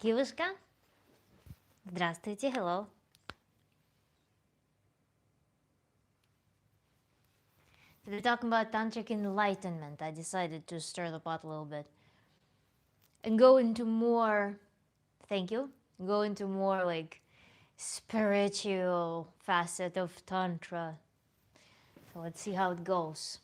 Кивушка? Здравствуйте, hello. So we're talking about Tantric Enlightenment. I decided to stir the pot a little bit and go into more, thank you, go into more like spiritual facet of Tantra. So let's see how it goes.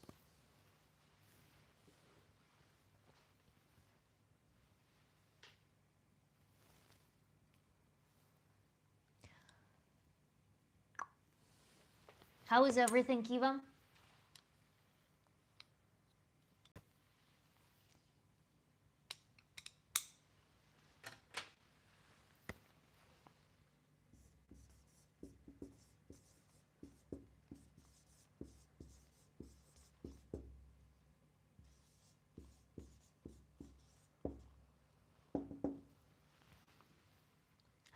How is everything, Kiva?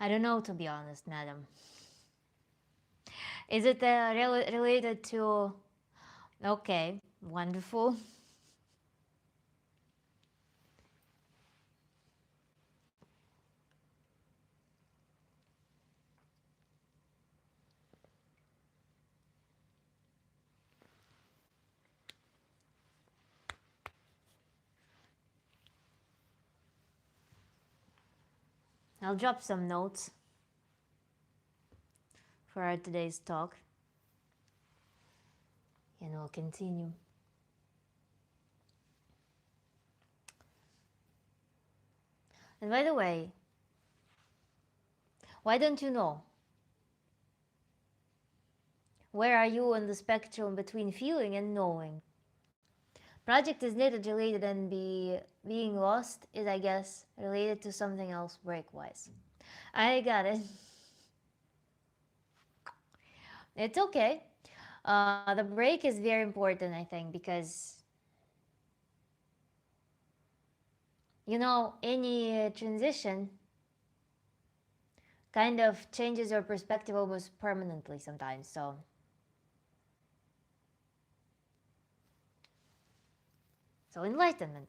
I don't know, to be honest, madam. Is it related to... Okay, wonderful. I'll drop some notes for our today's talk and we'll continue. And by the way, why don't you know? Where are you on the spectrum between feeling and knowing? Project is needed related and being lost is, I guess, related to something else break-wise. I got it. It's okay. The break is very important, I think, because, you know, any transition kind of changes your perspective almost permanently sometimes. So enlightenment.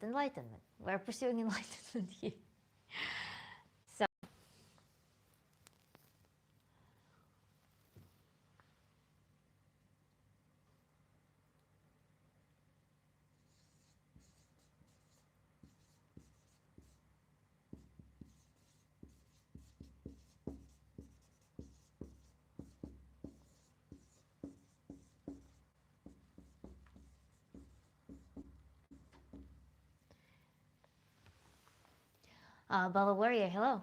We're pursuing enlightenment here. So Bella Warrior, hello.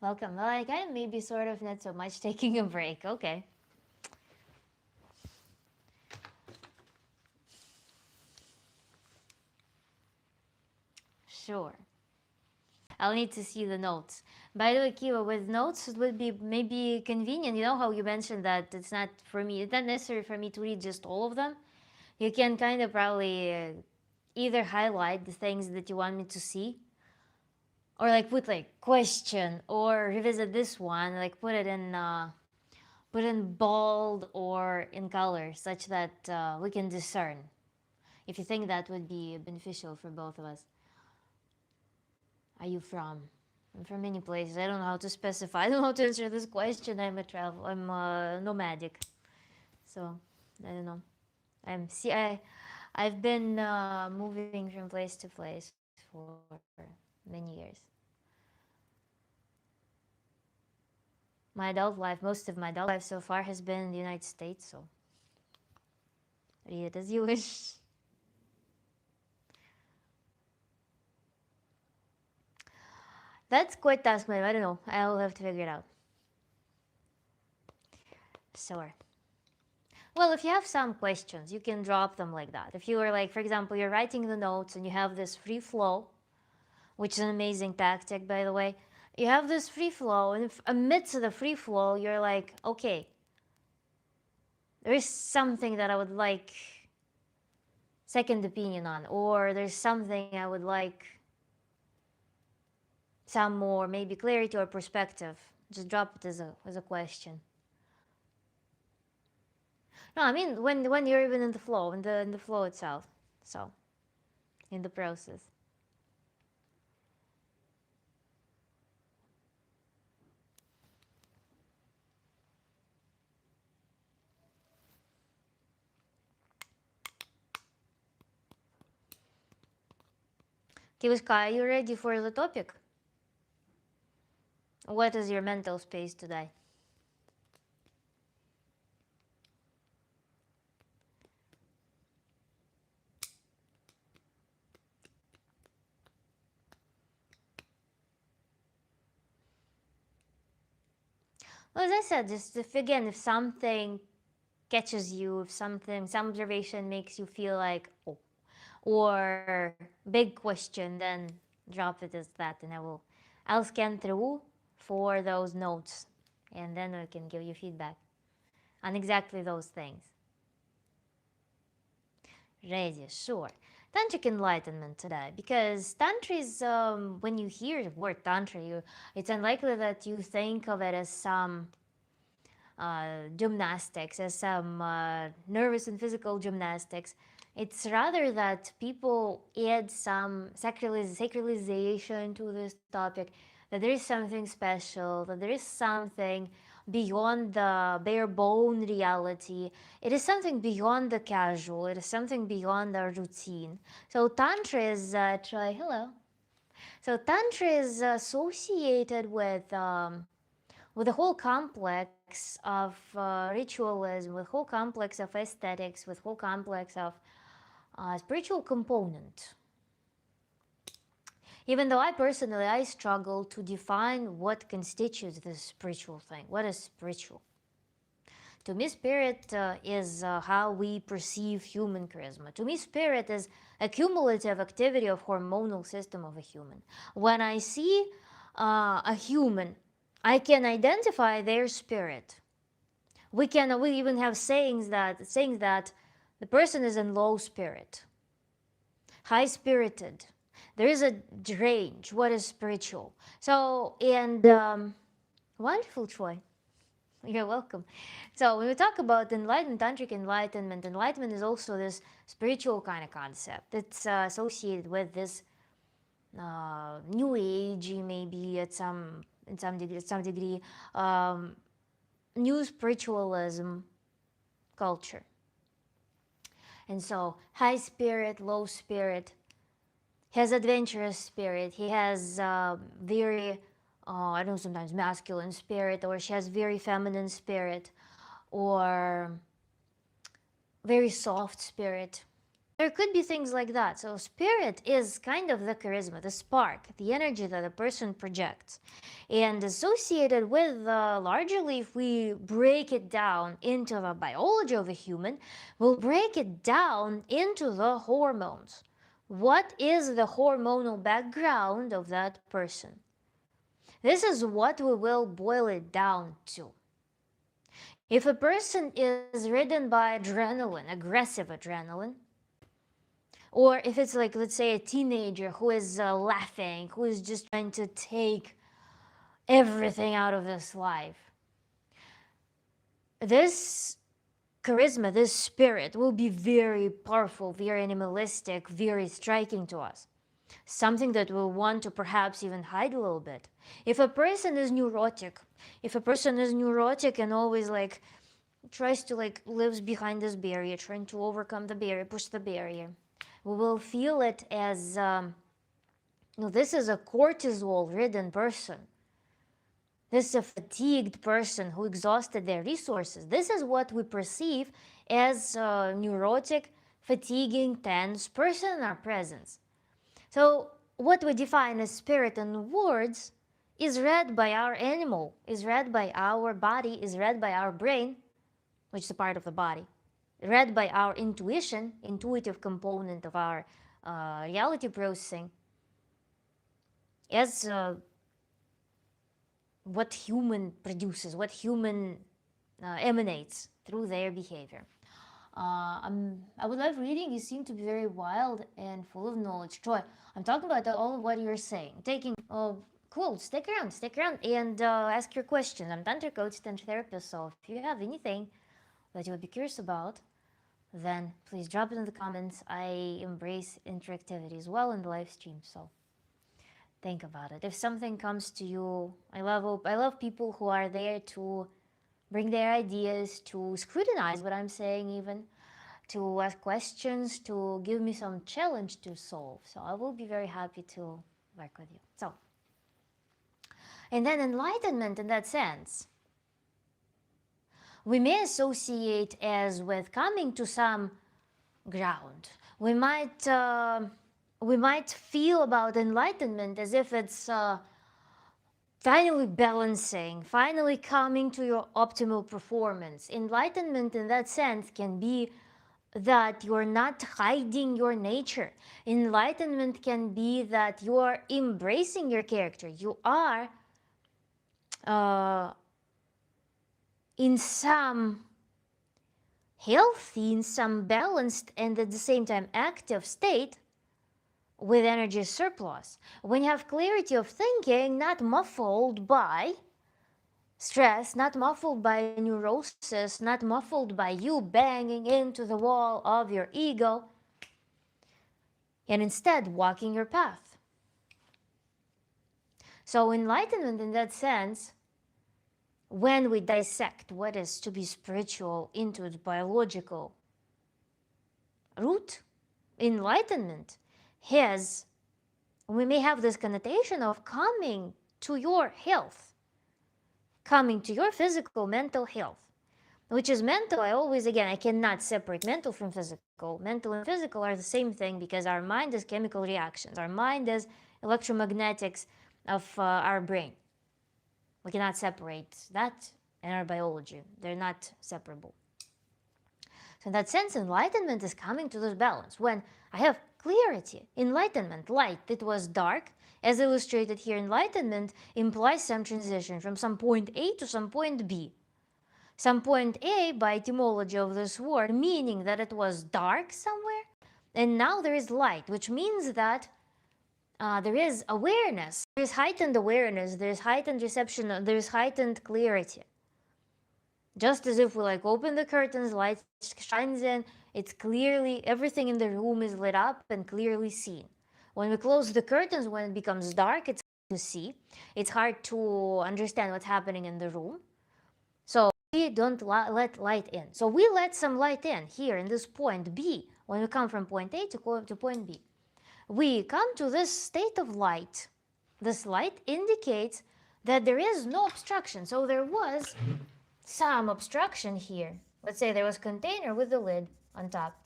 Welcome. Well, I kind of maybe sort of not so much taking a break. Okay. Sure. I'll need to see the notes. By the way, Kiva, with notes, it would be maybe convenient. You know how you mentioned that it's not for me, it's not necessary for me to read just all of them. You can kind of probably either highlight the things that you want me to see, or like put like question, or revisit this one, like put in bold or in color, such that we can discern. If you think that would be beneficial for both of us. Are you from? I'm from many places. I don't know how to specify. I don't know how to answer this question. I'm nomadic. So I don't know. I've been moving from place to place for many years. My adult life, most of my adult life so far has been in the United States. So read it as you wish. That's quite task, man. I don't know. I'll have to figure it out. Sure. Well, if you have some questions, you can drop them like that. If you are like, for example, you're writing the notes and you have this free flow, which is an amazing tactic, by the way. You have this free flow, and if amidst the free flow, you're like, okay, there is something that I would like second opinion on, or there's something I would like some more maybe clarity or perspective. Just drop it as a question. No, I mean when you're even in the flow, in the flow itself. So in the process. Kiwiska, are you ready for the topic? What is your mental space today? Well, as I said, just if again, if something catches you, if some observation makes you feel like, oh, or big question, then drop it as that, and I'll scan through for those notes, and then I can give you feedback on exactly those things. Ready, sure. Tantric enlightenment today, because Tantra is, when you hear the word Tantra, it's unlikely that you think of it as some gymnastics, as some nervous and physical gymnastics. It's rather that people add some sacralization to this topic, that there is something special, that there is something beyond the bare bone reality. It is something beyond the casual, it is something beyond our routine. So, Tantra is, try, hello. So, Tantra is associated with a whole complex of ritualism, with whole complex of aesthetics, with whole complex of spiritual component. Even though I struggle to define what constitutes this spiritual thing. What is spiritual? To me, spirit is how we perceive human charisma. To me, spirit is a cumulative activity of hormonal system of a human. When I see a human, I can identify their spirit. We even have sayings that the person is in low spirit, high spirited. There is a range. What is spiritual? So and wonderful, Troy. You're welcome. So when we talk about enlightenment, tantric enlightenment is also this spiritual kind of concept. It's associated with this new age, maybe at some degree, new spiritualism culture. And so high spirit, low spirit, he has adventurous spirit. He has very, I don't know, sometimes masculine spirit, or she has very feminine spirit, or very soft spirit. There could be things like that. So spirit is kind of the charisma, the spark, the energy that a person projects. And associated with, largely, if we break it down into the biology of a human, we'll break it down into the hormones. What is the hormonal background of that person? This is what we will boil it down to. If a person is ridden by adrenaline, aggressive adrenaline, or if it's like, let's say, a teenager who is laughing, who is just trying to take everything out of this life, this charisma, this spirit will be very powerful, very animalistic, very striking to us. Something that we'll want to perhaps even hide a little bit. If a person is neurotic, and always like tries to like lives behind this barrier, trying to overcome the barrier, push the barrier, we will feel it as this is a cortisol-ridden person. This is a fatigued person who exhausted their resources. This is what we perceive as a neurotic, fatiguing, tense person in our presence. So what we define as spirit in words is read by our animal, is read by our body, is read by our brain, which is a part of the body, read by our intuition, intuitive component of our reality processing, as what human produces, what human emanates through their behavior. I would love reading. You seem to be very wild and full of knowledge. Troy, I'm talking about all of what you're saying. Oh, cool. Stick around, and ask your questions. I'm Tantra coach, Tantra therapist, so if you have anything that you would be curious about, then please drop it in the comments. I embrace interactivity as well in the live stream, so think about it. If something comes to you, I love people who are there to bring their ideas, to scrutinize what I'm saying even, to ask questions, to give me some challenge to solve. So I will be very happy to work with you. So, and then enlightenment in that sense, we may associate as with coming to some ground. We might feel about enlightenment as if it's finally balancing, finally coming to your optimal performance. Enlightenment in that sense can be that you're not hiding your nature. Enlightenment can be that you are embracing your character. You are in some healthy, in some balanced, and at the same time active state with energy surplus. When you have clarity of thinking, not muffled by stress, not muffled by neurosis, not muffled by you banging into the wall of your ego, and instead walking your path. So enlightenment in that sense, when we dissect what is to be spiritual into its biological root, enlightenment has, we may have this connotation of coming to your health, coming to your physical, mental health, which is mental. I cannot separate mental from physical. Mental and physical are the same thing because our mind is chemical reactions. Our mind is electromagnetics of our brain. We cannot separate that and our biology. They're not separable. So in that sense, enlightenment is coming to this balance. When I have clarity, enlightenment, light, it was dark, as illustrated here, enlightenment implies some transition from some point A to some point B. Some point A, by etymology of this word, meaning that it was dark somewhere, and now there is light, which means that there is awareness, there is heightened awareness, there is heightened reception, there is heightened clarity. Just as if we open the curtains, light shines in, it's clearly, everything in the room is lit up and clearly seen. When we close the curtains, when it becomes dark, it's hard to see. It's hard to understand what's happening in the room. So we don't let light in. So we let some light in here in this point B. When we come from point A to point B, we come to this state of light. This light indicates that there is no obstruction. So there was some obstruction here. Let's say there was a container with the lid on top,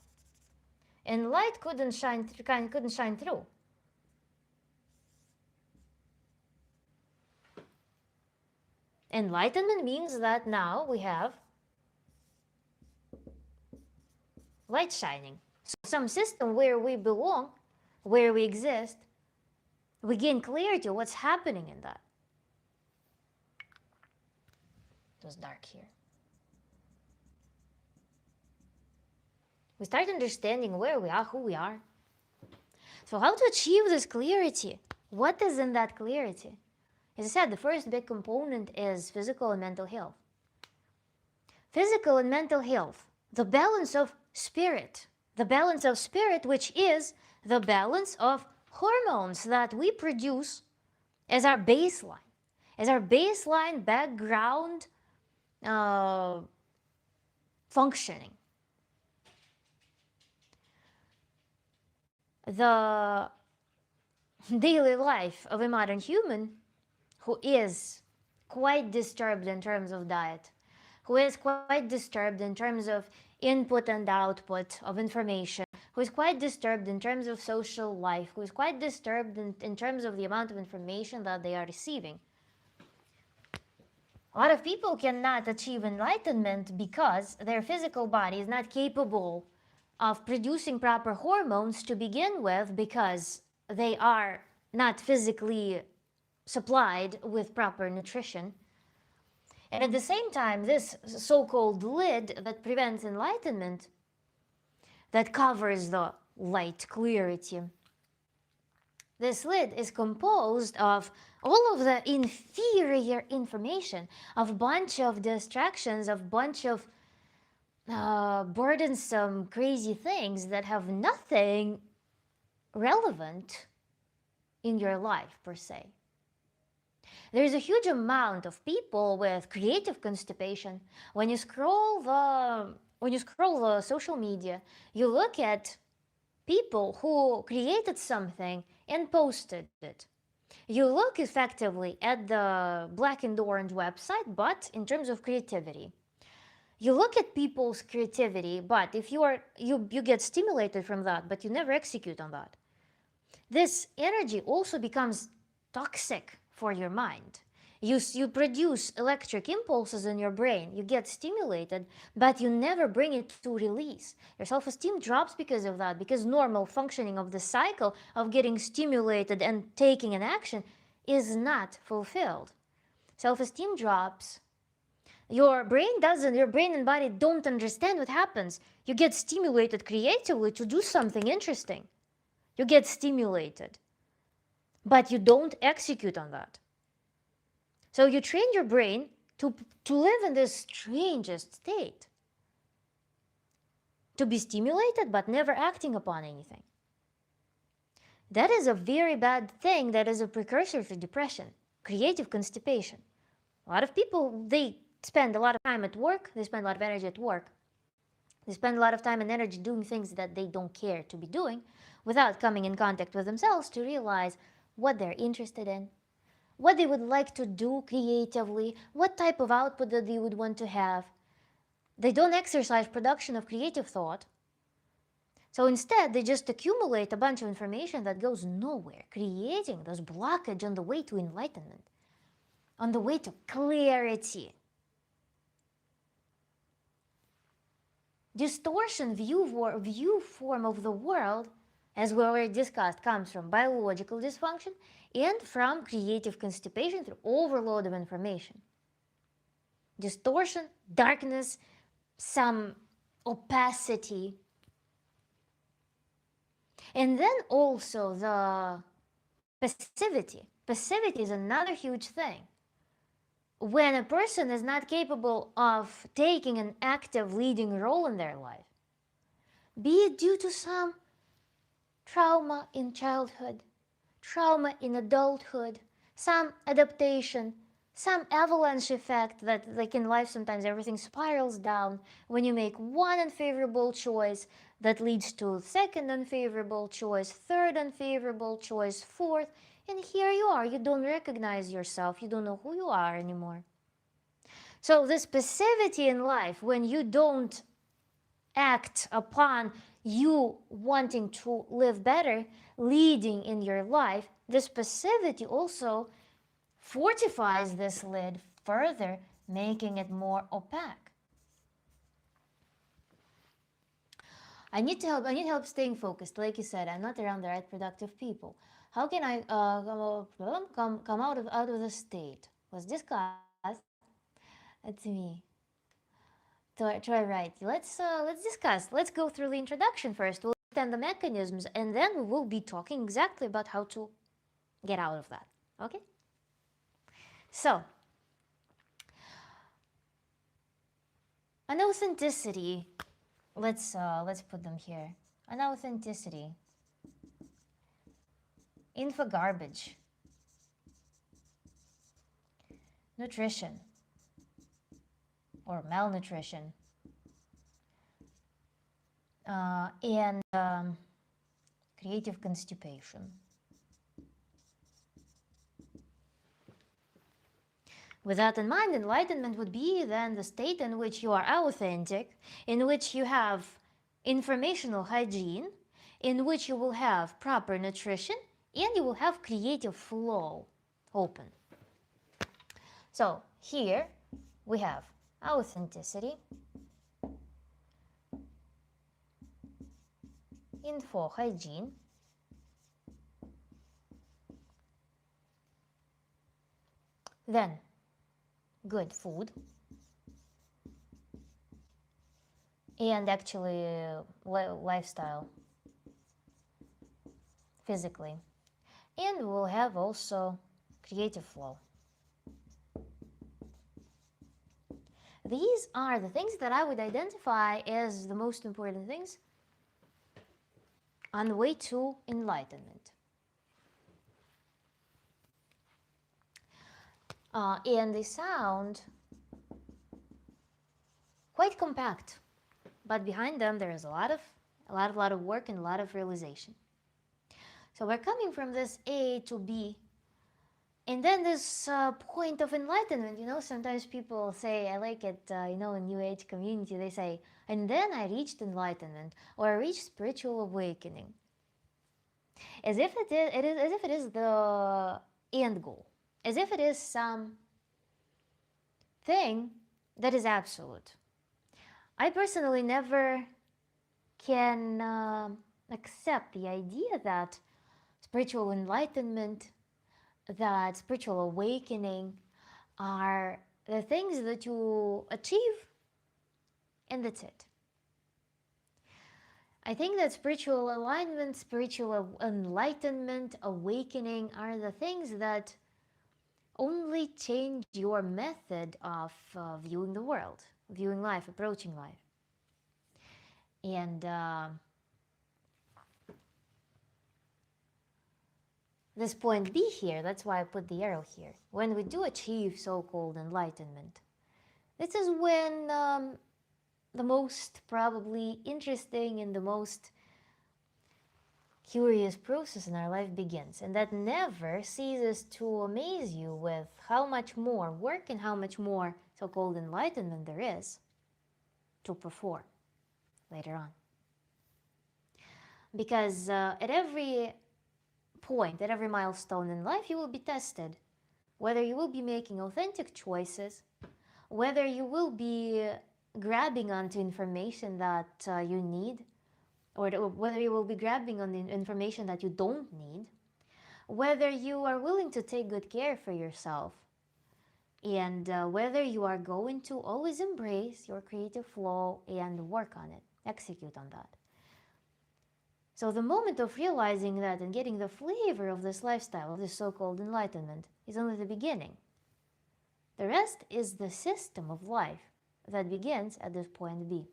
and light couldn't shine through. Enlightenment means that now we have light shining. So some system where we belong, where we exist, we gain clarity of what's happening in that. It was dark here. We start understanding where we are, who we are. So how to achieve this clarity? What is in that clarity? As I said, the first big component is physical and mental health. Physical and mental health, the balance of spirit. The balance of spirit, which is the balance of hormones that we produce as our baseline background functioning. The daily life of a modern human who is quite disturbed in terms of diet, who is quite disturbed in terms of input and output of information, who is quite disturbed in terms of social life, who is quite disturbed in terms of the amount of information that they are receiving. A lot of people cannot achieve enlightenment because their physical body is not capable of producing proper hormones to begin with, because they are not physically supplied with proper nutrition. And at the same time, this so-called lid that prevents enlightenment, that covers the light clarity, this lid is composed of all of the inferior information, of a bunch of distractions, of bunch of burdensome, crazy things that have nothing relevant in your life, per se. There's a huge amount of people with creative constipation. When you scroll the when you scroll social media, you look at people who created something and posted it. You look effectively at the black and orange website, but in terms of creativity, you look at people's creativity, but if you get stimulated from that, but you never execute on that, this energy also becomes toxic for your mind. You produce electric impulses in your brain, you get stimulated, but you never bring it to release. Your self-esteem drops because of that, because normal functioning of the cycle of getting stimulated and taking an action is not fulfilled. Self-esteem drops. Your brain and body don't understand what happens. You get stimulated creatively to do something interesting. You get stimulated, but you don't execute on that. So you train your brain to, to live in this strangest state, to be stimulated but never acting upon anything. That is a very bad thing. That is a precursor to depression, creative constipation. A lot of people, they spend a lot of time at work, they spend a lot of energy at work, they spend a lot of time and energy doing things that they don't care to be doing without coming in contact with themselves to realize what they're interested in, what they would like to do creatively, what type of output that they would want to have. They don't exercise production of creative thought. So instead, they just accumulate a bunch of information that goes nowhere, creating this blockage on the way to enlightenment, on the way to clarity. Distortion view form of the world, as we already discussed, comes from biological dysfunction and from creative constipation through overload of information. Distortion, darkness, some opacity. And then also the passivity. Passivity is another huge thing. When a person is not capable of taking an active leading role in their life, be it due to some trauma in childhood, trauma in adulthood, some adaptation, some avalanche effect that, like in life, sometimes everything spirals down when you make one unfavorable choice that leads to second unfavorable choice, third unfavorable choice, fourth, and here you are. You don't recognize yourself. You don't know who you are anymore. So this passivity in life, when you don't act upon you wanting to live better, leading in your life, this passivity also fortifies this lid further, making it more opaque. I need help staying focused. Like you said, I'm not around the right productive people. How can I come out of the state? Was discussed. That's me. Try right. Let's discuss. Let's go through the introduction first. We'll understand the mechanisms, and then we will be talking exactly about how to get out of that. Okay? So, an authenticity. Let's put them here. An authenticity. Info garbage. Nutrition or malnutrition. And creative constipation. With that in mind, enlightenment would be then the state in which you are authentic, in which you have informational hygiene, in which you will have proper nutrition, and you will have creative flow open. So here we have authenticity, info hygiene, then good food, and actually lifestyle, physically, and we'll have also creative flow. These are the things that I would identify as the most important things on the way to enlightenment. And they sound quite compact. but behind them there is a lot of work and a lot of realization. So we're coming from this A to B, and then this point of enlightenment. Sometimes people say, I like it, in New Age community, they say, and then I reached enlightenment, or I reached spiritual awakening, as if it is the end goal, as if it is some thing that is absolute. I personally never can accept the idea that spiritual enlightenment, that spiritual awakening are the things that you achieve and that's it. I think that spiritual alignment, spiritual enlightenment, awakening are the things that only change your method of viewing the world, viewing life, approaching life. And this point B here, that's why I put the arrow here. When we do achieve so-called enlightenment, this is when the most probably interesting and the most curious process in our life begins. And that never ceases to amaze you with how much more work and how much more so-called enlightenment there is to perform later on. Because at every point, at every milestone in life, you will be tested. Whether you will be making authentic choices, whether you will be grabbing onto information that you need, or whether you will be grabbing on the information that you don't need, whether you are willing to take good care for yourself, and whether you are going to always embrace your creative flow and work on it, execute on that. So the moment of realizing that and getting the flavor of this lifestyle, of this so-called enlightenment, is only the beginning. The rest is the system of life that begins at this point B.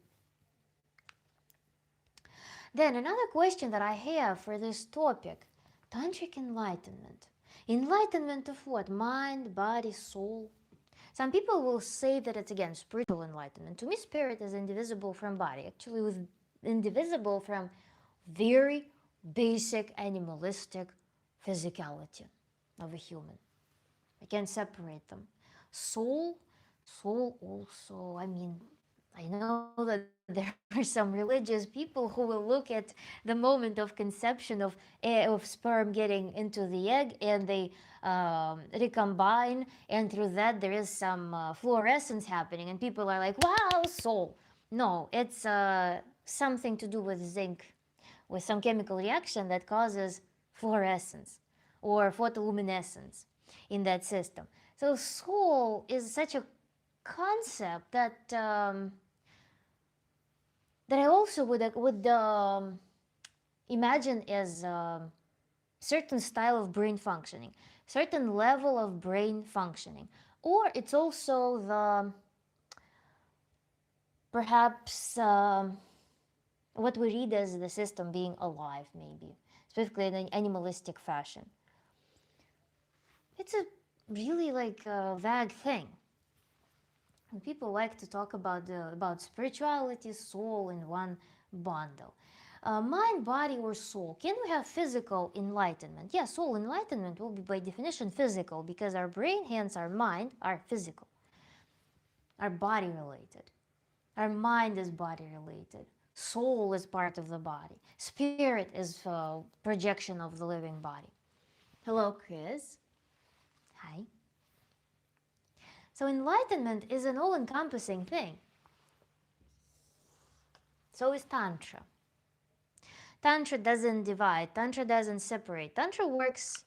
Then another question that I have for this topic, Tantric enlightenment. Enlightenment of what? Mind, body, soul? Some people will say that it's, again, spiritual enlightenment. To me, spirit is indivisible from body. Actually, it was indivisible from very basic animalistic physicality of a human. I can't separate them. Soul also, I know that there are some religious people who will look at the moment of conception of sperm getting into the egg, and they recombine, and through that there is some fluorescence happening, and people are like, wow, soul. No, it's something to do with zinc, with some chemical reaction that causes fluorescence or photoluminescence in that system. So soul is such a concept that that I also would imagine as certain style of brain functioning, certain level of brain functioning, or it's also the perhaps what we read as the system being alive, maybe specifically in an animalistic fashion. It's a really like a vague thing. And people like to talk about spirituality, soul in one bundle. Mind, body, or soul. Can we have physical enlightenment? Yeah, soul enlightenment will be by definition physical, because our brain, hence our mind, are physical, are body related. Our mind is body related. Soul is part of the body. Spirit is a projection of the living body. Hello, Chris. Hi. So enlightenment is an all-encompassing thing. So is Tantra. Tantra doesn't divide. Tantra doesn't separate. Tantra works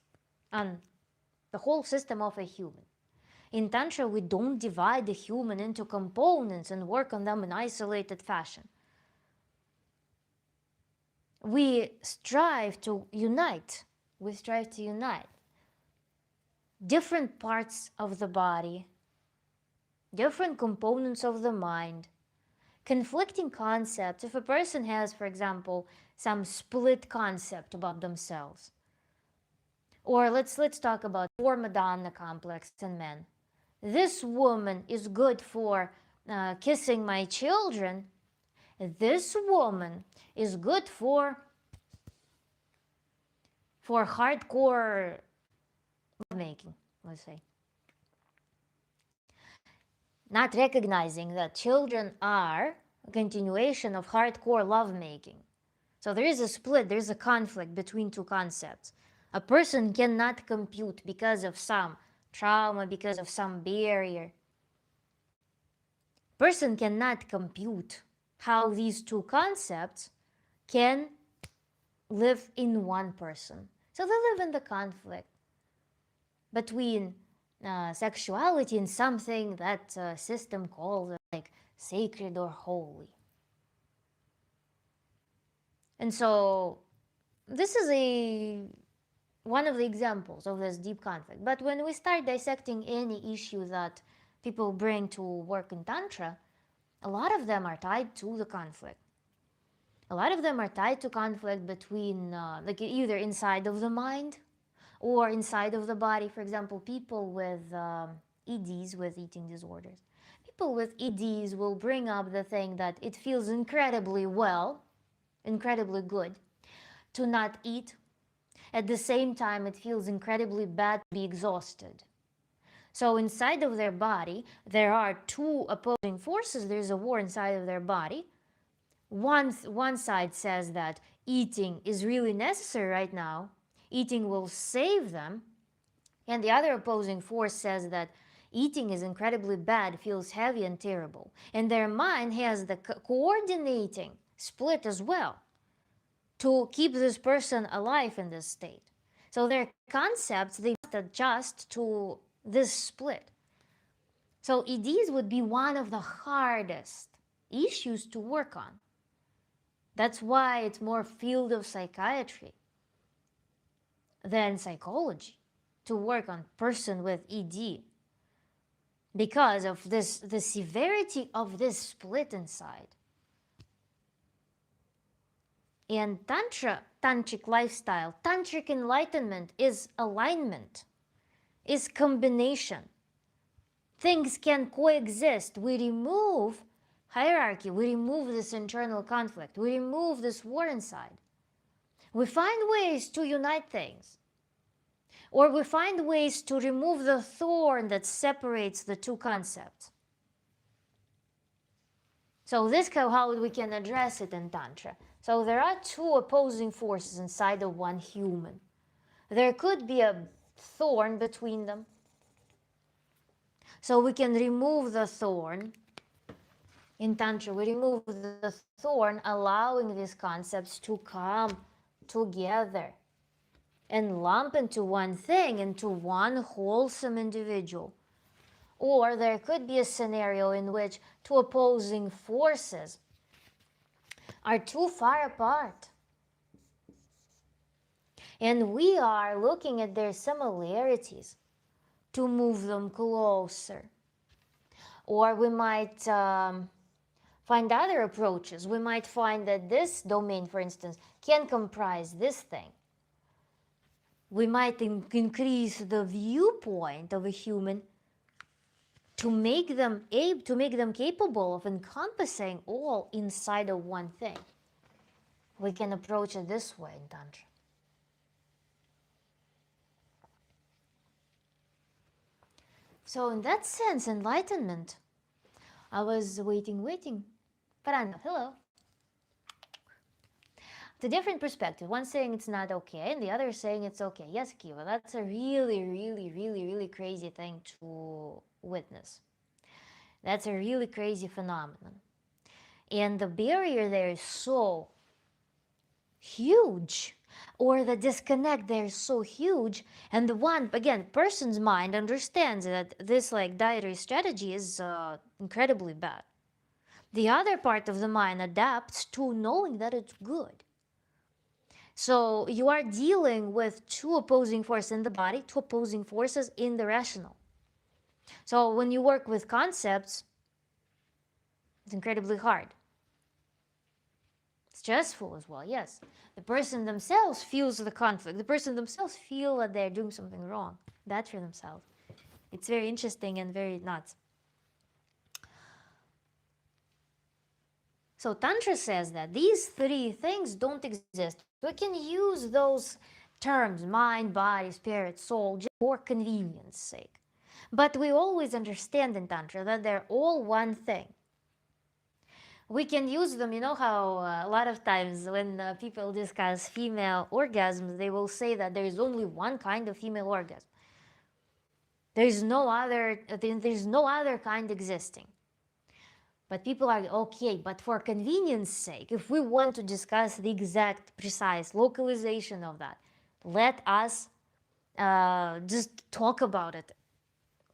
on the whole system of a human. In Tantra, we don't divide the human into components and work on them in isolated fashion. We strive to unite. We strive to unite different parts of the body, different components of the mind, conflicting concepts. If a person has, for example, some split concept about themselves, or let's talk about poor Madonna complex in men. This woman is good for kissing my children. this woman is good for hardcore lovemaking, let's say. Not recognizing that children are a continuation of hardcore lovemaking. So there is a split, there is a conflict between two concepts. A person cannot compute because of some trauma, because of some barrier. Person cannot compute how these two concepts can live in one person. So they live in the conflict between sexuality and something that system calls like sacred or holy. And so this is one of the examples of this deep conflict. But when we start dissecting any issue that people bring to work in Tantra, a lot of them are tied to the conflict. A lot of them are tied to conflict between like either inside of the mind or inside of the body. For example, people with EDs, with eating disorders. People with EDs will bring up the thing that it feels incredibly well, incredibly good to not eat. At the same time, it feels incredibly bad to be exhausted. So inside of their body, there are two opposing forces. There's a war inside of their body. One side says that eating is really necessary right now. Eating will save them. And the other opposing force says that eating is incredibly bad, feels heavy and terrible. And their mind has the coordinating split as well to keep this person alive in this state. So their concepts, they must adjust to this split. So EDs would be one of the hardest issues to work on. That's why it's more field of psychiatry than psychology to work on person with ED, because of this, the severity of this split inside. And tantric lifestyle, tantric enlightenment is alignment, is combination. Things can coexist. We remove hierarchy, we remove this internal conflict, we remove this war inside. We find ways to unite things. Or we find ways to remove the thorn that separates the two concepts. So this is how we can address it in Tantra. So there are two opposing forces inside of one human. There could be a thorn between them. So we can remove the thorn. In Tantra, we remove the thorn, allowing these concepts to come together and lump into one thing, into one wholesome individual. Or there could be a scenario in which two opposing forces are too far apart. And we are looking at their similarities to move them closer. Or we might find other approaches. We might find that this domain, for instance, can comprise this thing. We might increase the viewpoint of a human to make them capable of encompassing all inside of one thing. We can approach it this way in Tantra. So in that sense, enlightenment, I was waiting. Paranda, hello. The different perspective. One saying it's not okay, and the other saying it's okay. Yes, Kiva, that's a really, really, really, really crazy thing to witness. That's a really crazy phenomenon. And the barrier there is so huge, or the disconnect there is so huge. And the one, again, person's mind understands that this like dietary strategy is incredibly bad. The other part of the mind adapts to knowing that it's good. So you are dealing with two opposing forces in the body, two opposing forces in the rational. So when you work with concepts, it's incredibly hard. Stressful as well, yes. The person themselves feels the conflict. The person themselves feel that they're doing something wrong, bad for themselves. It's very interesting and very nuts. So Tantra says that these three things don't exist. We can use those terms, mind, body, spirit, soul, just for convenience sake. But we always understand in Tantra that they're all one thing. We can use them, you know how a lot of times when people discuss female orgasms, they will say that there is only one kind of female orgasm. There's no other kind existing. But people are okay, but for convenience sake, if we want to discuss the exact precise localization of that, let us just talk about it.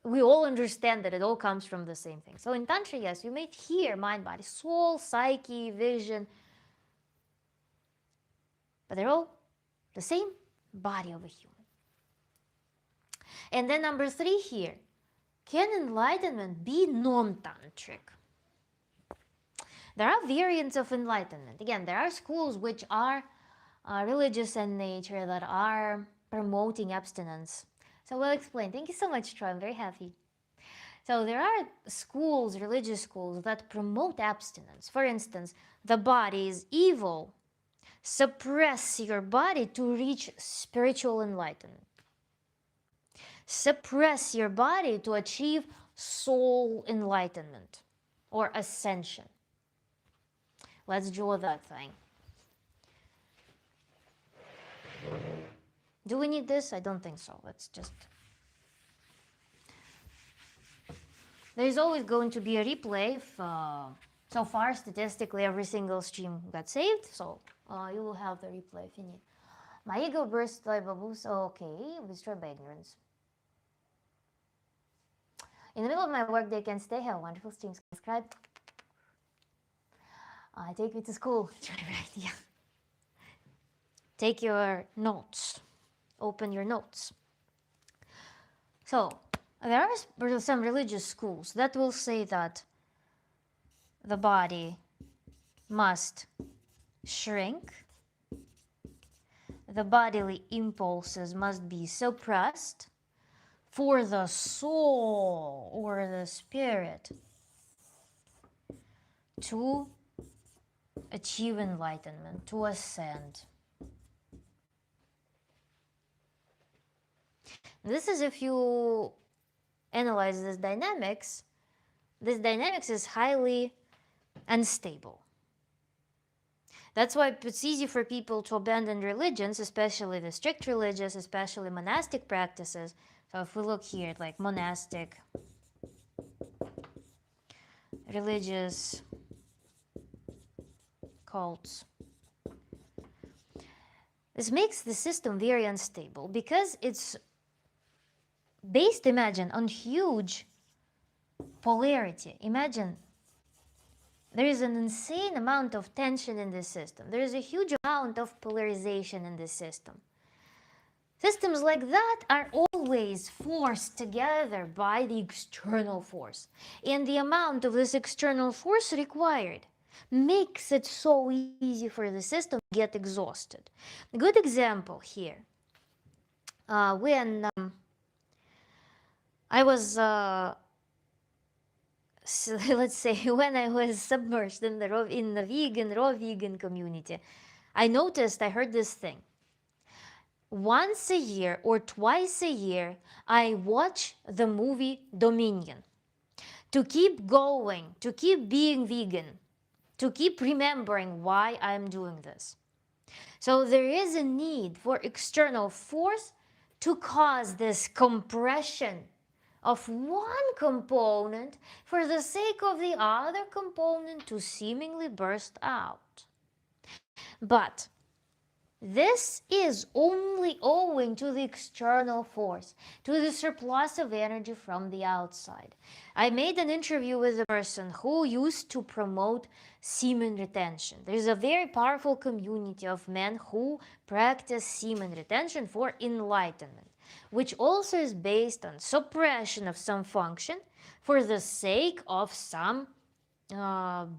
We all understand that it all comes from the same thing. So in Tantra, yes, you may hear mind, body, soul, psyche, vision, but they're all the same body of a human. And then number 3 here, can enlightenment be non-tantric? There are variants of enlightenment. Again, there are schools which are religious in nature that are promoting abstinence. So we'll explain. Thank you so much, Troy. I'm very happy. So there are schools, religious schools, that promote abstinence. For instance, the body is evil. Suppress your body to reach spiritual enlightenment. Suppress your body to achieve soul enlightenment or ascension. Let's draw that thing. Do we need this? I don't think so. Let's just... There's always going to be a replay if, so far, statistically, every single stream got saved, so you will have the replay if you need. My ego burst by baboos, okay, destroyed by ignorance. In the middle of my workday, can stay here. Wonderful streams. Subscribe. Take me to school. Right, yeah. Take your notes. Open your notes. So, there are some religious schools that will say that the body must shrink, the bodily impulses must be suppressed for the soul or the spirit to achieve enlightenment, to ascend. This is if you analyze this dynamics is highly unstable. That's why it's easy for people to abandon religions, especially the strict religious, especially monastic practices. So if we look here, like monastic, religious cults, this makes the system very unstable because it's based, imagine, on huge polarity. Imagine there is an insane amount of tension in this system. There is a huge amount of polarization in this system. Systems like that are always forced together by the external force. And the amount of this external force required makes it so easy for the system to get exhausted. A good example here. When I was... So let's say when I was submerged in the raw vegan community, I heard this thing. Once a year or twice a year, I watch the movie Dominion to keep going, to keep being vegan, to keep remembering why I'm doing this. So there is a need for external force to cause this compression of one component for the sake of the other component to seemingly burst out. But this is only owing to the external force, to the surplus of energy from the outside. I made an interview with a person who used to promote semen retention. There's a very powerful community of men who practice semen retention for enlightenment, which also is based on suppression of some function for the sake of some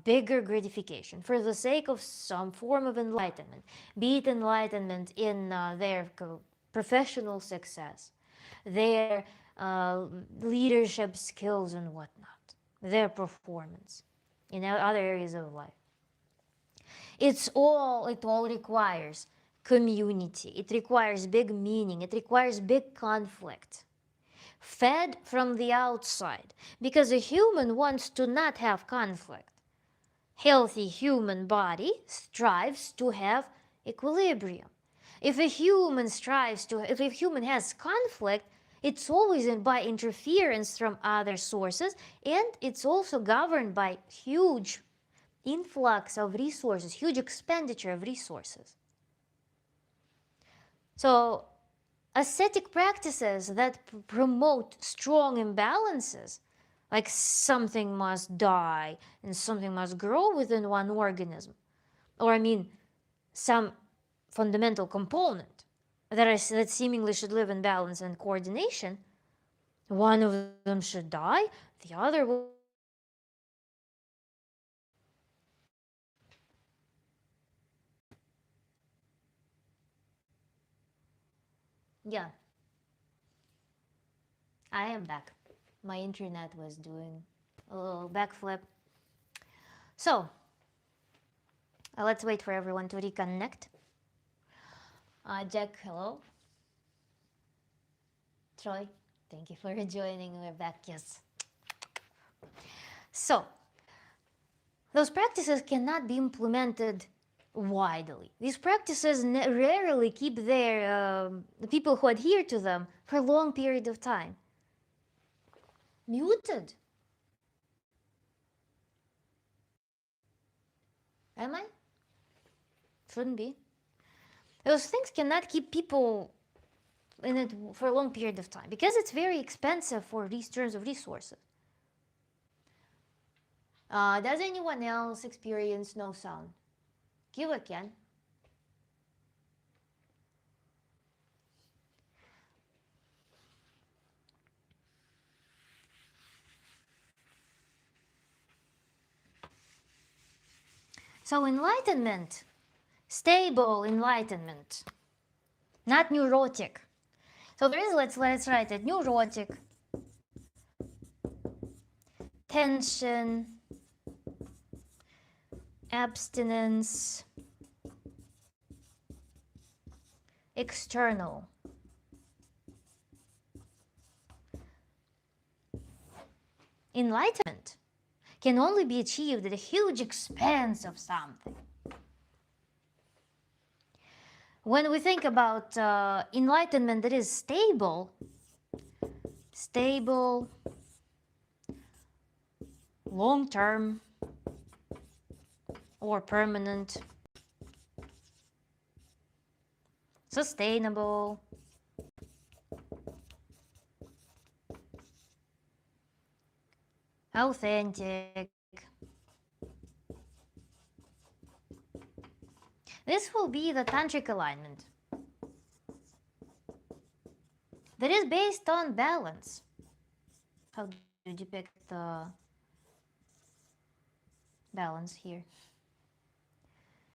bigger gratification, for the sake of some form of enlightenment, be it enlightenment in their professional success, their leadership skills and whatnot, their performance in other areas of life. It all requires community. It requires big meaning. It requires big conflict. Fed from the outside. Because a human wants to not have conflict. Healthy human body strives to have equilibrium. If a human if a human has conflict, it's always by interference from other sources, and it's also governed by huge influx of resources, huge expenditure of resources. So, ascetic practices that promote strong imbalances, like something must die and something must grow within one organism, or some fundamental component that seemingly should live in balance and coordination, one of them should die, the other will. Yeah, I am back. My internet was doing a little backflip. So, let's wait for everyone to reconnect. Jack, hello. Troy, thank you for joining. We're back, yes. So, those practices cannot be implemented widely. These practices rarely keep the people who adhere to them for a long period of time. Muted. Am I? Shouldn't be. Those things cannot keep people in it for a long period of time because it's very expensive for these terms of resources. Does anyone else experience no sound? Give again. So enlightenment, stable enlightenment, not neurotic. So there is, let's write it, neurotic, tension, abstinence, external. Enlightenment can only be achieved at a huge expanse of something. When we think about enlightenment that is stable, long-term, or permanent, sustainable, authentic. This will be the Tantric alignment that is based on balance. How do you depict the balance here?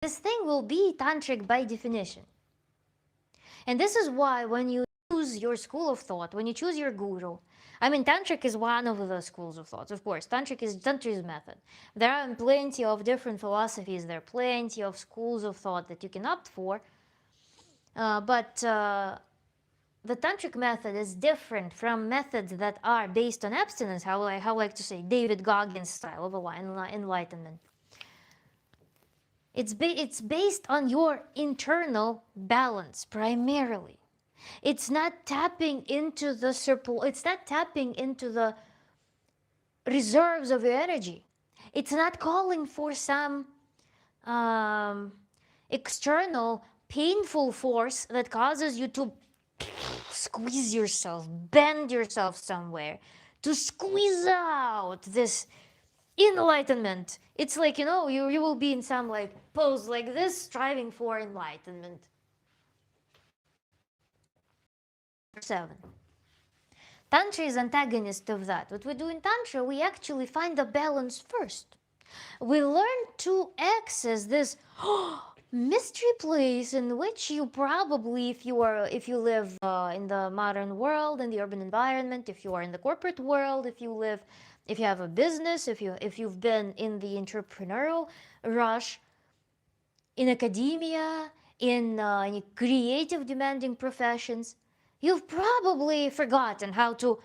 This thing will be Tantric by definition. And this is why when you choose your school of thought, when you choose your guru, Tantric is one of the schools of thought, of course. Tantric is Tantra's method. There are plenty of different philosophies, there are plenty of schools of thought that you can opt for. But the Tantric method is different from methods that are based on abstinence, how I like to say, David Goggins style of enlightenment. It's based on your internal balance primarily. It's not tapping into the it's not tapping into the reserves of your energy. It's not calling for some external painful force that causes you to squeeze yourself, bend yourself somewhere, to squeeze out this enlightenment. It's like, you will be in some pose like this, striving for enlightenment. 7. Tantra is antagonist of that. What we do in Tantra, we actually find the balance first. We learn to access this mystery place in which you probably, if you live in the modern world, in the urban environment, if you are in the corporate world, if you have a business, if you've been in the entrepreneurial rush, in academia, in any creative demanding professions, you've probably forgotten how to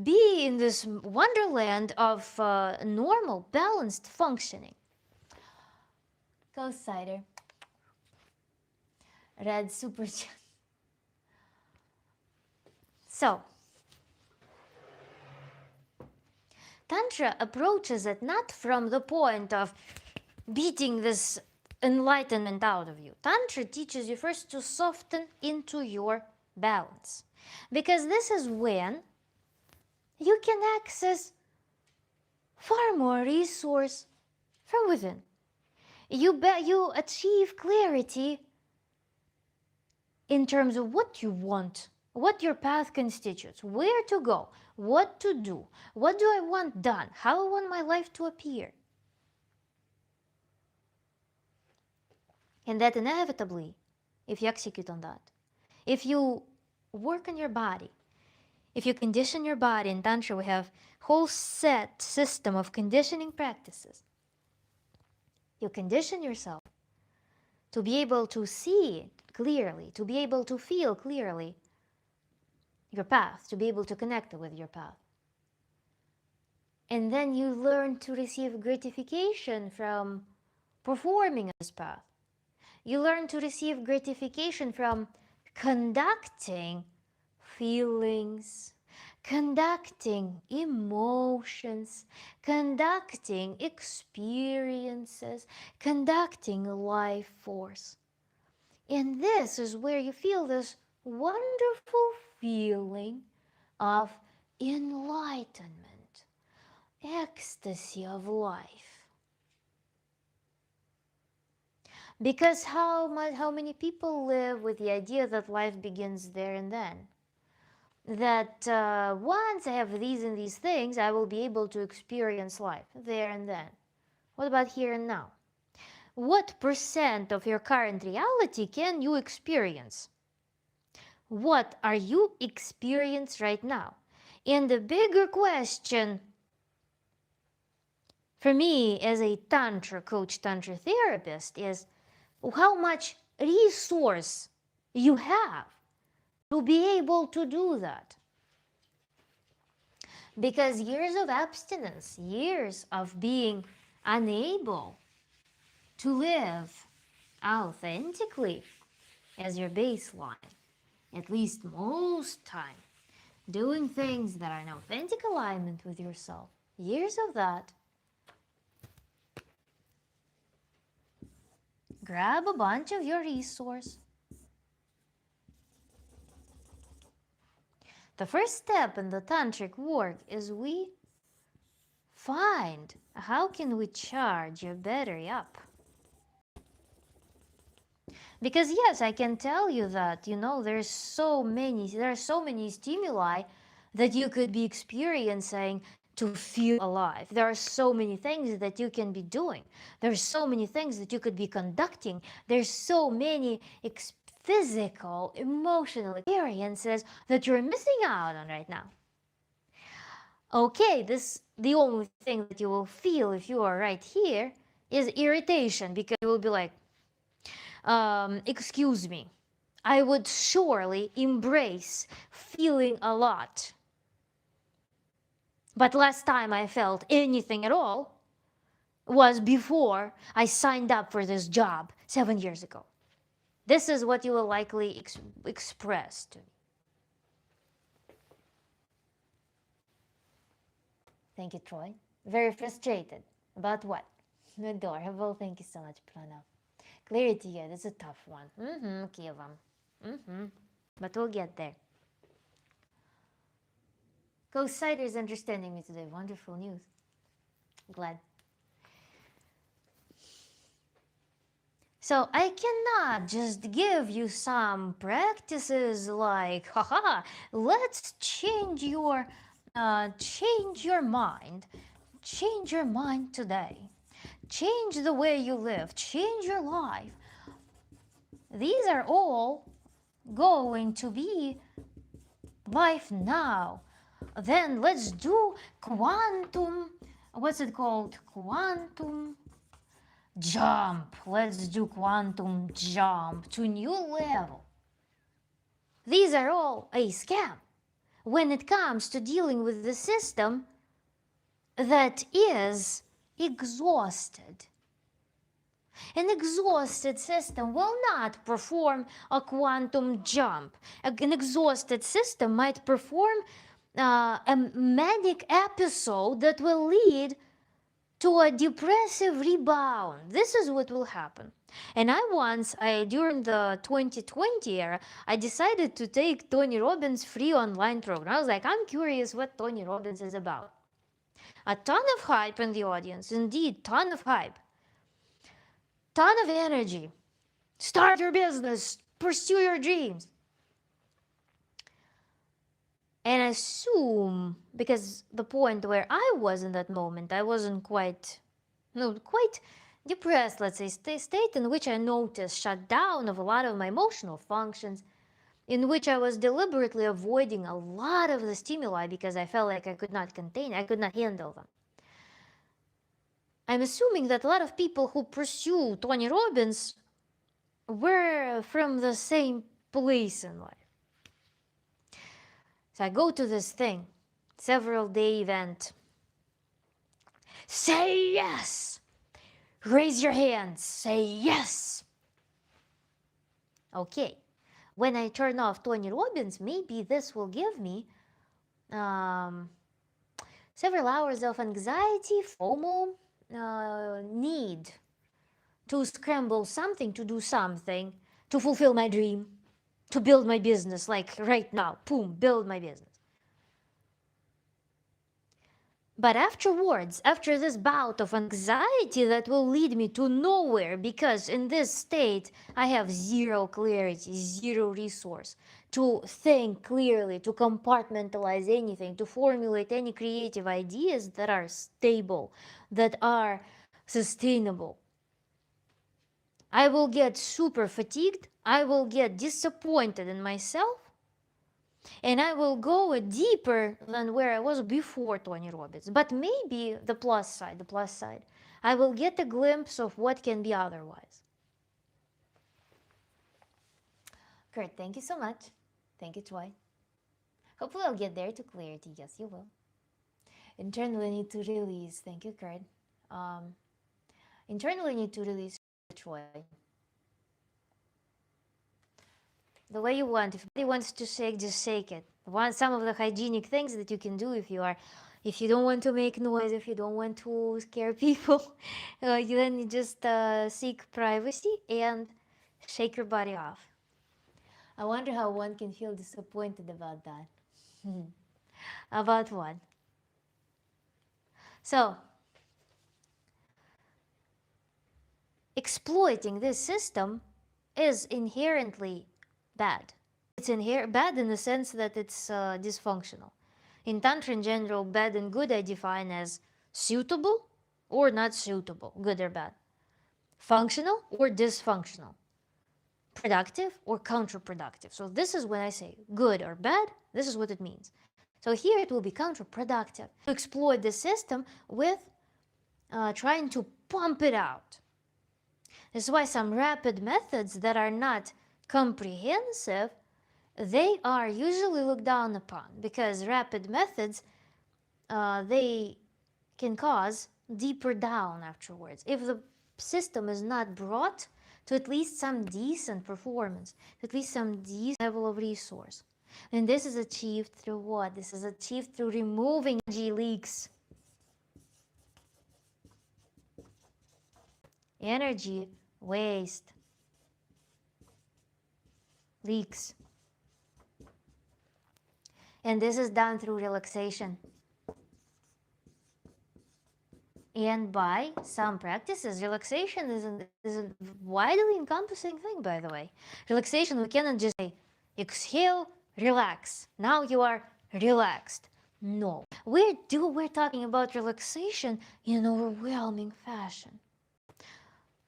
be in this wonderland of normal, balanced functioning. Go cider. Red super chat. So, Tantra approaches it not from the point of beating this enlightenment out of you. Tantra teaches you first to soften into your balance. Because this is when you can access far more resource from within. You achieve clarity in terms of what you want, what your path constitutes, where to go, what to do, what do I want done, how I want my life to appear. And that inevitably, if you execute on that, if you work on your body, if you condition your body, in Tantra we have whole set system of conditioning practices. You condition yourself to be able to see clearly, to be able to feel clearly your path, to be able to connect with your path. And then you learn to receive gratification from performing this path. You learn to receive gratification from conducting feelings, conducting emotions, conducting experiences, conducting life force. And this is where you feel this wonderful feeling of enlightenment, ecstasy of life. Because how many people live with the idea that life begins there and then? That once I have these and these things, I will be able to experience life there and then. What about here and now? What percent of your current reality can you experience? What are you experiencing right now? And the bigger question for me as a Tantra coach, Tantra therapist is how much resource you have to be able to do that. Because years of abstinence, years of being unable to live authentically as your baseline, at least most time, doing things that are in authentic alignment with yourself, years of that, grab a bunch of your resource. The first step in the tantric work is we find how can we charge your battery up. Because yes, I can tell you that, there are so many stimuli that you could be experiencing to feel alive. There are so many things that you can be doing. There's so many things that you could be conducting. There's so many physical, emotional experiences that you're missing out on right now. Okay, the only thing that you will feel if you are right here is irritation, because you will be like, excuse me, I would surely embrace feeling a lot. But last time I felt anything at all was before I signed up for this job 7 years ago. This is what you will likely express to me. Thank you, Troy. Very frustrated. About what? Adorable. Thank you so much, Pranav. Clarity, yeah, that's a tough one. Kivam. But we'll get there. Ghost Cider is understanding me today. Wonderful news. Glad. So I cannot just give you some practices like, haha, let's change your mind. Change your mind today. Change the way you live. Change your life. These are all going to be life now. Then let's do quantum, what's it called? Quantum jump, let's do quantum jump to new level. These are all a scam when it comes to dealing with the system that is exhausted. An exhausted system will not perform a quantum jump. An exhausted system might perform a manic episode that will lead to a depressive rebound. This is what will happen. And during the 2020 era, I decided to take Tony Robbins' free online program. I was like, I'm curious what Tony Robbins is about. A ton of hype in the audience, indeed, ton of hype. Ton of energy. Start your business, pursue your dreams. And I assume, because the point where I was in that moment, I wasn't quite depressed, let's say, state in which I noticed shutdown of a lot of my emotional functions, in which I was deliberately avoiding a lot of the stimuli because I felt like I could not handle them. I'm assuming that a lot of people who pursue Tony Robbins were from the same place in life. So I go to this thing, several day event. Say yes! Raise your hands, say yes! Okay, when I turn off Tony Robbins, maybe this will give me several hours of anxiety, FOMO, need to scramble something, to do something, to fulfill my dream, to build my business, like right now, boom, build my business. But afterwards, after this bout of anxiety that will lead me to nowhere, because in this state I have zero clarity, zero resource to think clearly, to compartmentalize anything, to formulate any creative ideas that are stable, that are sustainable. I will get super fatigued, I will get disappointed in myself, and I will go deeper than where I was before Tony Robbins. But maybe the plus side, I will get a glimpse of what can be otherwise. Kurt, thank you so much. Thank you, Troy. Hopefully I'll get there to clarity. Yes, you will. Internally need to release. Thank you, Kurt. Internally need to release, Troy. The way you want. If somebody wants to shake, just shake it. Some of the hygienic things that you can do if you don't want to make noise, if you don't want to scare people, then you just seek privacy and shake your body off. I wonder how one can feel disappointed about that. About what? So, exploiting this system is inherently bad. It's bad in the sense that it's dysfunctional. In Tantra in general, bad and good I define as suitable or not suitable, good or bad. Functional or dysfunctional. Productive or counterproductive. So this is when I say good or bad, this is what it means. So here it will be counterproductive. To exploit the system with trying to pump it out. This is why some rapid methods that are not comprehensive, they are usually looked down upon, because rapid methods, they can cause deeper down afterwards if the system is not brought to at least some decent performance, at least some decent level of resource. And this is achieved through what? This is achieved through removing energy leaks. Energy waste. Leaks. And this is done through relaxation. And by some practices, relaxation is a widely encompassing thing, by the way. Relaxation, we cannot just say, exhale, relax. Now you are relaxed. No. We're talking about relaxation in an overwhelming fashion.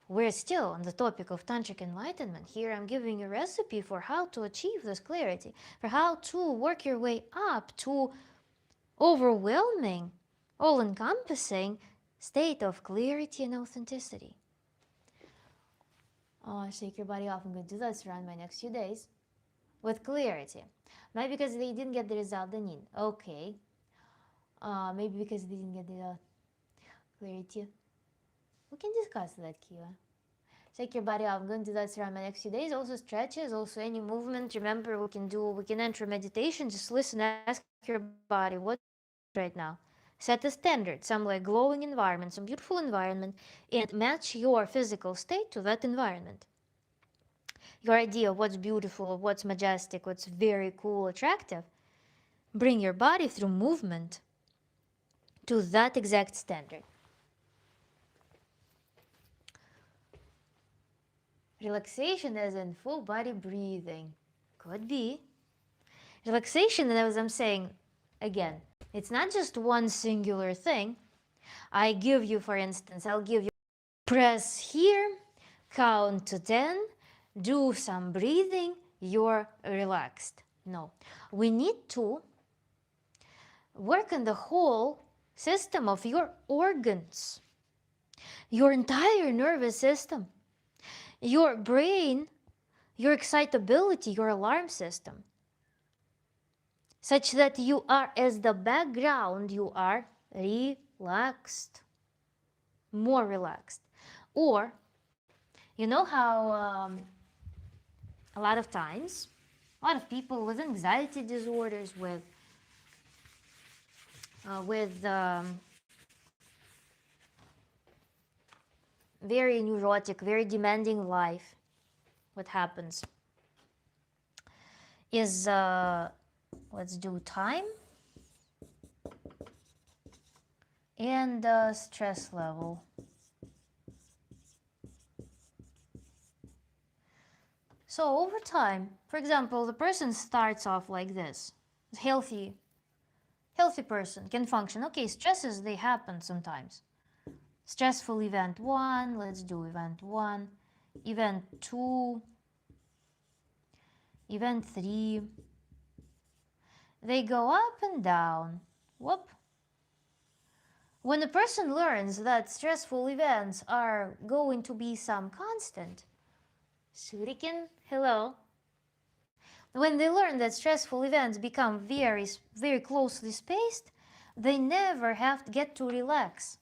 We're still on the topic of Tantric Enlightenment. Here I'm giving you a recipe for how to achieve this clarity, for how to work your way up to overwhelming, all-encompassing state of clarity and authenticity. Shake your body off. I'm going to do that around my next few days with clarity. Maybe because they didn't get the result they need. Okay. Maybe because they didn't get the clarity. We can discuss that, Kiva. Shake your body off. I'm going to do that around my next few days. Also stretches, also any movement. Remember, we can enter meditation. Just listen, ask your body, what right now? Set a standard, some like glowing environment, some beautiful environment, and match your physical state to that environment. Your idea of what's beautiful, what's majestic, what's very cool, attractive. Bring your body through movement to that exact standard. Relaxation as in full body breathing. Could be. Relaxation, as I'm saying, again, it's not just one singular thing. I give you, for instance, I'll give you press here, count to 10, do some breathing, you're relaxed. No, we need to work on the whole system of your organs, your entire nervous system, your brain, your excitability, your alarm system, such that you are, as the background, you are relaxed, more relaxed. Or, you know how a lot of times, a lot of people with anxiety disorders, with very neurotic, very demanding life, what happens is, let's do time and stress level. So over time, for example, the person starts off like this. Healthy person can function. Okay, stresses, they happen sometimes. Stressful event 1, let's do event 1, event 2, event 3. They go up and down. Whoop. When a person learns that stressful events are going to be some constant, Shuriken, hello. When they learn that stressful events become very, very closely spaced, they never have to get to relax.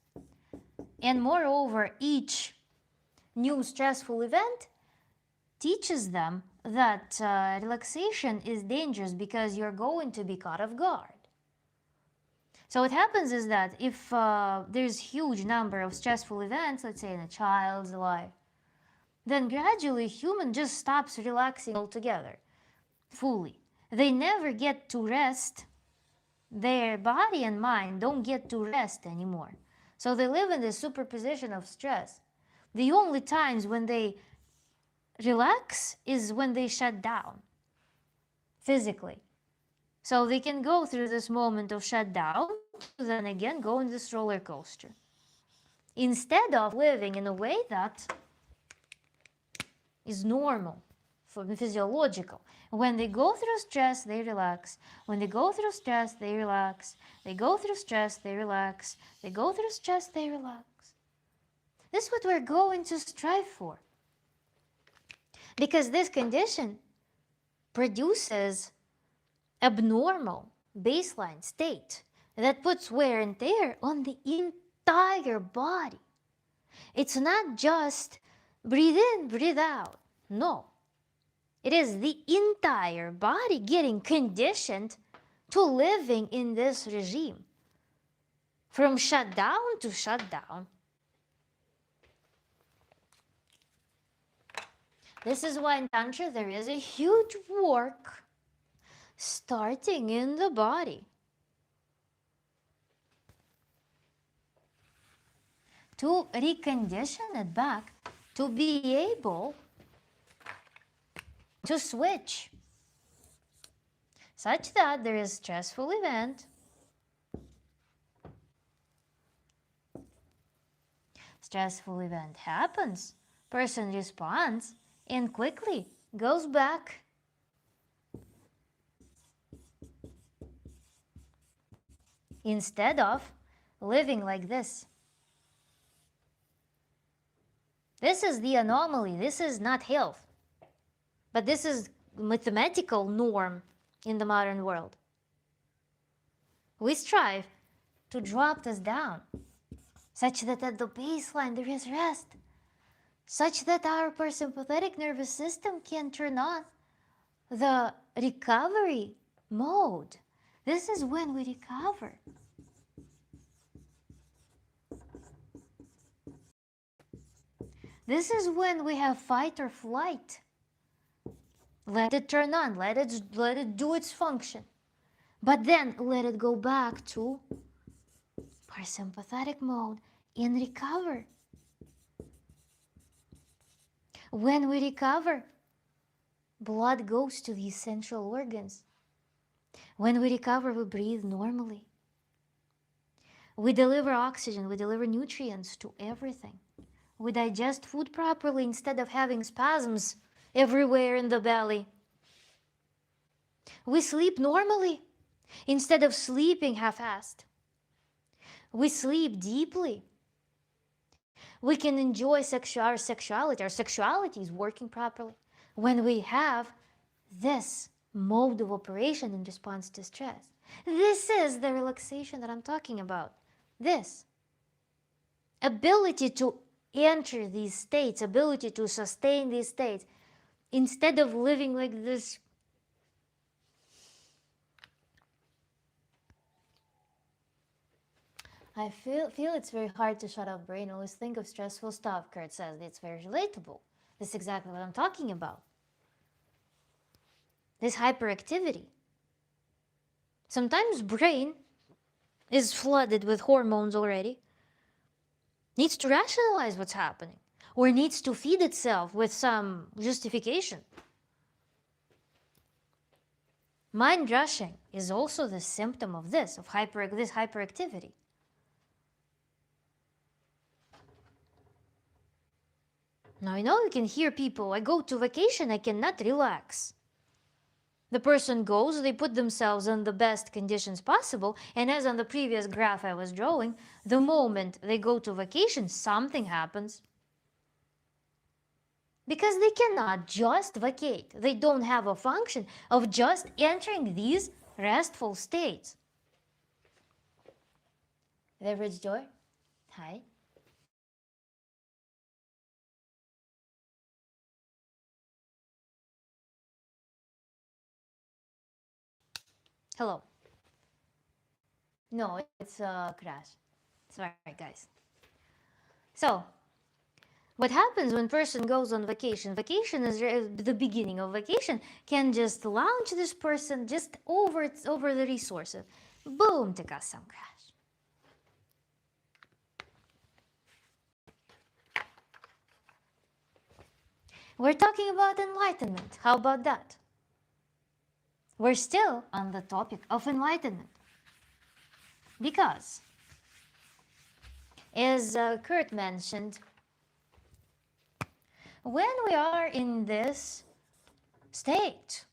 And moreover, each new stressful event teaches them that relaxation is dangerous because you're going to be caught off guard. So what happens is that if there's huge number of stressful events, let's say in a child's life, then gradually human just stops relaxing altogether, fully. They never get to rest. Their body and mind don't get to rest anymore. So they live in this superposition of stress. The only times when they relax is when they shut down physically. So they can go through this moment of shutdown, then again go in this roller coaster. Instead of living in a way that is normal, physiological. When they go through stress, they relax. When they go through stress, they relax. They go through stress, they relax. They go through stress, they relax. This is what we're going to strive for. Because this condition produces abnormal baseline state that puts wear and tear on the entire body. It's not just breathe in, breathe out. No. It is the entire body getting conditioned to living in this regime. From shutdown to shutdown. This is why in Tantra there is a huge work starting in the body. To recondition it back to be able to switch such that there is stressful event, happens, person responds and quickly goes back. Instead of living like this. This is the anomaly. This is not health. But this is mathematical norm in the modern world. We strive to drop this down, such that at the baseline there is rest, such that our parasympathetic nervous system can turn on the recovery mode. This is when we recover. This is when we have fight or flight. Let it turn on, let it do its function. But then let it go back to parasympathetic mode and recover. When we recover, blood goes to the essential organs. When we recover, we breathe normally. We deliver oxygen, we deliver nutrients to everything. We digest food properly instead of having spasms everywhere in the belly. We sleep normally instead of sleeping half-assed. We sleep deeply. We can enjoy our sexuality. Our sexuality is working properly when we have this mode of operation in response to stress. This is the relaxation that I'm talking about. This ability to enter these states, ability to sustain these states, instead of living like this I feel it's very hard to shut off brain. Always think of stressful stuff, Kurt says. It's very relatable. This is exactly what I'm talking about. This hyperactivity. Sometimes brain is flooded with hormones already. Needs to rationalize what's happening. Or needs to feed itself with some justification. Mind rushing is also the symptom of this hyperactivity. Now, I know you can hear people, I go to vacation, I cannot relax. The person goes, they put themselves in the best conditions possible, and as on the previous graph I was drawing, the moment they go to vacation, something happens. Because they cannot just vacate. They don't have a function of just entering these restful states. Leverage Joy, hi. Hello. No, it's a crash. Sorry, guys. So, what happens when person goes on vacation? Vacation is the beginning of vacation. Can just launch this person just over the resources. Boom, така some crash. We're talking about enlightenment. How about that? We're still on the topic of enlightenment. Because, as Kurt mentioned, when we are in this state,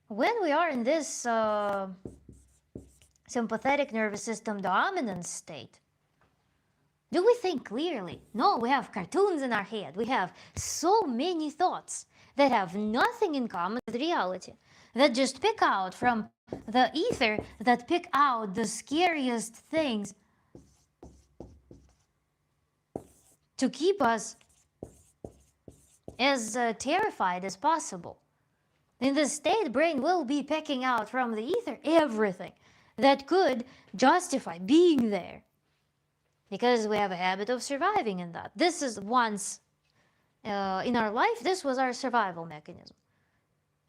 when we are in this sympathetic nervous system dominant state, do we think clearly? No, we have cartoons in our head. We have so many thoughts that have nothing in common with reality, that just pick out from the ether, that pick out the scariest things to keep us as terrified as possible. In this state, brain will be picking out from the ether everything that could justify being there. Because we have a habit of surviving in that. This is once in our life, this was our survival mechanism.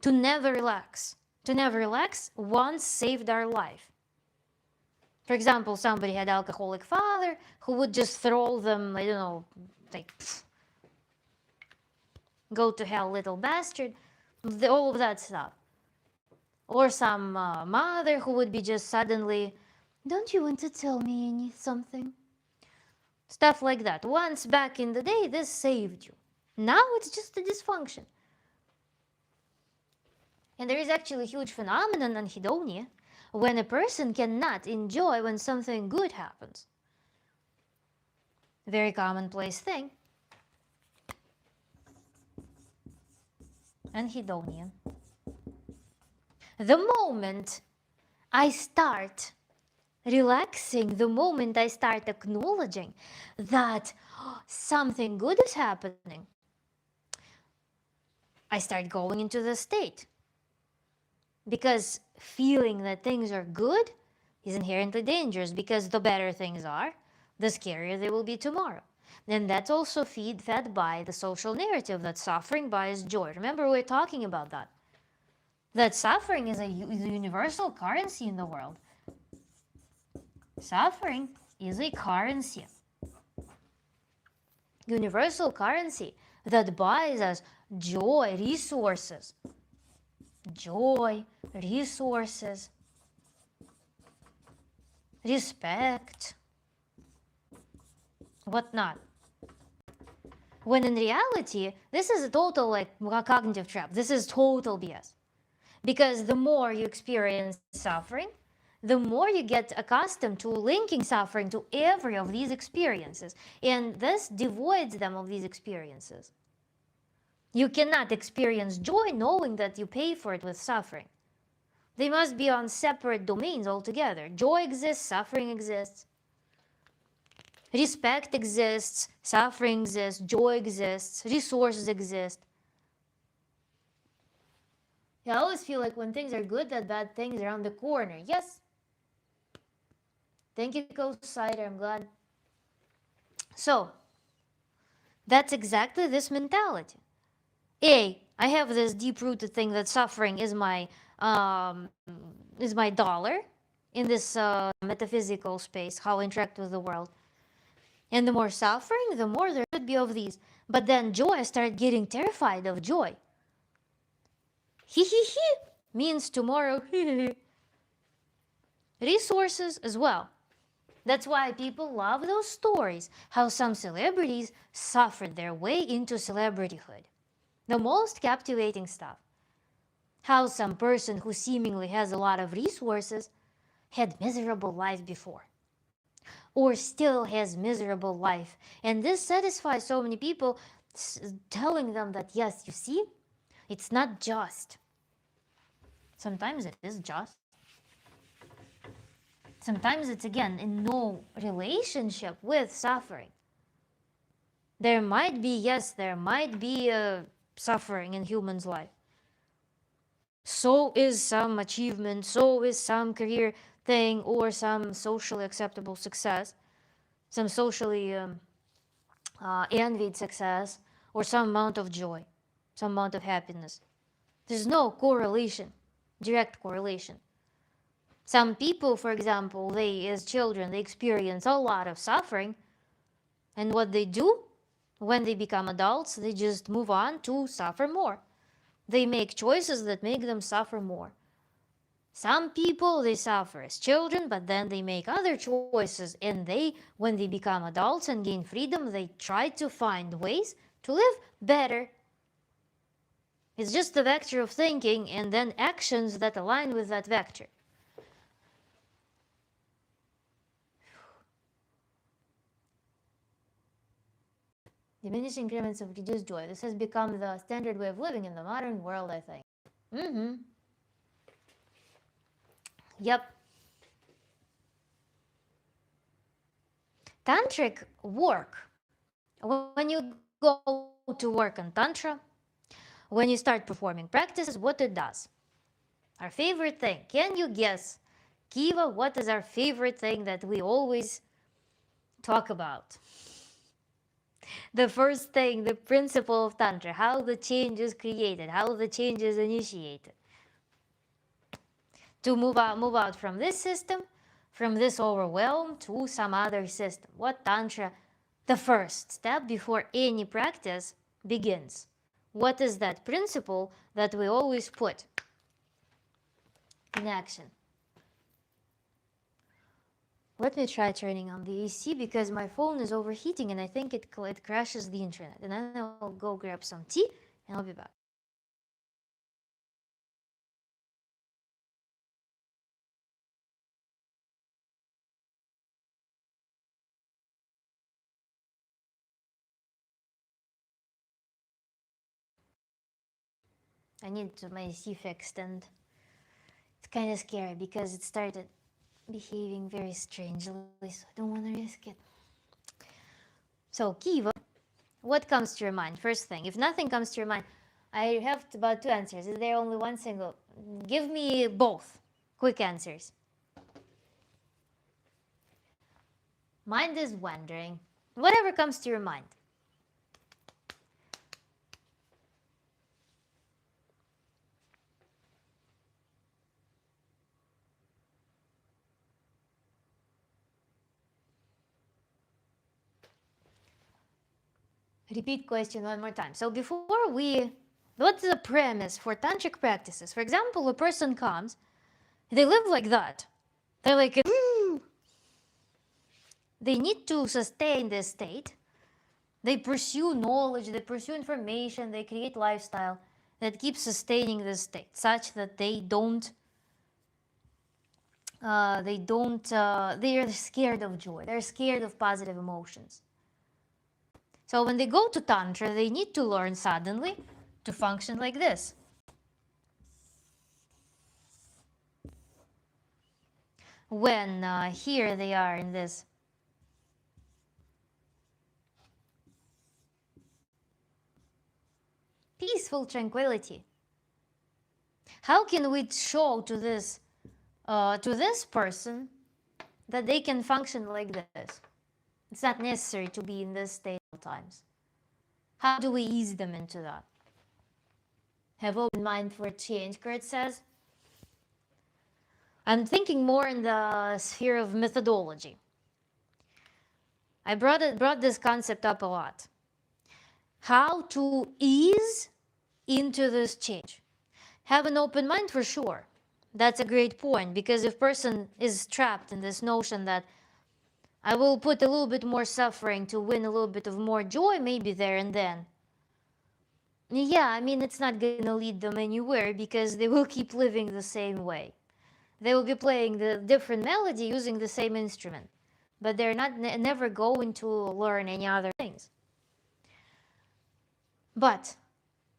To never relax. To never relax once saved our life. For example, somebody had alcoholic father who would just throw them, I don't know, like, go to hell, little bastard, all of that stuff. Or some mother who would be just suddenly, don't you want to tell me something? Stuff like that. Once back in the day, this saved you. Now it's just a dysfunction. And there is actually a huge phenomenon, anhedonia, when a person cannot enjoy when something good happens. Very commonplace thing. Anhedonia. The moment I start relaxing, the moment I start acknowledging that something good is happening, I start going into the state. Because feeling that things are good is inherently dangerous, because the better things are, the scarier they will be tomorrow. And that's also fed by the social narrative that suffering buys joy. Remember, we're talking about that. That suffering is a universal currency in the world. Suffering is a currency. Universal currency that buys us joy, resources. Joy, resources, respect, whatnot. When in reality, this is a total cognitive trap. This is total BS. Because the more you experience suffering, the more you get accustomed to linking suffering to every of these experiences. And this devoids them of these experiences. You cannot experience joy knowing that you pay for it with suffering. They must be on separate domains altogether. Joy exists, suffering exists. Respect exists, suffering exists, joy exists, resources exist. I always feel like when things are good, that bad things are around the corner. Yes. Thank you, co-cider. I'm glad. So, that's exactly this mentality. I have this deep-rooted thing that suffering is my dollar in this metaphysical space, how I interact with the world. And the more suffering, the more there could be of these. But then joy, I started getting terrified of joy. He means tomorrow. Resources as well. That's why people love those stories, how some celebrities suffered their way into celebrityhood. The most captivating stuff. How some person who seemingly has a lot of resources had miserable life before. Or still has miserable life. And this satisfies so many people, telling them that, yes, you see, it's not just. Sometimes it is just. Sometimes it's, again, in no relationship with suffering. There might be, yes, there might be suffering in humans' life. So is some achievement, so is some career thing, or some socially acceptable success, some socially envied success, or some amount of joy, some amount of happiness. There's no correlation, direct correlation. Some people, for example, they, as children, they experience a lot of suffering, and what they do when they become adults, they just move on to suffer more. They make choices that make them suffer more. Some people, they suffer as children, but then they make other choices, and they, when they become adults and gain freedom, they try to find ways to live better. It's just a vector of thinking and then actions that align with that vector. Diminishing increments of reduced joy. This has become the standard way of living in the modern world, I think. Yep. Tantric work. When you go to work on Tantra, when you start performing practices, what it does. Our favorite thing. Can you guess, Kiva, what is our favorite thing that we always talk about? The first thing, the principle of Tantra, how the change is created, how the change is initiated. To move out from this system, from this overwhelm to some other system. What Tantra, the first step before any practice begins. What is that principle that we always put in action? Let me try turning on the AC because my phone is overheating and I think it crashes the internet. And then I'll go grab some tea and I'll be back. I need my C fixed, and it's kind of scary because it started behaving very strangely, so I don't want to risk it. So, Kiva, what comes to your mind? First thing, if nothing comes to your mind, I have about two answers. Is there only one single? Give me both. Quick answers. Mind is wandering. Whatever comes to your mind. Repeat question one more time. So before we, what's the premise for tantric practices? For example, a person comes, they live like that. They're like, they need to sustain this state. They pursue knowledge, they pursue information, they create lifestyle that keeps sustaining this state, such that they're scared of joy. They're scared of positive emotions. So when they go to Tantra, they need to learn suddenly to function like this. When here they are in this peaceful tranquility. How can we show to this person that they can function like this? It's not necessary to be in this state all times. How do we ease them into that? Have open mind for change, Kurt says. I'm thinking more in the sphere of methodology. I brought this concept up a lot. How to ease into this change. Have an open mind for sure. That's a great point, because if person is trapped in this notion that I will put a little bit more suffering to win a little bit of more joy, maybe there and then. Yeah, I mean, it's not gonna lead them anywhere because they will keep living the same way. They will be playing the different melody using the same instrument, but they're not never going to learn any other things. But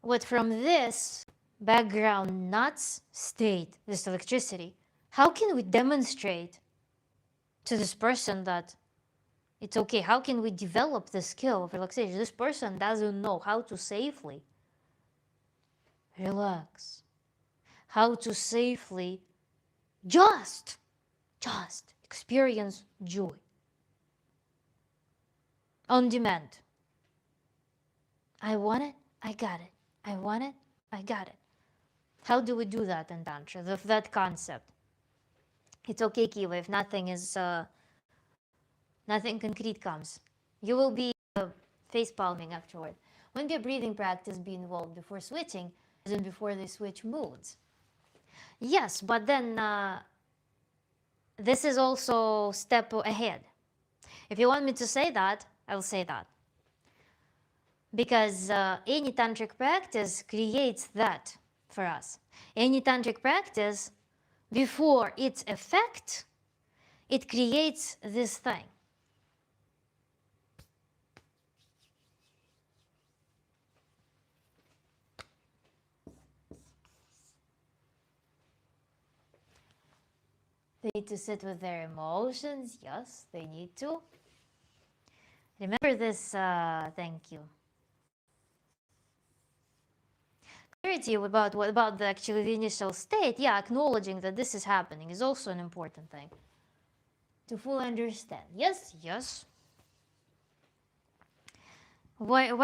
what from this background nuts state, this electricity, how can we demonstrate to this person that it's okay? How can we develop the skill of relaxation? This person doesn't know how to safely relax, how to safely just experience joy on demand. I want it, I got it. I want it, I got it. How do we do that in Tantra? That concept. It's okay, Kiva, if nothing concrete comes. You will be face palming afterward. When your breathing practice be involved before switching, as in before they switch moods? Yes, but then this is also step ahead. If you want me to say that, I'll say that. Because any tantric practice creates that for us. Any tantric practice, before its effect, it creates this thing. They need to sit with their emotions. Yes, they need to. Remember this, thank you. Clarity about what about actually the initial state. Yeah, acknowledging that this is happening is also an important thing to fully understand. Yes, yes. When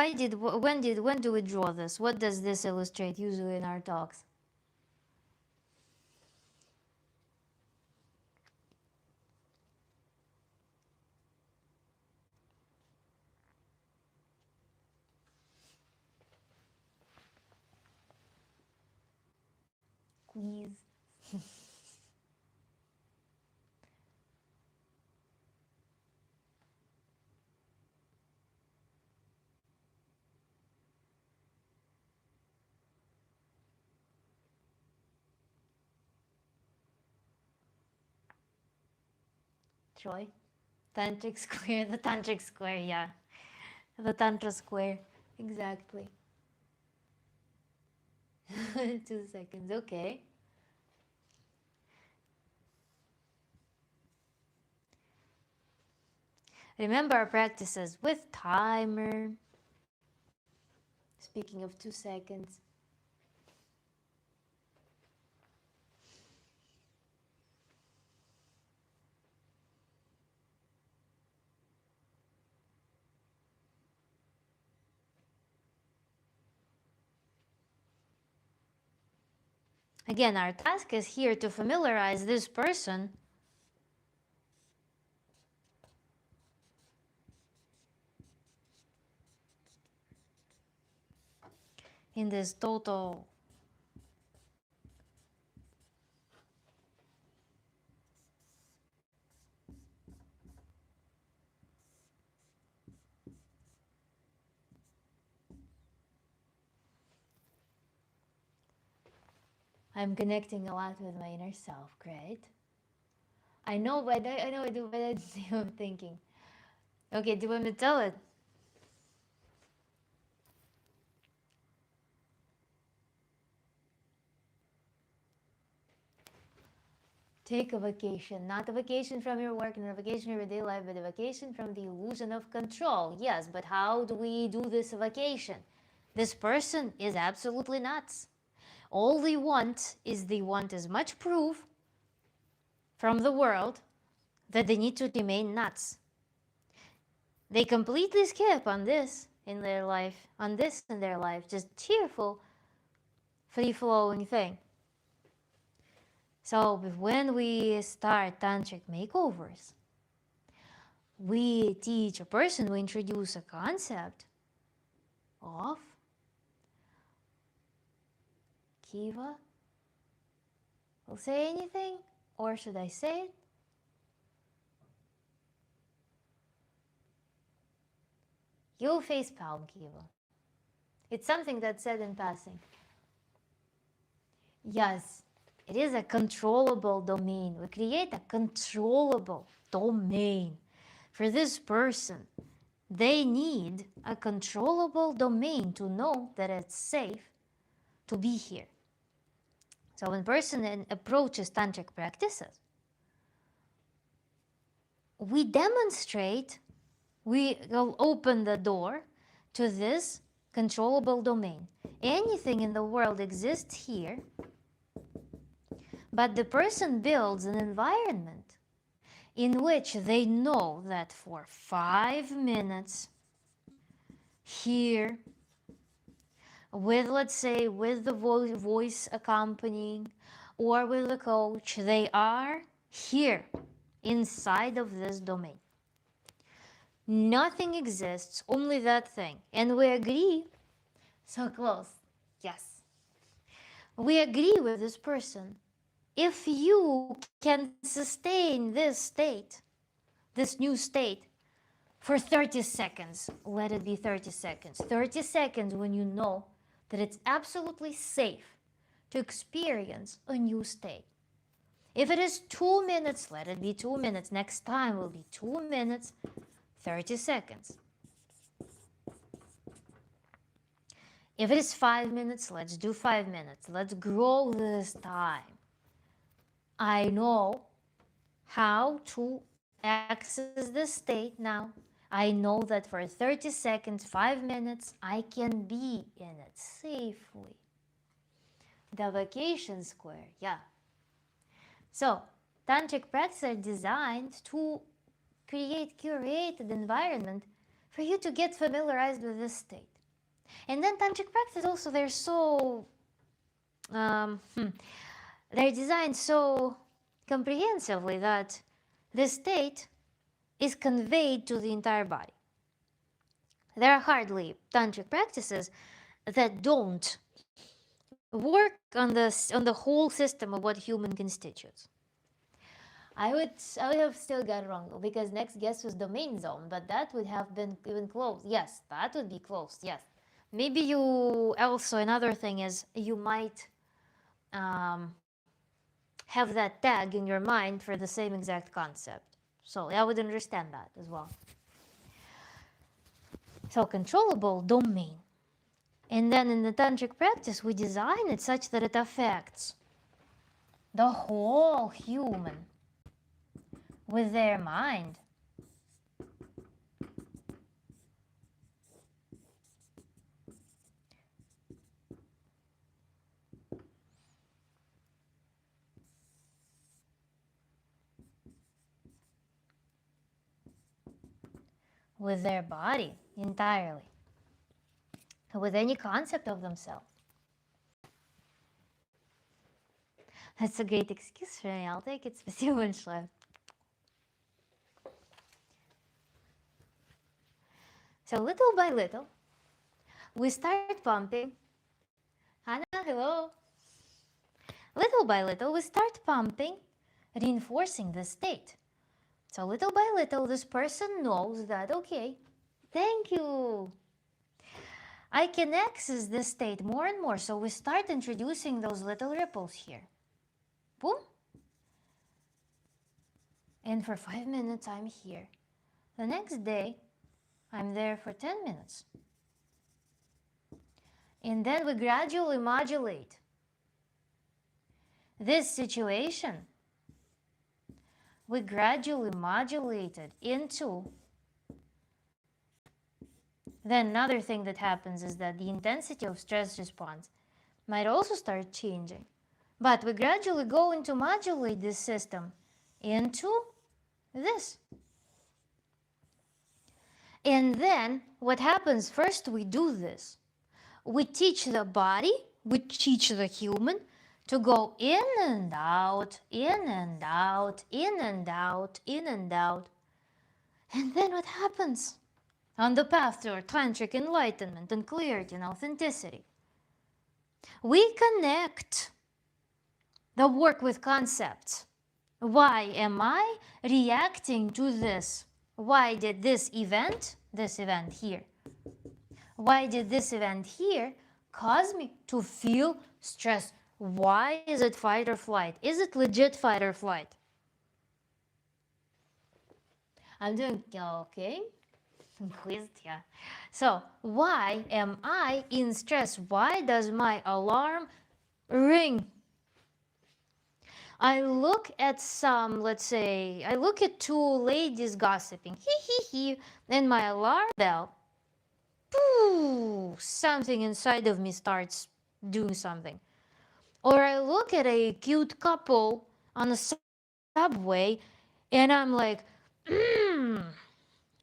do we draw this? What does this illustrate usually in our talks? Quiz. Troy? Tantric square, the tantric square, yeah. The tantra square, exactly. 2 seconds, okay. Remember our practices with timer. Speaking of 2 seconds. Again, our task is here to familiarize this person in this total. I'm connecting a lot with my inner self. Great. I know, but I know I do, but I see what I'm thinking. Okay, do you want me to tell it? Take a vacation, not a vacation from your work, not a vacation from your daily life, but a vacation from the illusion of control. Yes, but how do we do this vacation? This person is absolutely nuts. All they want as much proof from the world that they need to remain nuts. They completely skip on this in their life, just cheerful, free-flowing thing. So when we start tantric makeovers, we teach a person, we introduce a concept of Kiva. Will say anything? Or should I say it? You face palm, Kiva. It's something that's said in passing. Yes, it is a controllable domain. We create a controllable domain for this person. They need a controllable domain to know that it's safe to be here. So when person approaches tantric practices, we demonstrate, we will open the door to this controllable domain. Anything in the world exists here, but the person builds an environment in which they know that for 5 minutes here, with, let's say, with the voice accompanying or with the coach, they are here inside of this domain. Nothing exists, only that thing. And we agree, so close, yes. We agree with this person. If you can sustain this state, this new state, for 30 seconds, let it be 30 seconds. 30 seconds when you know that it's absolutely safe to experience a new state. If it is 2 minutes, let it be 2 minutes. Next time will be 2 minutes, 30 seconds. If it is 5 minutes, let's do 5 minutes. Let's grow this time. I know how to access this state now. I know that for 30 seconds, 5 minutes, I can be in it safely. The vacation square, yeah. So, tantric practices are designed to create curated environment for you to get familiarized with this state. And then tantric practices also, they're so they're designed so comprehensively that the state is conveyed to the entire body. There are hardly tantric practices that don't work on the whole system of what human constitutes. I would have still got it wrong because next guess was domain zone, but that would have been even close. Yes, that would be close. Yes, maybe you also, another thing is you might have that tag in your mind for the same exact concept. So I would understand that as well. So controllable domain. And then in the Tantric practice, we design it such that it affects the whole human with their mind. With their body entirely, with any concept of themselves. That's a great excuse for me. I'll take it. Спасибо большое. So little by little, we start pumping. Hannah, hello. Little by little, we start pumping, reinforcing the state. So little by little, this person knows that, okay, thank you. I can access this state more and more. So we start introducing those little ripples here. Boom. And for 5 minutes, I'm here. The next day, I'm there for 10 minutes. And then we gradually modulate this situation. We gradually modulate it into. Then another thing that happens is that the intensity of stress response might also start changing. But we gradually go into modulate this system into this. And then what happens, first we do this. We teach the body, we teach the human to go in and out, in and out, in and out, in and out. And then what happens? On the path to our tantric enlightenment and clarity and authenticity, we connect the work with concepts. Why am I reacting to this? Why did this event here, why did this event here cause me to feel stress? Why is it fight or flight? Is it legit fight or flight? I'm doing okay. Quiz, yeah. So why am I in stress? Why does my alarm ring? I look at some, let's say, I look at two ladies gossiping, and my alarm bell, pooh, something inside of me starts doing something. Or I look at a cute couple on a subway, and I'm like,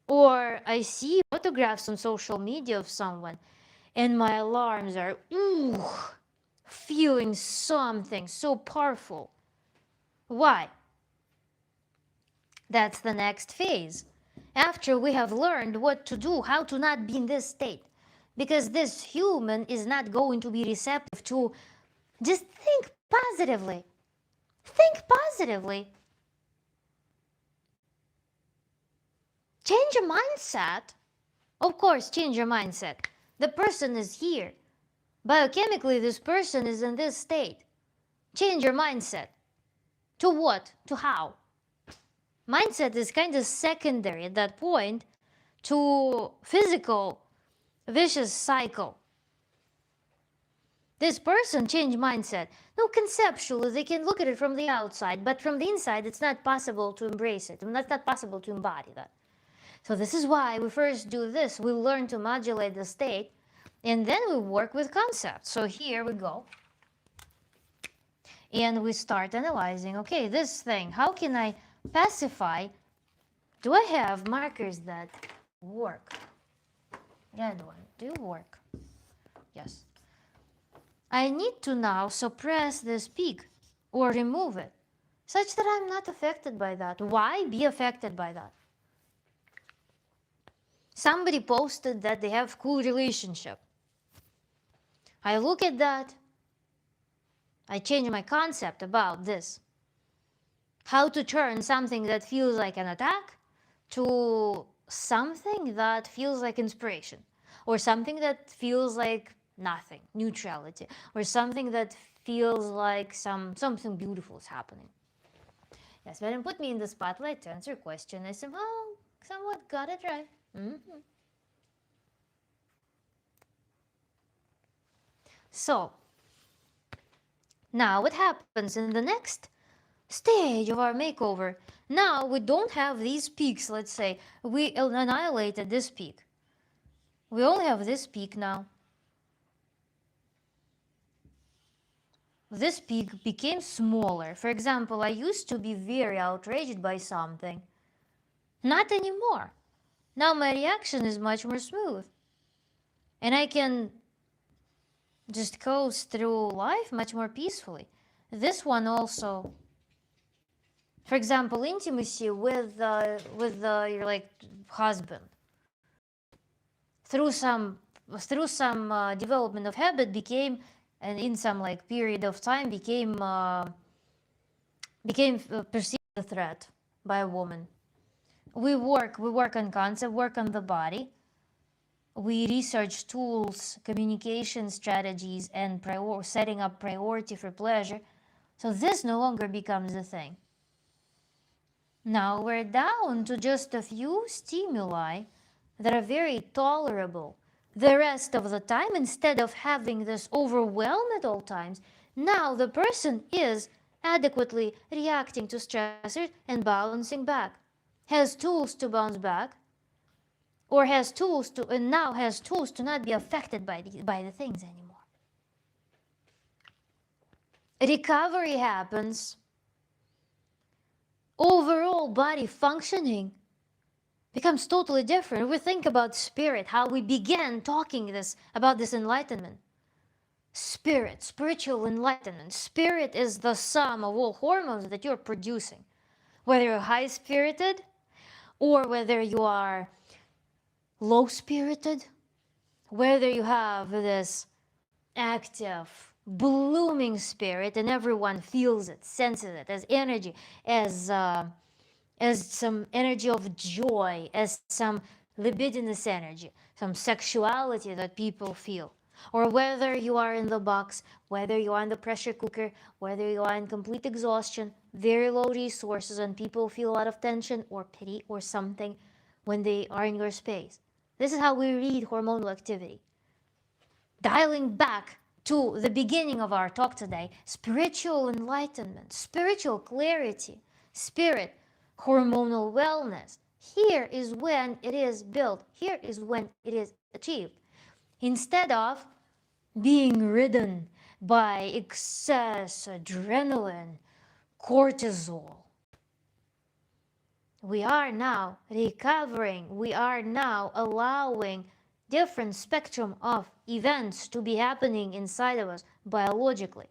Or I see photographs on social media of someone, and my alarms are, feeling something so powerful. Why? That's the next phase. After we have learned what to do, how to not be in this state. Because this human is not going to be receptive to just think positively. Think positively. Change your mindset. Of course, change your mindset. The person is here. Biochemically, this person is in this state. Change your mindset. To what? To how? Mindset is kind of secondary at that point to physical vicious cycle. This person changed mindset. No, conceptually, they can look at it from the outside, but from the inside, it's not possible to embrace it. It's not possible to embody that. So this is why we first do this. We learn to modulate the state, and then we work with concepts. So here we go. And we start analyzing, okay, this thing, how can I pacify? Do I have markers that work? Yeah, do work. Yes. I need to now suppress this peak or remove it such that I'm not affected by that. Why be affected by that? Somebody posted that they have cool relationship. I look at that. I change my concept about this. How to turn something that feels like an attack to something that feels like inspiration, or something that feels like nothing, neutrality, or something that feels like something beautiful is happening. Yes, but put me in the spotlight to answer a question. I somehow somewhat got it right. So, now what happens in the next stage of our makeover? Now we don't have these peaks, let's say. We annihilated this peak. We only have this peak now. This peak became smaller. For example, I used to be very outraged by something. Not anymore. Now my reaction is much more smooth. And I can just coast through life much more peacefully. This one also, for example, intimacy with your like husband, through some development of habit became, and in some like period of time became perceived a threat by a woman. We work on concept, work on the body. We research tools, communication strategies, and setting up priority for pleasure. So this no longer becomes a thing. Now we're down to just a few stimuli that are very tolerable. The rest of the time, instead of having this overwhelm at all times, now the person is adequately reacting to stressors and bouncing back. Has tools to bounce back, or has tools to not be affected by the things anymore. Recovery happens. Overall body functioning becomes totally different. We think about spirit, how we began talking about this enlightenment. Spirit, spiritual enlightenment. Spirit is the sum of all hormones that you're producing. Whether you're high-spirited or whether you are low-spirited, whether you have this active, blooming spirit and everyone feels it, senses it as energy, as some energy of joy, as some libidinous energy, some sexuality that people feel. Or whether you are in the box, whether you are in the pressure cooker, whether you are in complete exhaustion, very low resources, and people feel a lot of tension or pity or something when they are in your space. This is how we read hormonal activity. Dialing back to the beginning of our talk today, spiritual enlightenment, spiritual clarity, spirit, hormonal wellness. Here is when it is built. Here is when it is achieved. Instead of being ridden by excess adrenaline, cortisol, we are now recovering. We are now allowing different spectrum of events to be happening inside of us biologically.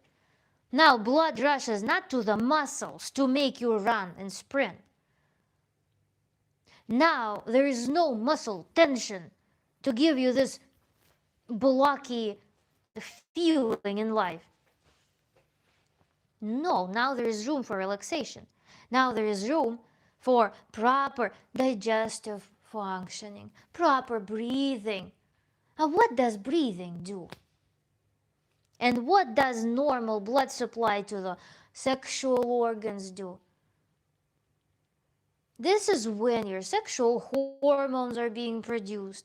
Now blood rushes not to the muscles to make you run and sprint. Now there is no muscle tension to give you this blocky feeling in life. No, now there is room for relaxation. Now there is room for proper digestive functioning, proper breathing. And what does breathing do? And what does normal blood supply to the sexual organs do? This is when your sexual hormones are being produced.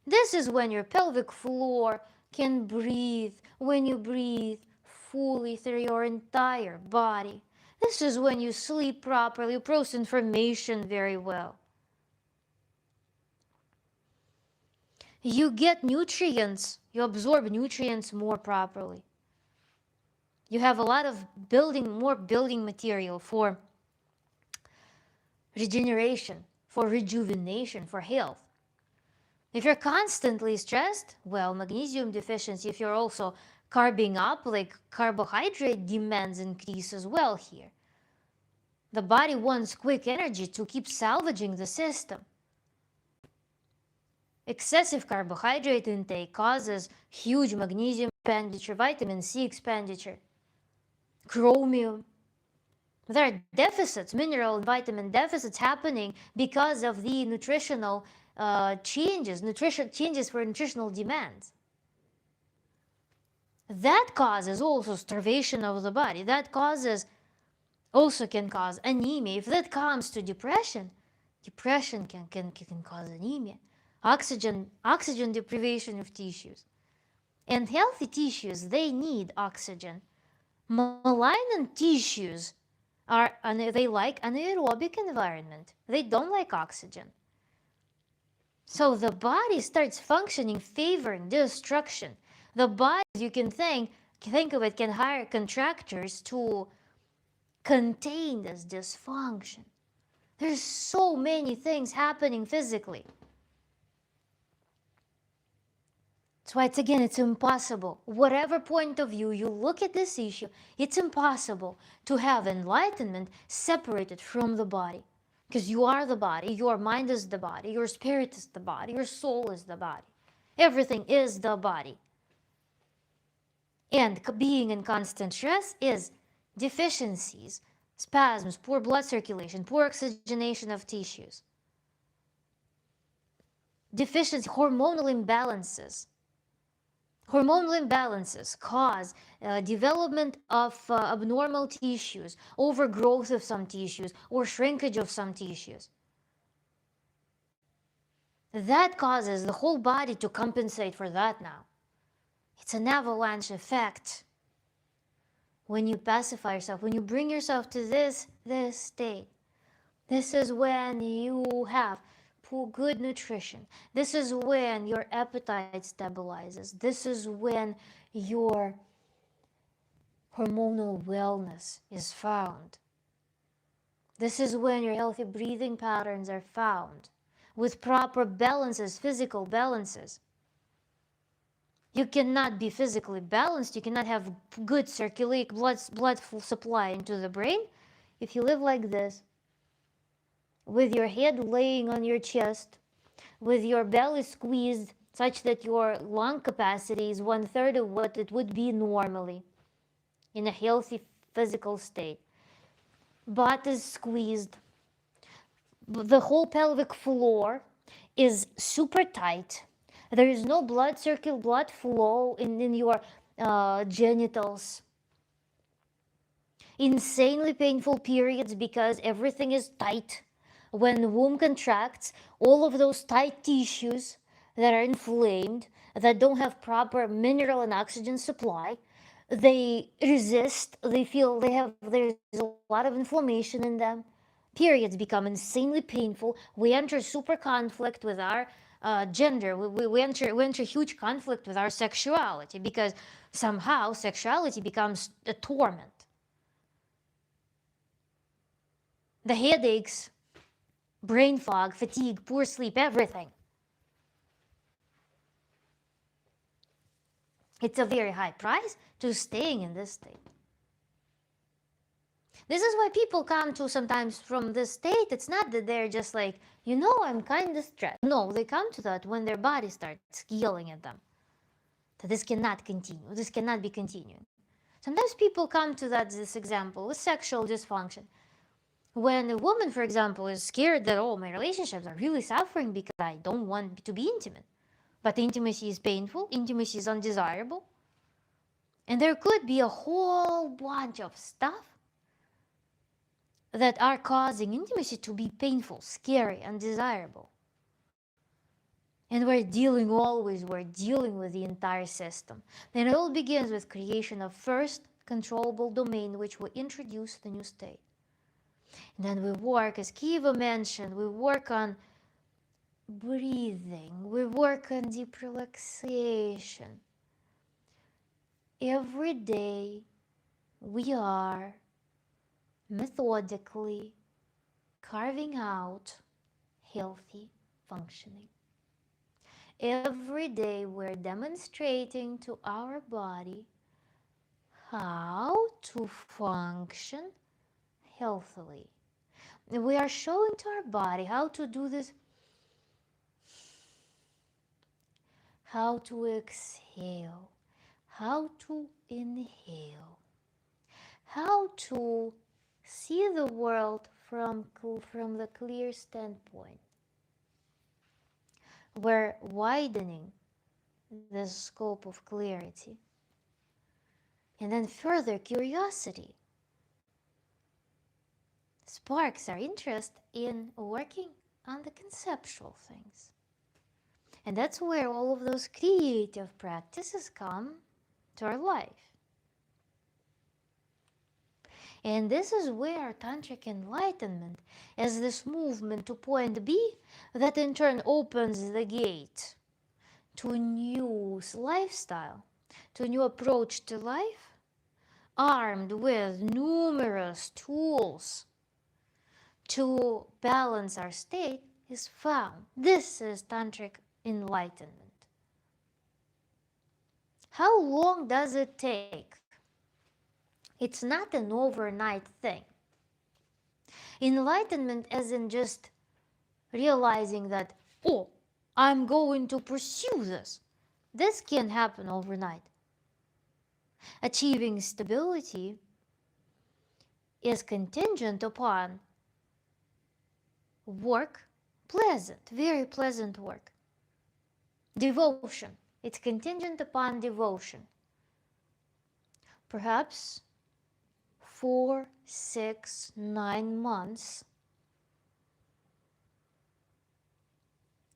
This is when your pelvic floor can breathe, when you breathe fully through your entire body. This is when you sleep properly, you process information very well. You get nutrients, you absorb nutrients more properly. You have a lot of more building material for regeneration, for rejuvenation, for health. If you're constantly stressed, well, magnesium deficiency, if you're also carbing up, like carbohydrate demands increase as well here. The body wants quick energy to keep salvaging the system. Excessive carbohydrate intake causes huge magnesium expenditure, vitamin C expenditure, chromium. There are deficits, mineral and vitamin deficits happening because of the nutritional changes for nutritional demands. That causes also starvation of the body. That also can cause anemia. If that comes to depression can cause anemia. Oxygen deprivation of tissues. And healthy tissues, they need oxygen. Malignant tissues they like anaerobic environment. They don't like oxygen. So the body starts functioning favoring destruction. The body, you can think of it, can hire contractors to contain this dysfunction. There's so many things happening physically. That's why it's impossible. Whatever point of view you look at this issue, it's impossible to have enlightenment separated from the body. Because you are the body, your mind is the body, your spirit is the body, your soul is the body. Everything is the body. And being in constant stress is deficiencies, spasms, poor blood circulation, poor oxygenation of tissues, deficiency, hormonal imbalances. Hormonal imbalances cause development of abnormal tissues, overgrowth of some tissues, or shrinkage of some tissues. That causes the whole body to compensate for that now. It's an avalanche effect. When you pacify yourself, when you bring yourself to this state, this is when you have good nutrition. This is when your appetite stabilizes. This is when your hormonal wellness is found. This is when your healthy breathing patterns are found with proper balances, physical balances. You cannot be physically balanced, you cannot have good circulate blood supply into the brain if you live like this, with your head laying on your chest, with your belly squeezed such that your lung capacity is 1/3 of what it would be normally in a healthy physical state. Butt is squeezed. The whole pelvic floor is super tight. There is no blood flow in your genitals. Insanely painful periods because everything is tight. When the womb contracts, all of those tight tissues that are inflamed, that don't have proper mineral and oxygen supply, they resist, there's a lot of inflammation in them. Periods become insanely painful. We enter super conflict with our gender. We enter huge conflict with our sexuality because somehow sexuality becomes a torment. The headaches, brain fog, fatigue, poor sleep, everything. It's a very high price to staying in this state. This is why people come to sometimes from this state. It's not that they're just like, I'm kind of stressed. No, they come to that when their body starts yelling at them that this cannot continue, this cannot be continuing. Sometimes people come to this example with sexual dysfunction. When a woman, for example, is scared that, my relationships are really suffering because I don't want to be intimate. But intimacy is painful, intimacy is undesirable. And there could be a whole bunch of stuff that are causing intimacy to be painful, scary, undesirable. And we're dealing with the entire system. Then it all begins with creation of first controllable domain, which will introduce the new state. And then we work, as Kiva mentioned, we work on breathing, we work on deep relaxation. Every day we are methodically carving out healthy functioning. Every day we're demonstrating to our body how to function healthily. We are showing to our body how to do this, how to exhale, how to inhale, how to see the world from the clear standpoint. We're widening the scope of clarity. And then further curiosity sparks our interest in working on the conceptual things. And that's where all of those creative practices come to our life. And this is where Tantric Enlightenment is this movement to point B that in turn opens the gate to a new lifestyle, to a new approach to life, armed with numerous tools to balance our state, is found. This is Tantric Enlightenment. How long does it take? It's not an overnight thing. Enlightenment isn't just realizing that, oh, I'm going to pursue this. This can't happen overnight. Achieving stability is contingent upon work, pleasant, very pleasant work. Devotion. It's contingent upon devotion. Perhaps 4, 6, 9 months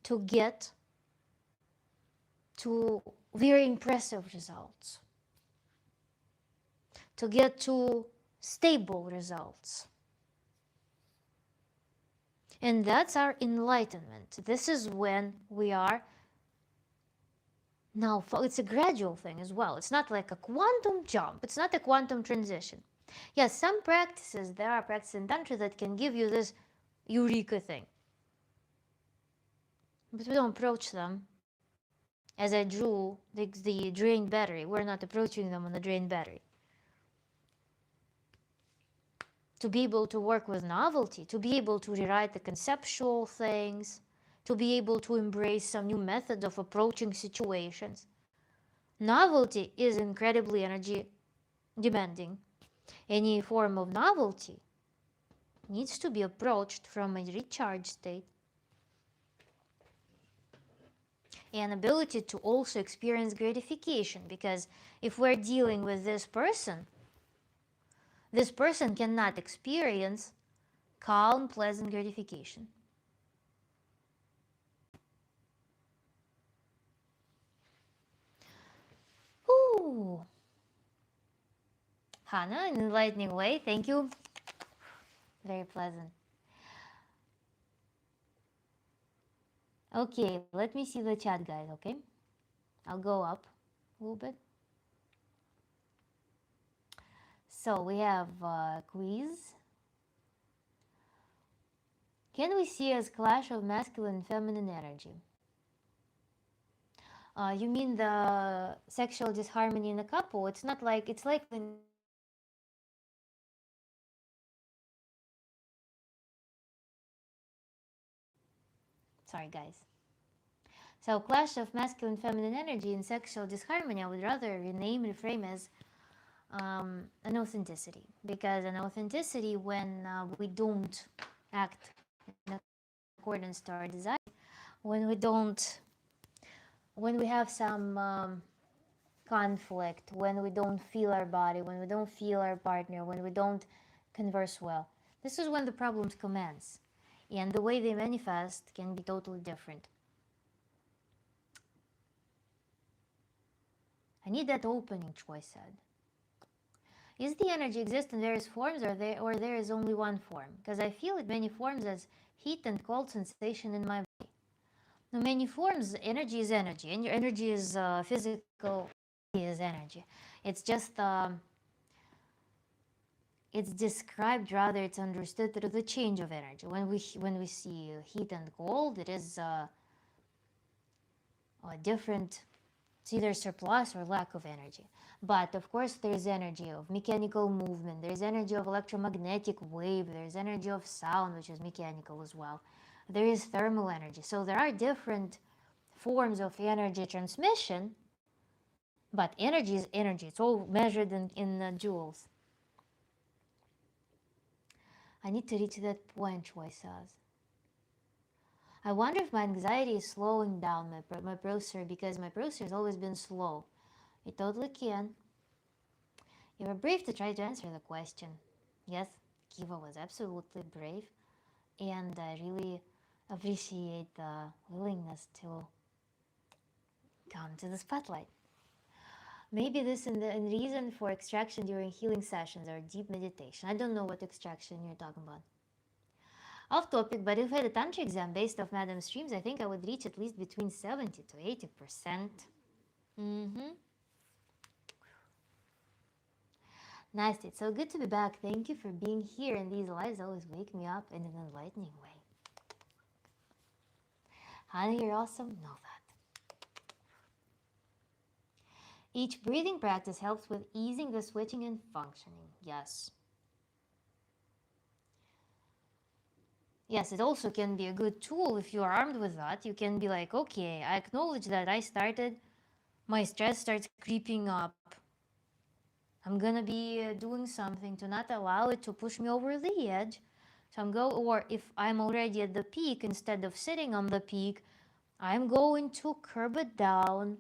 to get to very impressive results, to get to stable results. And that's our enlightenment. This is when we are now, it's a gradual thing as well. It's not like a quantum jump. It's not a quantum transition. Yes, some practices, there are practices in Tantra that can give you this eureka thing. But we don't approach them as I drew the drained battery. We're not approaching them on the drained battery. To be able to work with novelty, to be able to rewrite the conceptual things, to be able to embrace some new methods of approaching situations. Novelty is incredibly energy demanding. Any form of novelty needs to be approached from a recharged state. And ability to also experience gratification, because if we're dealing with this person cannot experience calm, pleasant gratification. Ooh. Hannah, in an enlightening way, thank you. Very pleasant. Okay, let me see the chat, guys, okay? I'll go up a little bit. So we have a quiz. Can we see as clash of masculine and feminine energy? You mean the sexual disharmony in a couple? It's not like, it's like the sorry guys. So clash of masculine and feminine energy in sexual disharmony, I would rather reframe as an authenticity, because an authenticity when we don't act in accordance to our desire, when we have some conflict, when we don't feel our body, when we don't feel our partner, when we don't converse well, this is when the problems commence, and the way they manifest can be totally different. I need that opening, choice said. Is the energy exist in various forms, or there is only one form? Because I feel it many forms as heat and cold sensation in my body. No, many forms. Energy is energy, and your energy is physical. Is energy. It's just it's described, rather it's understood through the change of energy. When we see heat and cold, it is a different. It's either surplus or lack of energy. But of course, there's energy of mechanical movement, there's energy of electromagnetic wave, there's energy of sound, which is mechanical as well. There is thermal energy. So there are different forms of energy transmission, but energy is energy. It's all measured in joules. I need to reach that point, Choi says. I wonder if my anxiety is slowing down my processor, because my processor has always been slow. It totally can. You were brave to try to answer the question. Yes, Kiva was absolutely brave, and I really appreciate the willingness to come to the spotlight. Maybe this is the reason for extraction during healing sessions or deep meditation. I don't know what extraction you're talking about. Off topic, but if I had a Tantra exam based off Madam Streams, I think I would reach at least between 70 to 80%. Mm-hmm. Nice. It's so good to be back. Thank you for being here, and these lives always wake me up in an enlightening way. Honey, you're awesome. Know that. Each breathing practice helps with easing the switching and functioning. Yes. Yes, it also can be a good tool if you are armed with that. You can be like, okay, I acknowledge that my stress starts creeping up. I'm gonna be doing something to not allow it to push me over the edge. So or if I'm already at the peak, instead of sitting on the peak, I'm going to curb it down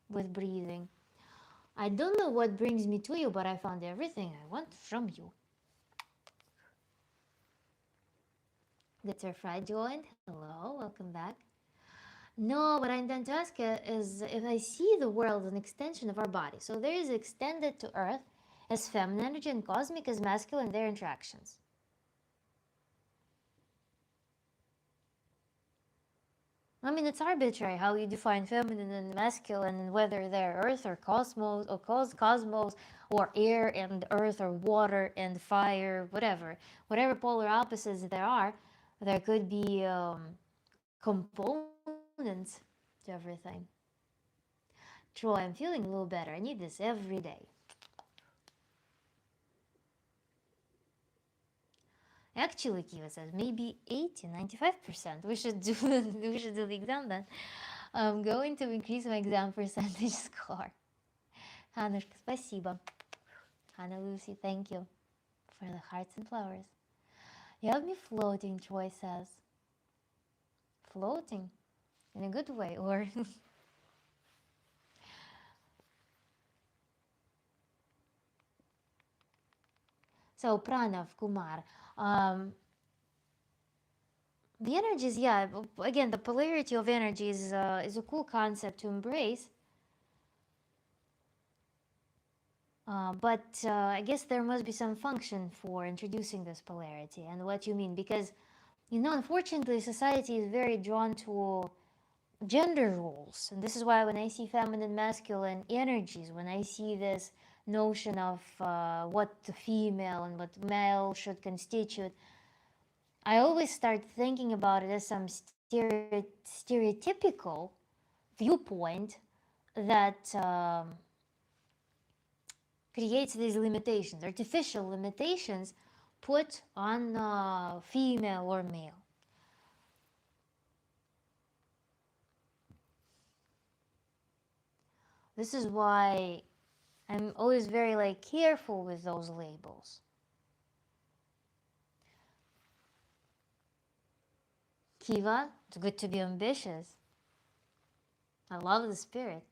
with breathing. I don't know what brings me to you, but I found everything I want from you. Glitter Fried joined. Hello, welcome back. No, what I intend to ask is if I see the world as an extension of our body. So there is extended to Earth as feminine energy and cosmic as masculine in their interactions. I mean, it's arbitrary how you define feminine and masculine, and whether they're Earth or cosmos or cosmos or air and earth or water and fire, whatever polar opposites there are. There could be components to everything. Troy, I'm feeling a little better. I need this every day. Actually, Kiva says maybe 80-95%. We should do the exam then. I'm going to increase my exam percentage score. Hanushka, спасибо. Hannah Lucy, thank you for the hearts and flowers. You have me floating, Troy says. Floating? In a good way, or... So, Pranav Kumar. The energies, yeah, again, the polarity of energy is a cool concept to embrace. But I guess there must be some function for introducing this polarity and what you mean, because, unfortunately, society is very drawn to gender roles. And this is why when I see feminine, masculine energies, when I see this notion of what the female and what male should constitute, I always start thinking about it as some stereotypical viewpoint that creates these limitations, artificial limitations put on female or male. This is why I'm always very careful with those labels. Kiva, it's good to be ambitious. I love the spirit.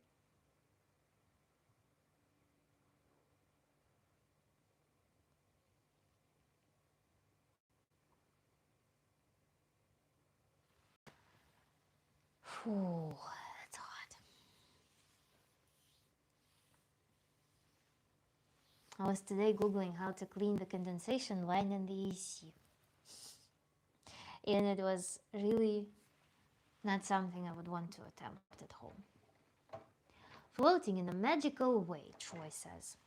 Ooh, that's hot. I was today Googling how to clean the condensation line in the AC. And it was really not something I would want to attempt at home. Floating in a magical way, Troy says.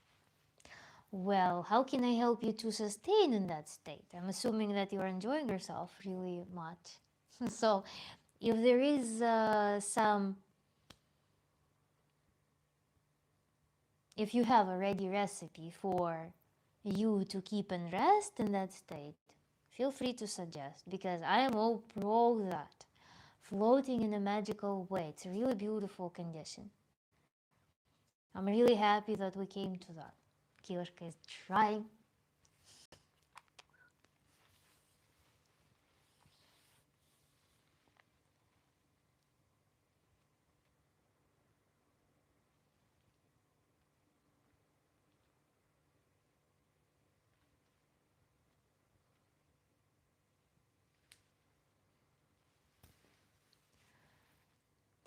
Well, how can I help you to sustain in that state? I'm assuming that you're enjoying yourself really much. So, if there is if you have a ready recipe for you to keep and rest in that state, feel free to suggest, because I am all pro that. Floating in a magical way, it's a really beautiful condition. I'm really happy that we came to that. Kiyoshka is trying.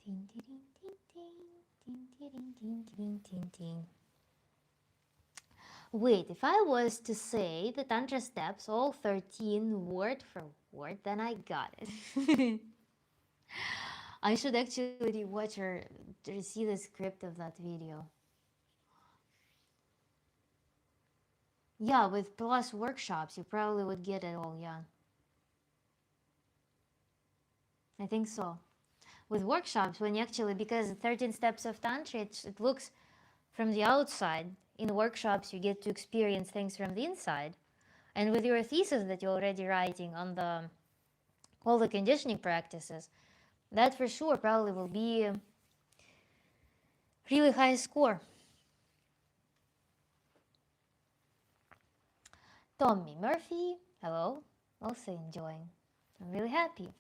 Ding, ding, ding, ding. Ting, ting, ting, ting. Wait, if I was to say the Tantra steps, all 13 word for word, then I got it. I should actually watch or see the script of that video. Yeah, with plus workshops, you probably would get it all, yeah. I think so. With workshops, when you actually, because 13 steps of Tantra, it looks from the outside. In workshops, you get to experience things from the inside. And with your thesis that you're already writing on the all the conditioning practices, that for sure probably will be a really high score. Tommy Murphy, hello, also enjoying. I'm really happy.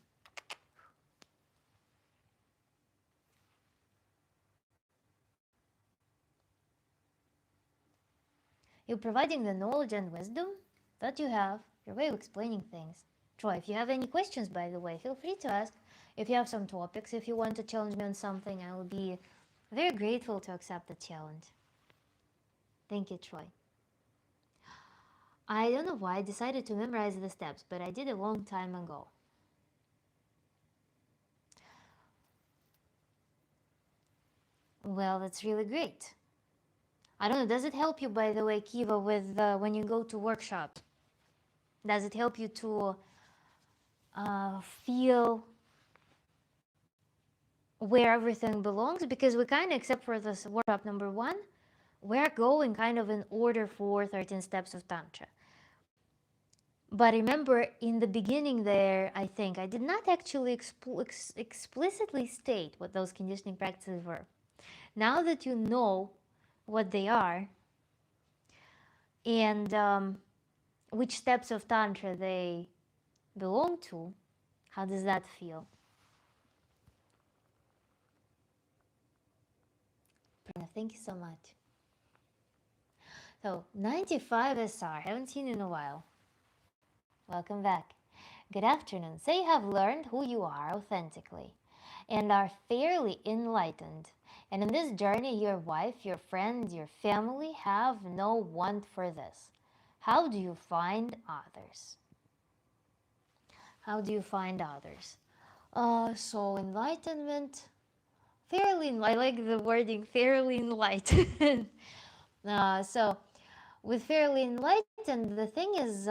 You're providing the knowledge and wisdom that you have, your way of explaining things. Troy, if you have any questions, by the way, feel free to ask. If you have some topics, if you want to challenge me on something, I will be very grateful to accept the challenge. Thank you, Troy. I don't know why I decided to memorize the steps, but I did a long time ago. Well, that's really great. I don't know, does it help you, by the way, Kiva, with when you go to workshops? Does it help you to feel where everything belongs? Because we kind of, except for this workshop number 1, we're going kind of in order for 13 steps of Tantra. But remember, in the beginning there, I think, I did not actually explicitly state what those conditioning practices were. Now that you know what they are, and which steps of Tantra they belong to, how does that feel? Thank you so much. So, 95 SR, haven't seen you in a while. Welcome back. Good afternoon. Say you have learned who you are authentically and are fairly enlightened. And in this journey, your wife, your friends, your family have no want for this. How do you find others? How do you find others? So enlightenment, fairly, I like the wording, fairly enlightened. So with fairly enlightened, the thing is,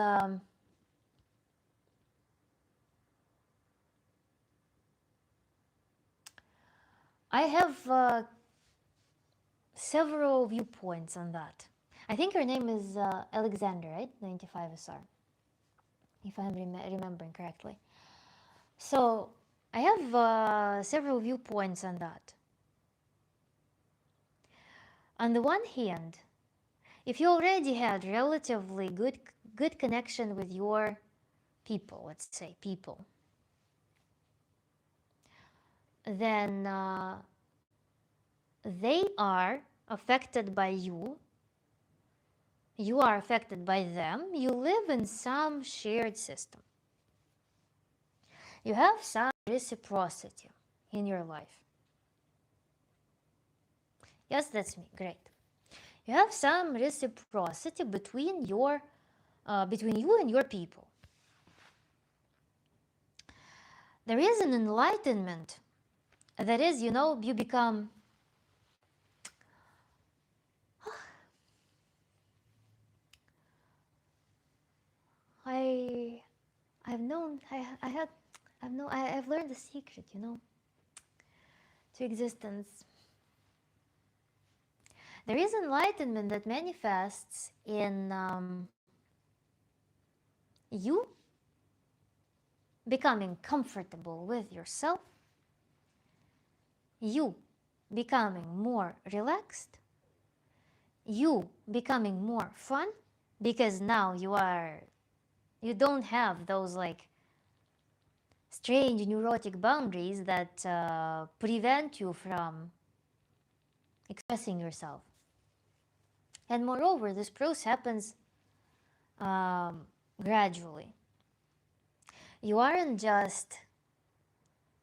I have several viewpoints on that. I think her name is Alexander, right? 95 SR, if I'm remembering correctly. So I have several viewpoints on that. On the one hand, if you already had relatively good connection with your people, let's say people, then they are affected by you. You are affected by them. You live in some shared system. You have some reciprocity in your life. Yes, that's me. Great. You have some reciprocity between you and your people. There is an enlightenment. That is, you become. I've known. I've learned the secret, to existence. There is enlightenment that manifests in you becoming comfortable with yourself, you becoming more relaxed, you becoming more fun, because now you don't have those like strange neurotic boundaries that prevent you from expressing yourself. And moreover, this process happens gradually. You aren't just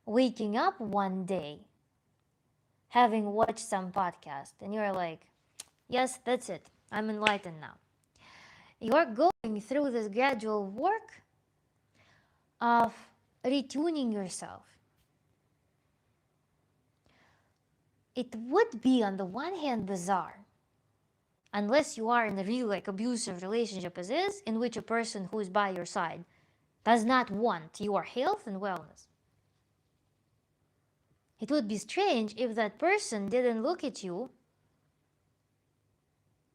waking up one day having watched some podcast, and you're like, yes, that's it. I'm enlightened now. You're going through this gradual work of retuning yourself. It would be, on the one hand, bizarre, unless you are in a real like abusive relationship as is, in which a person who is by your side does not want your health and wellness. It would be strange if that person didn't look at you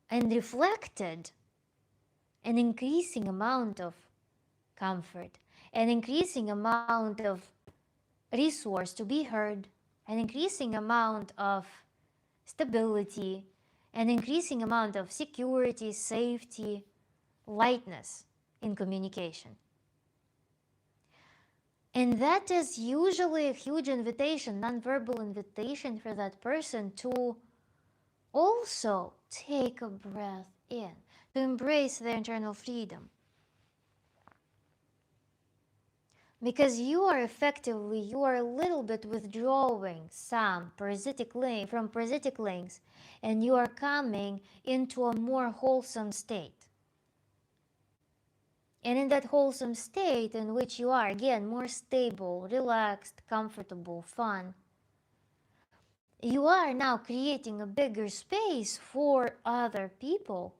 and reflected an increasing amount of comfort, an increasing amount of resource to be heard, an increasing amount of stability, an increasing amount of security, safety, lightness in communication. And that is usually a huge invitation, nonverbal invitation for that person to also take a breath in, to embrace their internal freedom. Because you are a little bit withdrawing some from parasitic links, and you are coming into a more wholesome state. And in that wholesome state in which you are, again, more stable, relaxed, comfortable, fun, you are now creating a bigger space for other people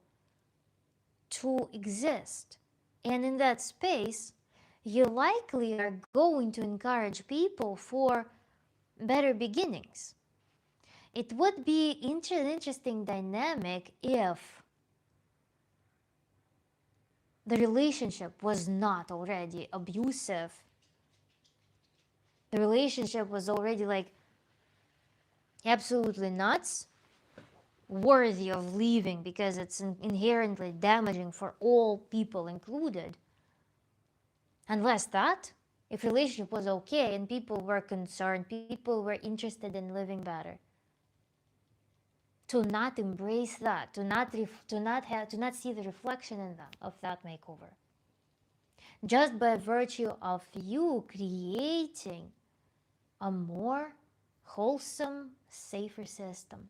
to exist. And in that space, you likely are going to encourage people for better beginnings. It would be an interesting dynamic if the relationship was not already abusive. The relationship was already like absolutely nuts, worthy of leaving because it's inherently damaging for all people included. Unless that, if relationship was okay and people were concerned, people were interested in living better, to not embrace that, to not see the reflection in them of that makeover, just by virtue of you creating a more wholesome, safer system.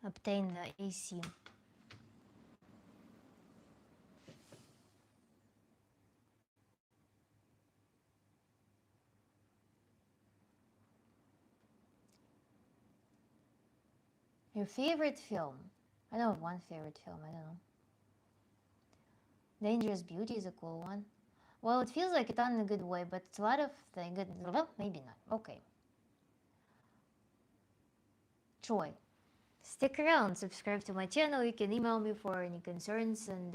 Obtain the AC. Your favorite film? I don't have one favorite film, I don't know. Dangerous Beauty is a cool one. Well, it feels like it done in a good way, but it's a lot of things. Well, maybe not. Okay. Troy. Stick around, subscribe to my channel. You can email me for any concerns and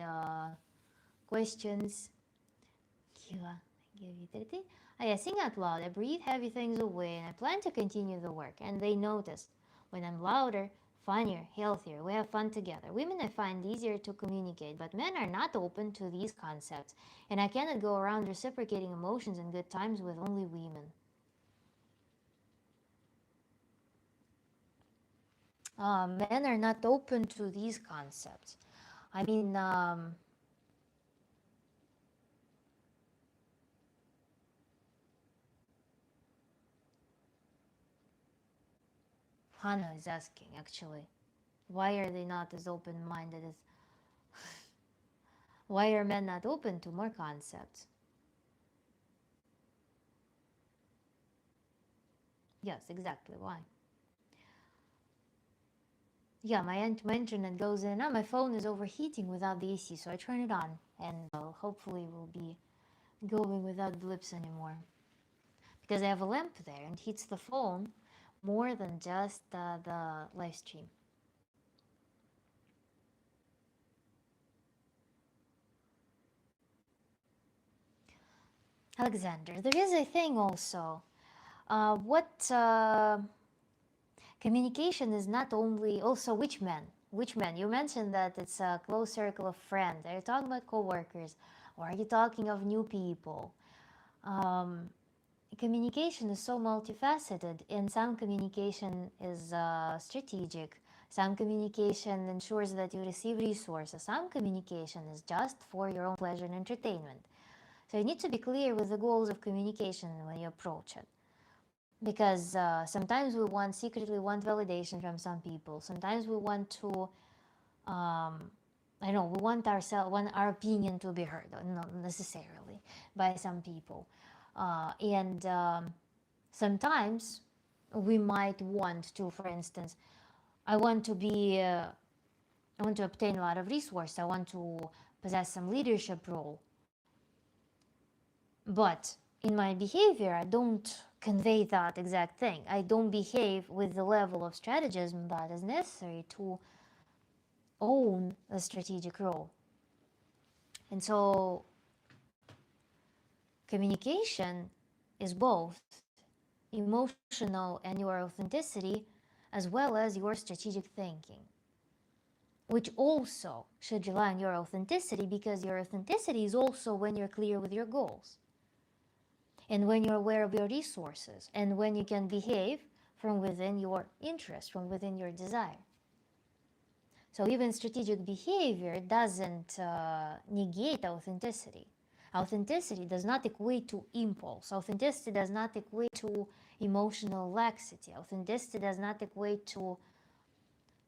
questions. I sing out loud. I breathe heavy things away, and I plan to continue the work. And they noticed when I'm louder, funnier, healthier. We have fun together. Women I find easier to communicate, but men are not open to these concepts, and I cannot go around reciprocating emotions and good times with only women. Men are not open to these concepts. I mean, Hannah is asking, actually, why are they not as open-minded as... Why are men not open to more concepts? Yes, exactly, why? Yeah, my internet goes in and out. My phone is overheating without the AC, so I turn it on, and hopefully we'll be going without blips anymore. Because I have a lamp there and heats the phone more than just the live stream. Alexander, there is a thing also. What communication is not only also which men? Which men? You mentioned that it's a close circle of friends. Are you talking about coworkers, or are you talking of new people? Um, Communication is so multifaceted, and some communication is strategic. Some communication ensures that you receive resources. Some communication is just for your own pleasure and entertainment. So you need to be clear with the goals of communication when you approach it. Because sometimes we secretly want validation from some people. Sometimes we want to, I know, we want our opinion to be heard, not necessarily by some people. And sometimes we might want to, for instance, I want to be, I want to obtain a lot of resource. I want to possess some leadership role. But in my behavior, I don't convey that exact thing. I don't behave with the level of strategism that is necessary to own a strategic role. And so communication is both emotional and your authenticity, as well as your strategic thinking, which also should rely on your authenticity, because your authenticity is also when you're clear with your goals, and when you're aware of your resources, and when you can behave from within your interest, from within your desire. So even strategic behavior doesn't negate authenticity. Authenticity does not equate to impulse. Authenticity does not equate to emotional laxity. Authenticity does not equate to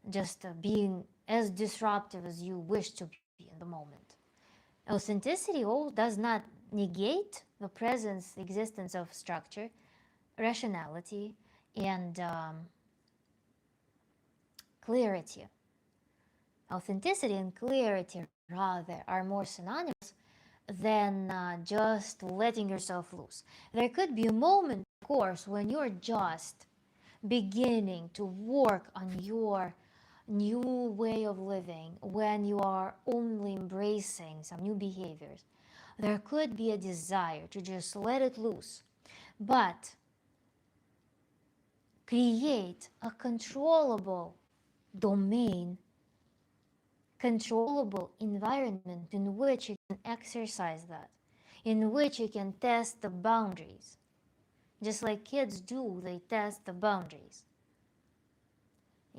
just being as disruptive as you wish to be in the moment. Authenticity does not negate the presence, the existence of structure, rationality, and clarity. Authenticity and clarity, rather, are more synonymous than just letting yourself loose. There could be a moment, of course, when you're just beginning to work on your new way of living, when you are only embracing some new behaviors. There could be a desire to just let it loose, but create a controllable domain, controllable environment in which you can exercise that, in which you can test the boundaries. Just like kids do, they test the boundaries.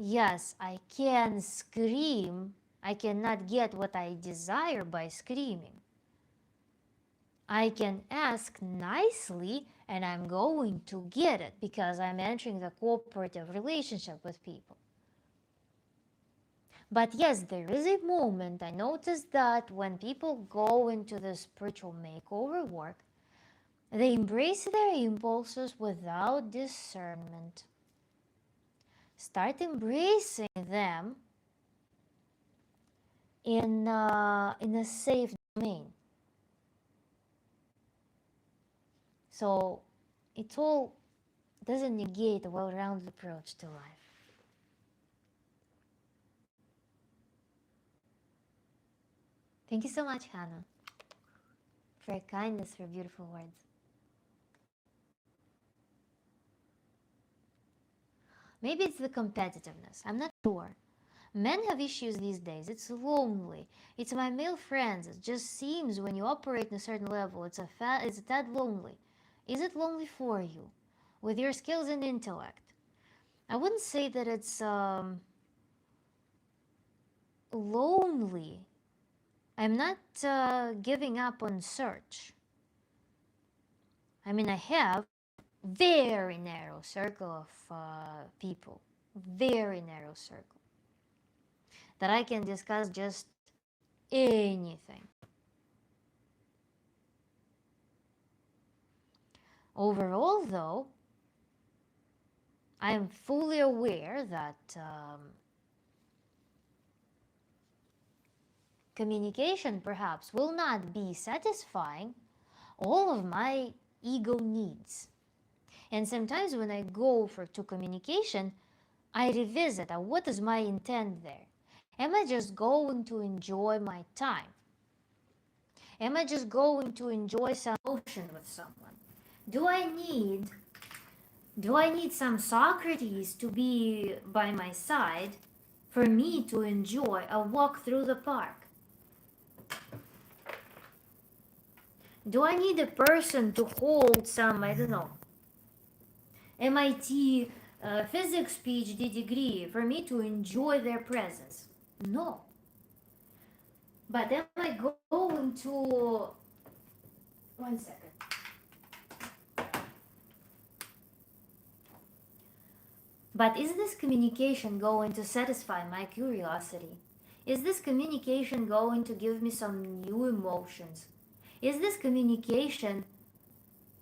Yes, I can scream. I cannot get what I desire by screaming. I can ask nicely and I'm going to get it because I'm entering the cooperative relationship with people. But yes, there is a moment I noticed that when people go into the spiritual makeover work, they embrace their impulses without discernment. Start embracing them in a safe domain. So it all doesn't negate a well-rounded approach to life. Thank you so much, Hannah, for your kindness, for your beautiful words. Maybe it's the competitiveness. I'm not sure. Men have issues these days. It's lonely. It's my male friends. It just seems when you operate in a certain level, it's a tad lonely. Is it lonely for you, with your skills and intellect? I wouldn't say that it's lonely. I'm not giving up on search. I mean, I have very narrow circle of people, very narrow circle, that I can discuss just anything. Overall, though, I am fully aware that communication perhaps will not be satisfying all of my ego needs. And sometimes when I go to communication, I revisit what is my intent there. Am I just going to enjoy my time? Am I just going to enjoy some emotion with someone? Do I need do I need some Socrates to be by my side for me to enjoy a walk through the park? Do I need a person to hold some, I don't know, MIT physics PhD degree for me to enjoy their presence? No. But am I going to. One second. But is this communication going to satisfy my curiosity? Is this communication going to give me some new emotions? Is this communication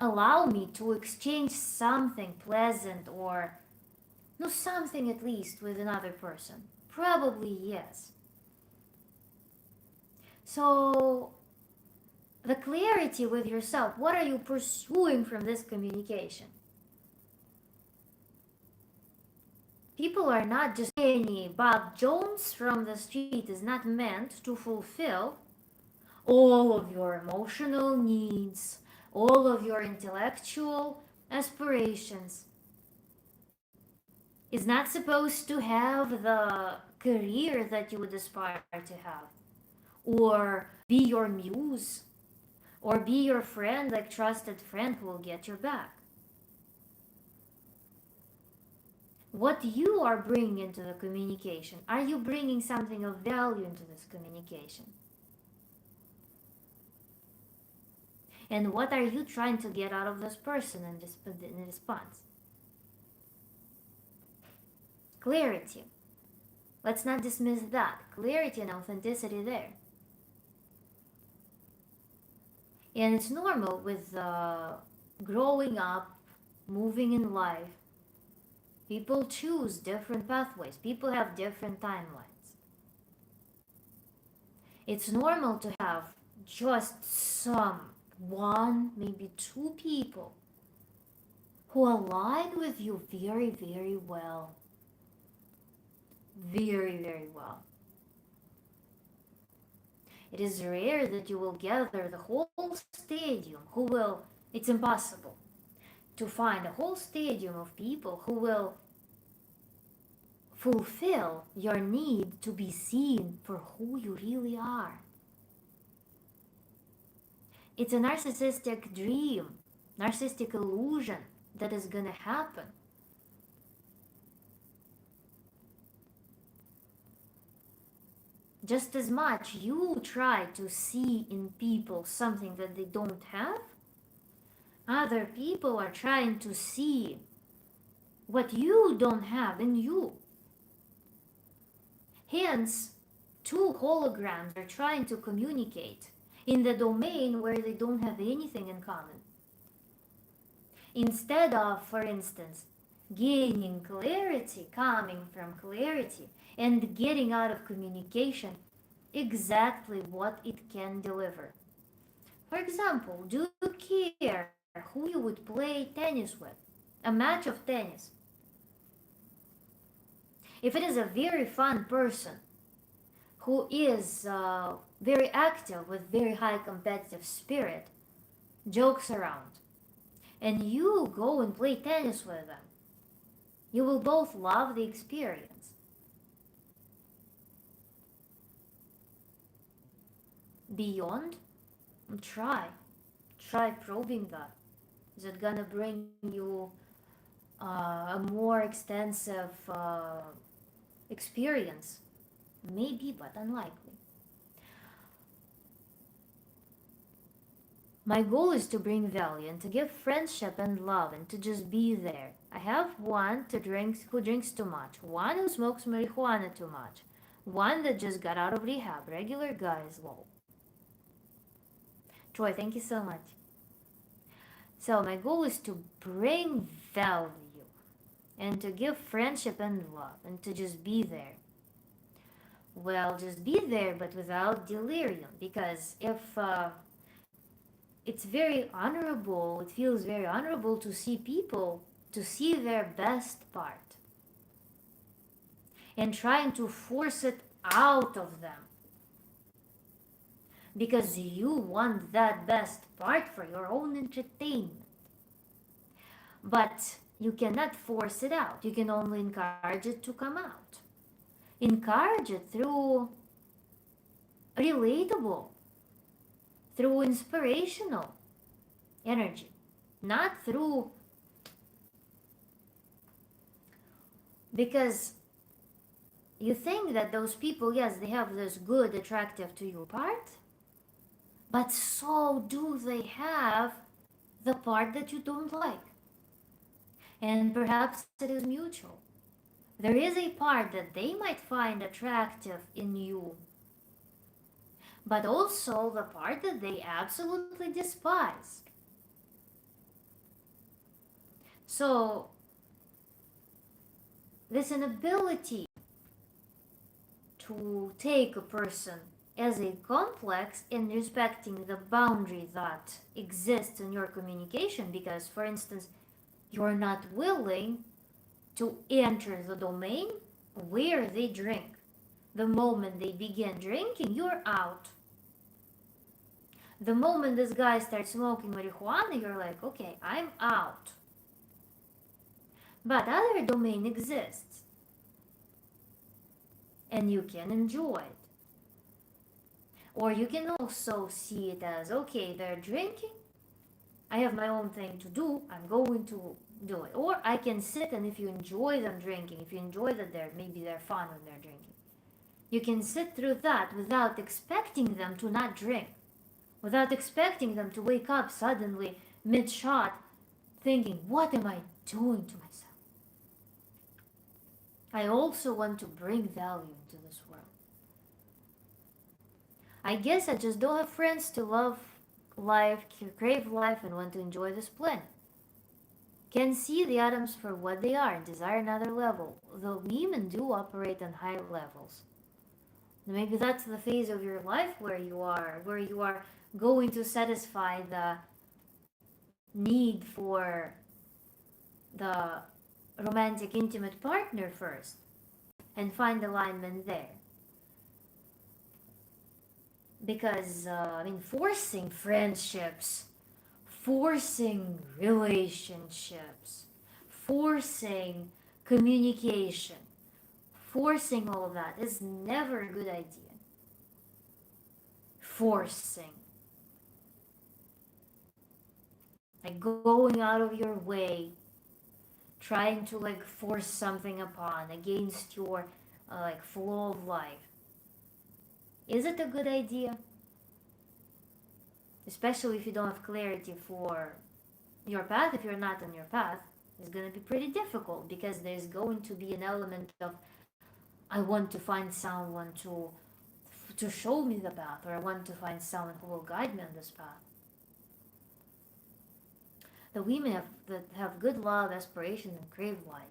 allow me to exchange something pleasant or no something at least with another person? Probably yes. So the clarity with yourself, what are you pursuing from this communication? People are not just any Bob Jones from the street is not meant to fulfill all of your emotional needs, all of your intellectual aspirations. Is not supposed to have the career that you would aspire to have, or be your muse, or be your friend, like trusted friend who will get your back. What you are bringing into the communication, are you bringing something of value into this communication? And what are you trying to get out of this person in response? Clarity. Let's not dismiss that. Clarity and authenticity there. And it's normal with growing up, moving in life. People choose different pathways. People have different timelines. It's normal to have just some one, maybe two people who align with you very, very well. Very, very well. It is rare that you will gather the whole stadium who will, it's impossible to find a whole stadium of people who will fulfill your need to be seen for who you really are. It's a narcissistic dream, narcissistic illusion that is gonna happen. Just as much you try to see in people something that they don't have, other people are trying to see what you don't have in you. Hence, two holograms are trying to communicate in the domain where they don't have anything in common. Instead of, for instance, gaining clarity, coming from clarity, and getting out of communication exactly what it can deliver. For example, do you care who you would play tennis with? A match of tennis. If it is a very fun person who is very active with very high competitive spirit, jokes around, and you go and play tennis with them, you will both love the experience. Beyond, try probing that. Is it gonna bring you a more extensive experience? Maybe, but unlikely. My goal is to bring value and to give friendship and love and to just be there. I have one who drinks too much, one who smokes marijuana too much, one that just got out of rehab, regular guys, lol. Troy, thank you so much. So my goal is to bring value and to give friendship and love and to just be there. Well, just be there, but without delirium, because if it's very honorable, it feels very honorable to see people, to see their best part, and trying to force it out of them. because you want that best part for your own entertainment. But you cannot force it out. You can only encourage it to come out. Encourage it through relatable, through inspirational energy, not through, because you think that those people, yes, they have this good, attractive to you part, but so do they have the part that you don't like. And perhaps it is mutual. There is a part that they might find attractive in you, but also the part that they absolutely despise. So, this inability to take a person as a complex in respecting the boundary that exists in your communication, because, for instance, you're not willing to enter the domain where they drink. The moment they begin drinking, you're out. The moment this guy starts smoking marijuana, you're like, okay, I'm out. But other domain exists, and you can enjoy it. Or you can also see it as, okay, they're drinking, I have my own thing to do, I'm going to do it. Or I can sit, and if you enjoy them drinking, if you enjoy that maybe they're fun when they're drinking, you can sit through that without expecting them to not drink, without expecting them to wake up suddenly mid-shot thinking, what am I doing to myself? I also want to bring value into this world. I guess I just don't have friends to love life, crave life, and want to enjoy this planet. Can see the atoms for what they are and desire another level, though women do operate on higher levels. Maybe that's the phase of your life where you are going to satisfy the need for the romantic intimate partner first and find alignment there. Because forcing friendships, forcing relationships, forcing communication, forcing all of that is never a good idea. Forcing, like going out of your way, trying to like force something upon against your like flow of life. Is it a good idea? Especially if you don't have clarity for your path. If you're not on your path, it's going to be pretty difficult, because there's going to be an element of, I want to find someone to show me the path, or I want to find someone who will guide me on this path. The women that have good love, aspiration, and crave life.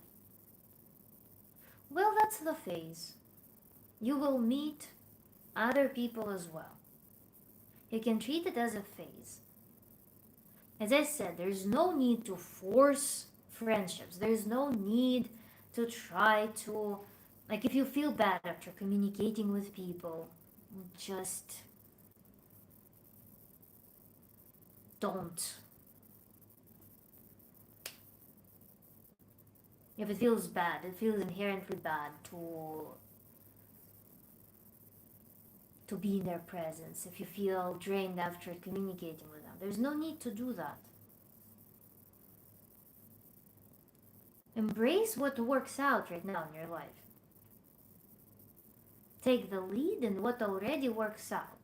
Well, that's the phase. You will meet other people as well. You can treat it as a phase. As I said, there's no need to force friendships. There's no need to try to, like, if you feel bad after communicating with people, just don't. If it feels bad, it feels inherently bad to be in their presence. If you feel drained after communicating with them, there's no need to do that. Embrace what works out right now in your life. Take the lead in what already works out.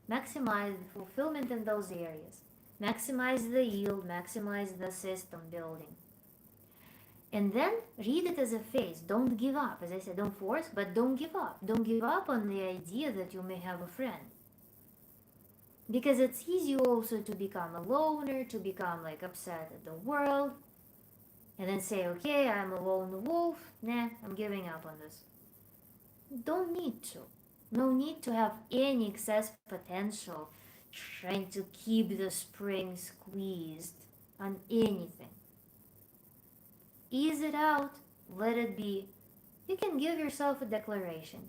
Maximize the fulfillment in those areas. Maximize the yield, maximize the system building. And then read it as a phase. Don't give up. As I said, don't force, but don't give up. Don't give up on the idea that you may have a friend. Because it's easy also to become a loner, to become like upset at the world, and then say, okay, I'm a lone wolf. Nah, I'm giving up on this. Don't need to. No need to have any excess potential trying to keep the spring squeezed on anything. Ease it out, let it be. You can give yourself a declaration.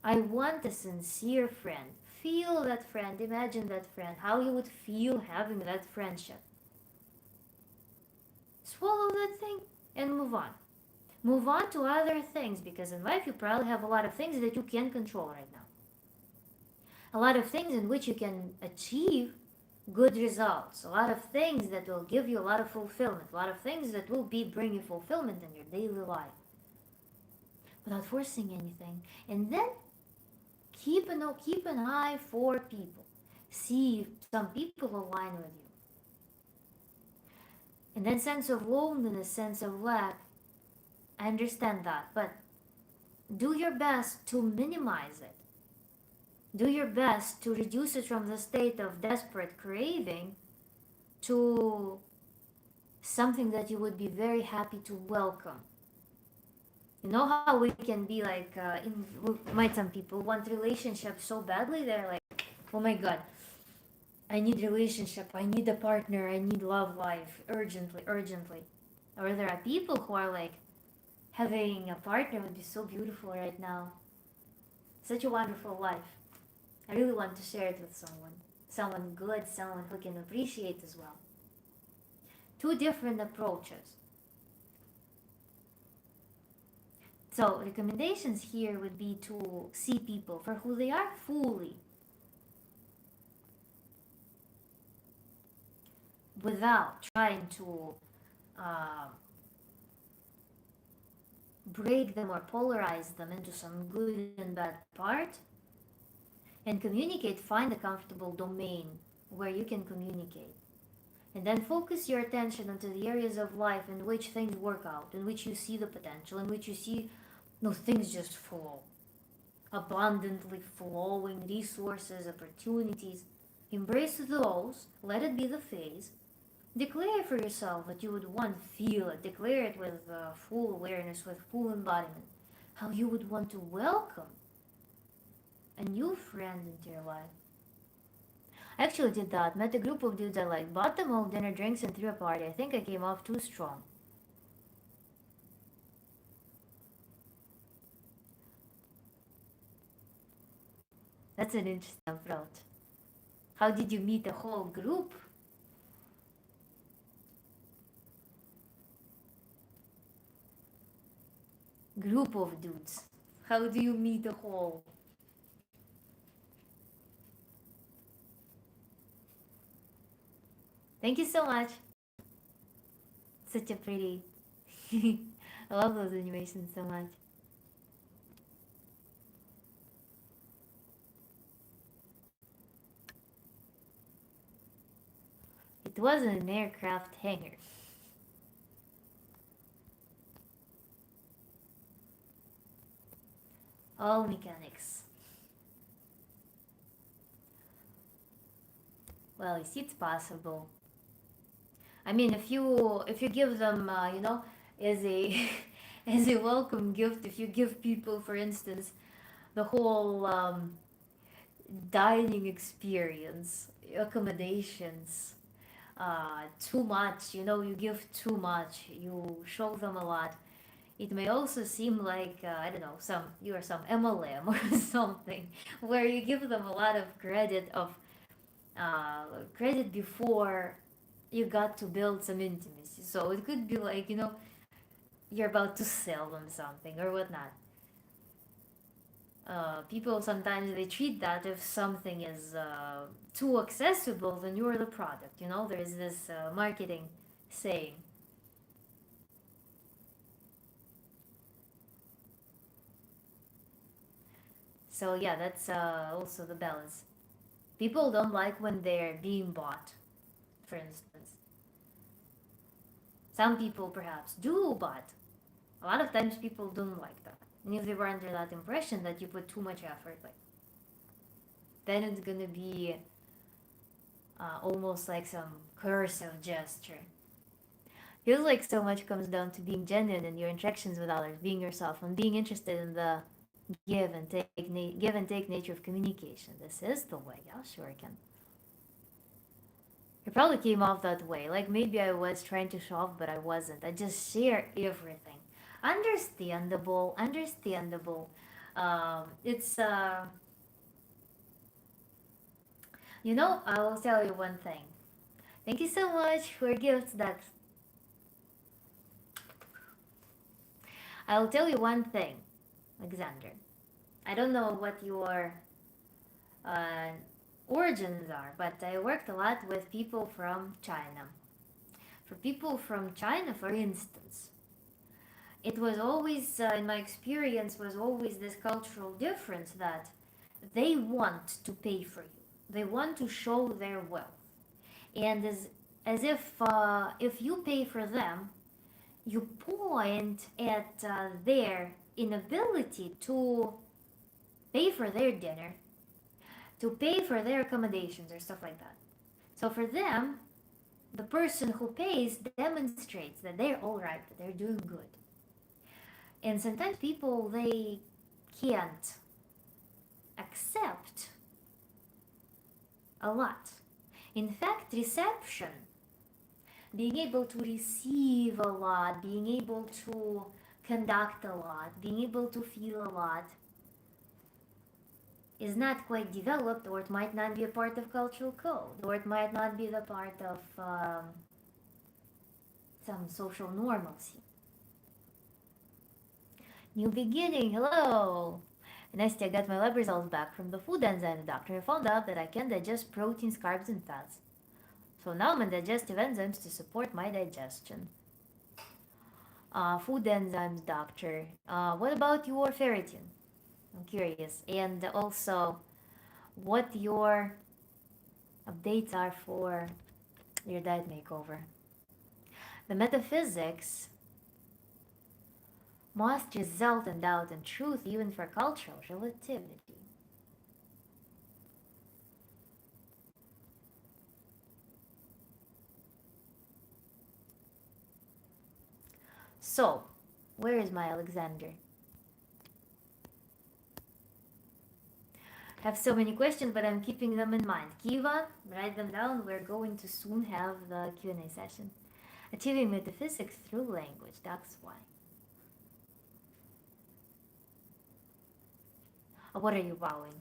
I want a sincere friend Feel that friend, imagine that friend, how you would feel having that friendship. Swallow that thing and move on. Move on to other things, because in life you probably have a lot of things that you can control right now. A lot of things in which you can achieve good results. A lot of things that will give you a lot of fulfillment. A lot of things that will be bringing fulfillment in your daily life without forcing anything. And then keep an eye for people. See if some people align with you. And then sense of loneliness, sense of lack, I understand that, but do your best to minimize it. Do your best to reduce it from the state of desperate craving to something that you would be very happy to welcome. You know how we can be like, might some people want relationships so badly, they're like, oh my god, I need relationship, I need a partner, I need love life urgently, urgently. Or there are people who are like, having a partner would be so beautiful right now. Such a wonderful life. I really want to share it with someone. Someone good, someone who can appreciate as well. Two different approaches. So, recommendations here would be to see people for who they are fully, without trying to uh, break them or polarize them into some good and bad part. And communicate, find a comfortable domain where you can communicate. And then focus your attention onto the areas of life in which things work out, in which you see the potential, in which you see no things just flow. Abundantly flowing resources, opportunities. Embrace those, let it be the phase. Declare for yourself what you would want, feel it. Declare it with full awareness, with full embodiment. How you would want to welcome a new friend into your life. I actually did that. Met a group of dudes I like. Bought them all dinner, drinks, and threw a party. I think I came off too strong. That's an interesting approach. How did you meet a whole group? Group of dudes. How do you meet a whole? Thank you so much. Such a pretty. I love those animations so much. It was an aircraft hangar. All mechanics. Well, you see, it's possible. I mean, if you give them, as a as a welcome gift, if you give people, for instance, the whole dining experience, accommodations, too much, you give too much, you show them a lot. It may also seem like I don't know, you are some MLM or something, where you give them a lot of credit before you got to build some intimacy. So it could be like, you're about to sell them something or whatnot. People sometimes they treat that if something is too accessible, then you're the product. There is this marketing saying. So yeah, that's also the balance. People don't like when they're being bought, for instance. Some people perhaps do, but a lot of times people don't like that. And if they were under that impression that you put too much effort, like, then it's gonna be almost like some cursive gesture. Feels like so much comes down to being genuine in your interactions with others, being yourself, and being interested in the give and take nature of communication. This is the way. Yeah, sure I can. It probably came off that way. Like maybe I was trying to show off, but I wasn't. I just share everything. Understandable. Understandable. It's You know, I will tell you one thing. Thank you so much for gifts. That I'll tell you one thing, Alexander. I don't know what your uh, origins are, but I worked a lot with people from China. For people from China, for instance, it was always, in my experience, was always this cultural difference that they want to pay for you. They want to show their wealth, and as if you pay for them, you point at their inability to pay for their dinner, to pay for their accommodations or stuff like that. So for them, the person who pays demonstrates that they're all right, that they're doing good. And sometimes people they can't accept a lot. In fact, reception, being able to receive a lot, being able to conduct a lot, being able to feel a lot, is not quite developed, or it might not be a part of cultural code, or it might not be the part of some social normalcy. New beginning, hello! Nastya, I got my lab results back from the food enzyme doctor. I found out that I can digest proteins, carbs, and fats. So now I'm on digestive enzymes to support my digestion. Food enzymes doctor. What about your ferritin? I'm curious. And also, what your updates are for your diet makeover. The metaphysics must result in doubt and truth even for cultural relativity. So, where is my Alexander? I have so many questions, but I'm keeping them in mind. Kiva, write them down. We're going to soon have the Q&A session. Achieving metaphysics through language, that's why. What are you vowing?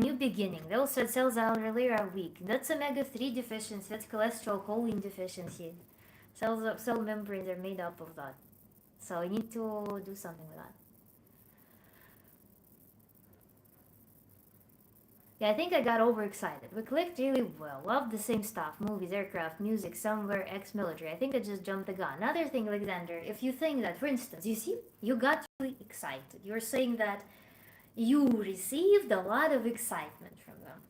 New beginning. Those red cells are really are weak. That's omega-3 deficiency. That's cholesterol choline deficiency. Cell membranes are made up of that. So I need to do something with that. Yeah, I think I got overexcited. We clicked really well. Loved the same stuff. Movies, aircraft, music, somewhere, ex-military. I think I just jumped the gun. Another thing, Alexander, if you think that, for instance, you see, you got really excited. You're saying that you received a lot of excitement from them.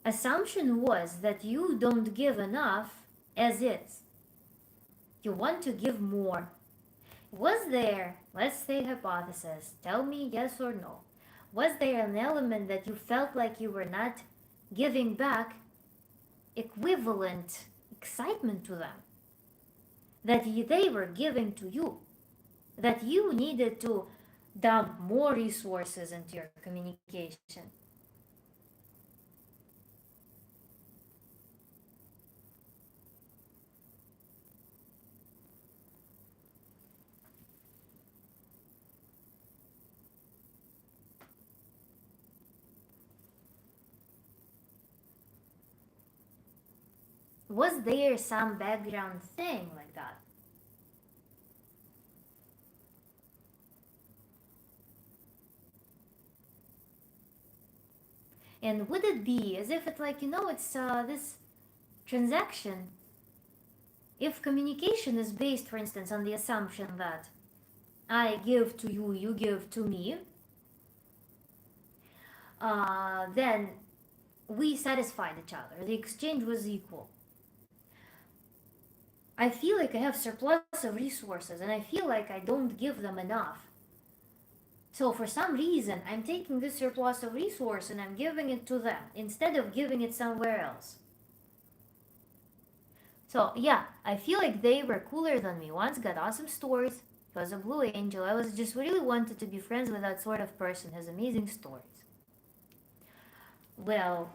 Assumption was that you don't give enough as is. You want to give more. Was there, let's say hypothesis, tell me yes or no. Was there an element that you felt like you were not giving back equivalent excitement to them? That they were giving to you? That you needed to dump more resources into your communication? Was there some background thing like that? And would it be as if it's like, it's this transaction, if communication is based, for instance, on the assumption that I give to you, you give to me, then we satisfied each other. The exchange was equal. I feel like I have surplus of resources and I feel like I don't give them enough. So for some reason, I'm taking this surplus of resource and I'm giving it to them instead of giving it somewhere else. So yeah, I feel like they were cooler than me. Once got awesome stories. Was a blue angel. I was just really wanted to be friends with that sort of person. Has amazing stories. Well,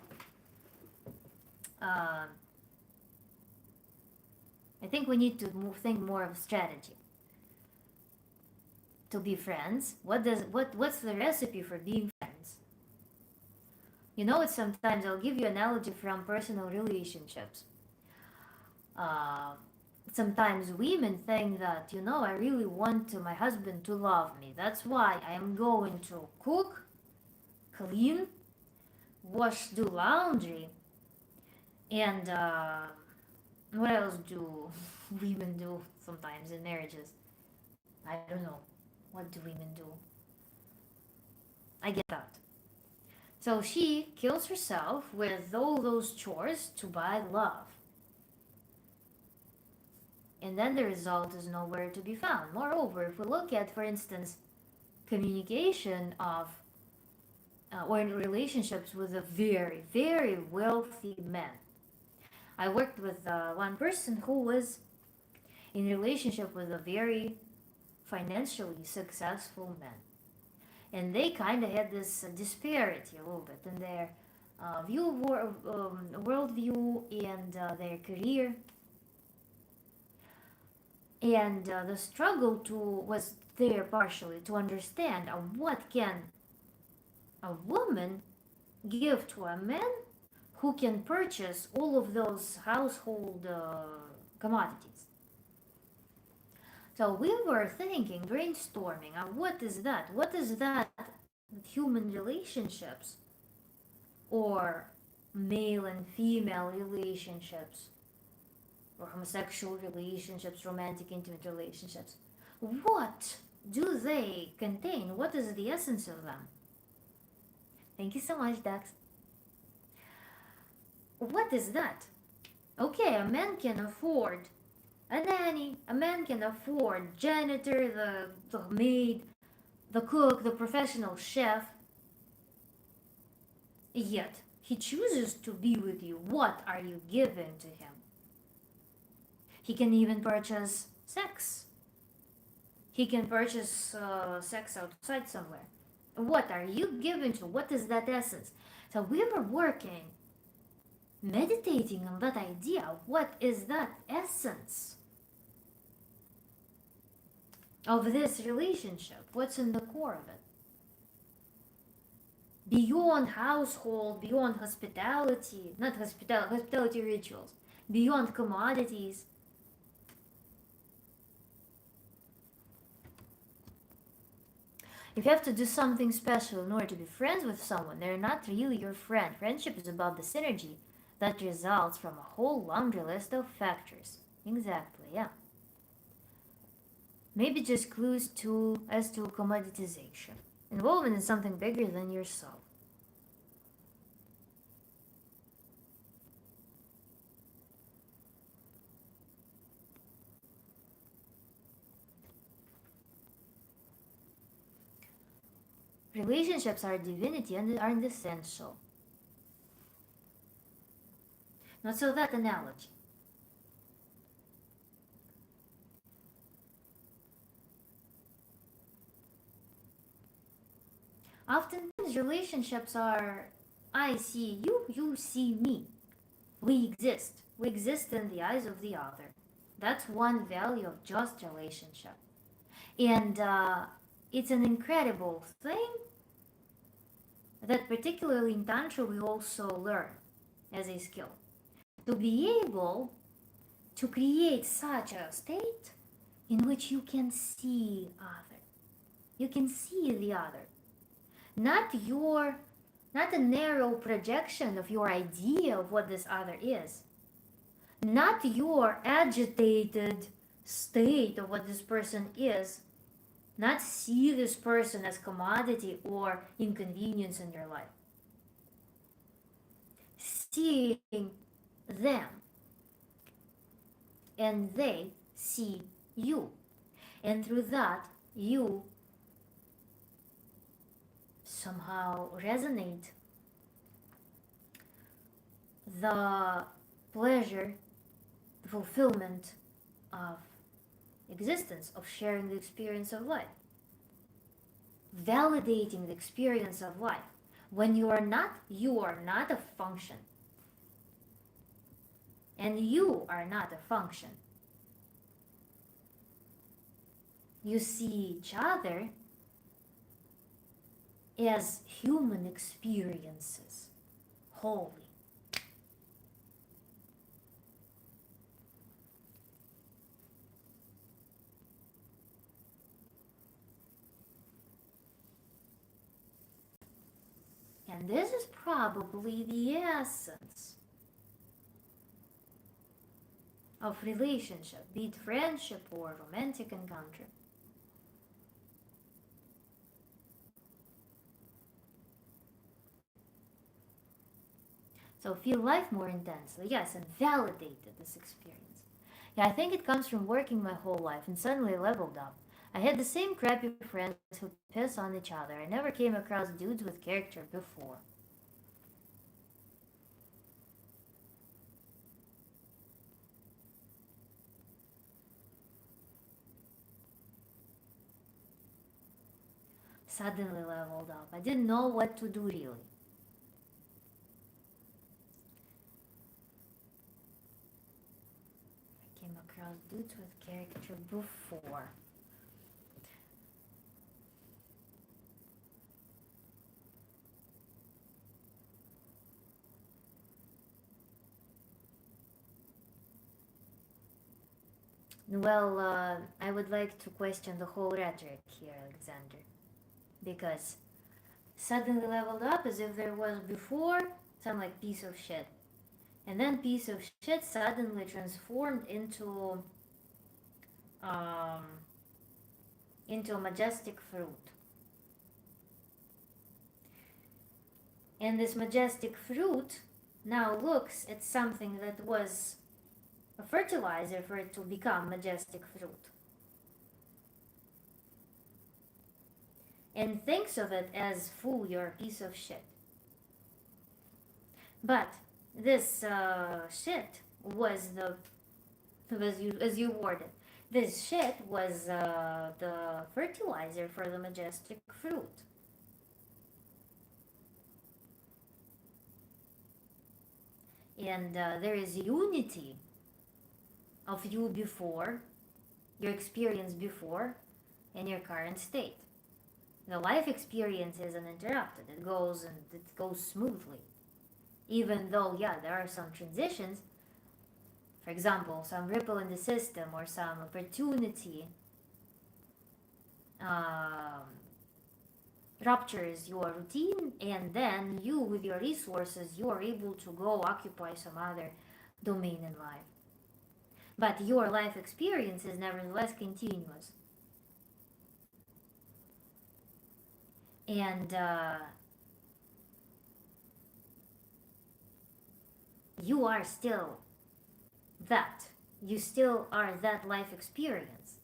um, I think we need to think more of strategy to be friends. What's the recipe for being friends? It's sometimes I'll give you an analogy from personal relationships. Uh, Sometimes women think that, I really want my husband to love me. That's why I am going to cook, clean, wash, do laundry, and what else do women do sometimes in marriages? I don't know. What do women do? I get that. So she kills herself with all those chores to buy love. And then the result is nowhere to be found. Moreover, if we look at, for instance, communication of or in relationships with a very, very wealthy man. I worked with one person who was in relationship with a very financially successful man. And they kind of had this disparity a little bit in their worldview and their career. And the struggle to was there partially to understand what can a woman give to a man who can purchase all of those household commodities. So we were thinking, brainstorming, what is that? What is that with human relationships or male and female relationships or homosexual relationships, romantic, intimate relationships? What do they contain? What is the essence of them? Thank you so much, Dax. What is that? Okay, a man can afford a nanny, a man can afford janitor, the maid, the cook, the professional chef. Yet, he chooses to be with you. What are you giving to him? He can even purchase sex. He can purchase sex outside somewhere. What are you giving to? What is that essence? So we were working, meditating on that idea. What is that essence of this relationship? What's in the core of it? Beyond household, beyond hospitality, not hospitality rituals, beyond commodities. If you have to do something special in order to be friends with someone, they're not really your friend. Friendship is about the synergy that results from a whole laundry list of factors. Exactly, yeah. Maybe just clues as to commoditization. Involvement in something bigger than yourself. Relationships are divinity and are essential. Not so that analogy. Oftentimes relationships are I see you, you see me. We exist. We exist in the eyes of the other. That's one value of just relationship. And it's an incredible thing that particularly in Tantra we also learn as a skill. To be able to create such a state in which you can see other. You can see the other. Not a narrow projection of your idea of what this other is. Not your agitated state of what this person is. Not see this person as commodity or inconvenience in your life. Seeing them and they see you. And through that, you somehow resonate the pleasure, the fulfillment of existence, of sharing the experience of life, validating the experience of life. When you are not a function, and you are not a function. you see each other as human experiences wholly. And this is probably the essence of relationship, be it friendship or romantic encounter. So feel life more intensely, yes, and validated this experience. Yeah, I think it comes from working my whole life and suddenly leveled up. I had the same crappy friends who piss on each other. I never came across dudes with character before. Suddenly leveled up. I didn't know what to do really. I came across dudes with character before. Well, I would like to question the whole rhetoric here, Alexander. Because suddenly leveled up as if there was before some like piece of shit. And then piece of shit suddenly transformed um, into a majestic fruit. And this majestic fruit now looks at something that was a fertilizer for it to become majestic fruit. And thinks of it as, fool, you're a piece of shit. But this shit was as you worded, this shit was the fertilizer for the majestic fruit. And there is unity of you before, your experience before, and your current state. The life experience is uninterrupted. It goes smoothly. Even though, yeah, there are some transitions, for example, some ripple in the system or some opportunity um, ruptures your routine, and then you, with your resources, you are able to go occupy some other domain in life. But your life experience is nevertheless continuous. And you are still that. You still are that life experience.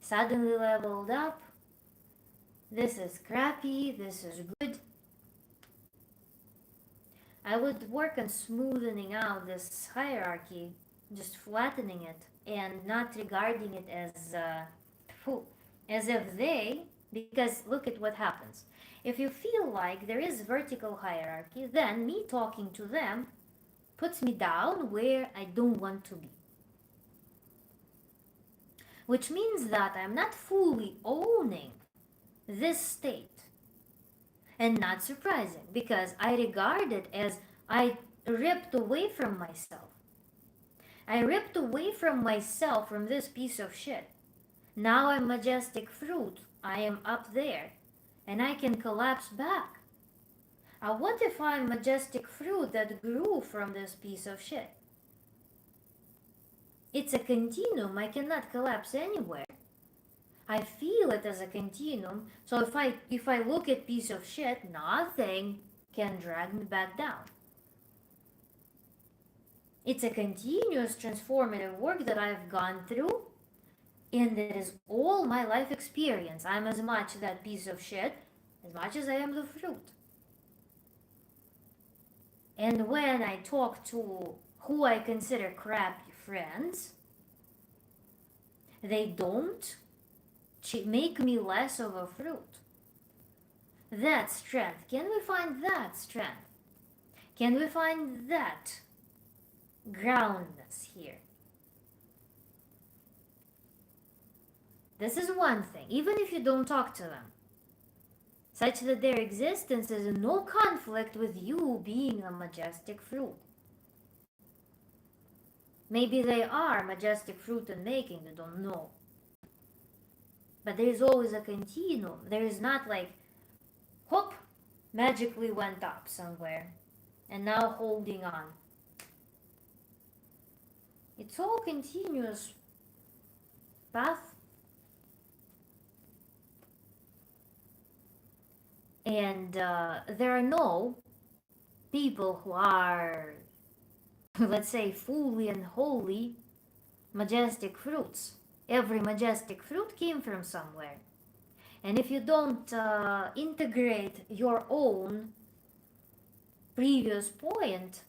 Suddenly leveled up. This is crappy. This is good. I would work on smoothing out this hierarchy, just flattening it and not regarding it as if they, because look at what happens. If you feel like there is vertical hierarchy, then me talking to them puts me down where I don't want to be. Which means that I'm not fully owning this state. And not surprising, because I regard it as I ripped away from myself. I ripped away from myself from this piece of shit. Now I'm majestic fruit. I am up there. And I can collapse back. What if I'm majestic fruit that grew from this piece of shit? It's a continuum. I cannot collapse anywhere. I feel it as a continuum. So if I look at piece of shit, nothing can drag me back down. It's a continuous transformative work that I've gone through, and it is all my life experience. I'm as much that piece of shit as much as I am the fruit. And when I talk to who I consider crappy friends, they don't make me less of a fruit. That strength. Can we find that strength? Can we find that groundness here? This is one thing, even if you don't talk to them, such that their existence is in no conflict with you being a majestic fruit. Maybe they are majestic fruit in making, you don't know. But there is always a continuum. There is not like, hop, magically went up somewhere and now holding on. It's all continuous path. And there are no people who are, let's say, fully and wholly majestic fruits. Every majestic fruit came from somewhere. And if you don't integrate your own previous point,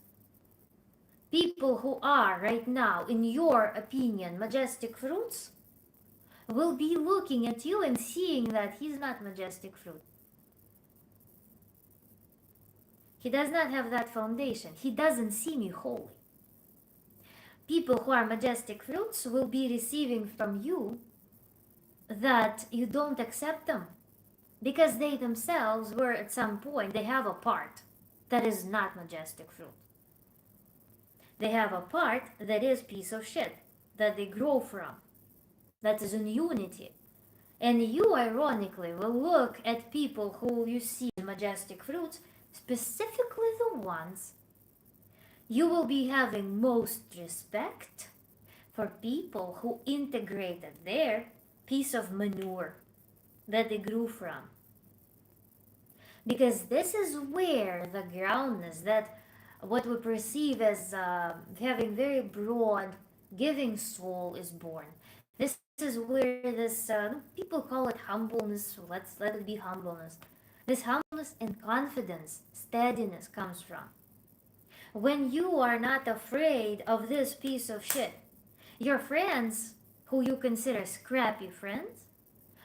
people who are right now, in your opinion, majestic fruits, will be looking at you and seeing that he's not majestic fruit. He does not have that foundation. He doesn't see me holy. People who are majestic fruits will be receiving from you that you don't accept them because they themselves were at some point, they have a part that is not majestic fruit. They have a part that is piece of shit that they grow from, that is in unity. And you, ironically, will look at people who you see as majestic fruits, specifically the ones you will be having most respect for, people who integrated their piece of manure that they grew from. Because this is where the groundness, that what we perceive as having very broad giving soul, is born. This is where this people call it humbleness. So let's let it be humbleness. This humbleness and confidence, steadiness comes from when you are not afraid of this piece of shit. Your friends, who you consider scrappy friends,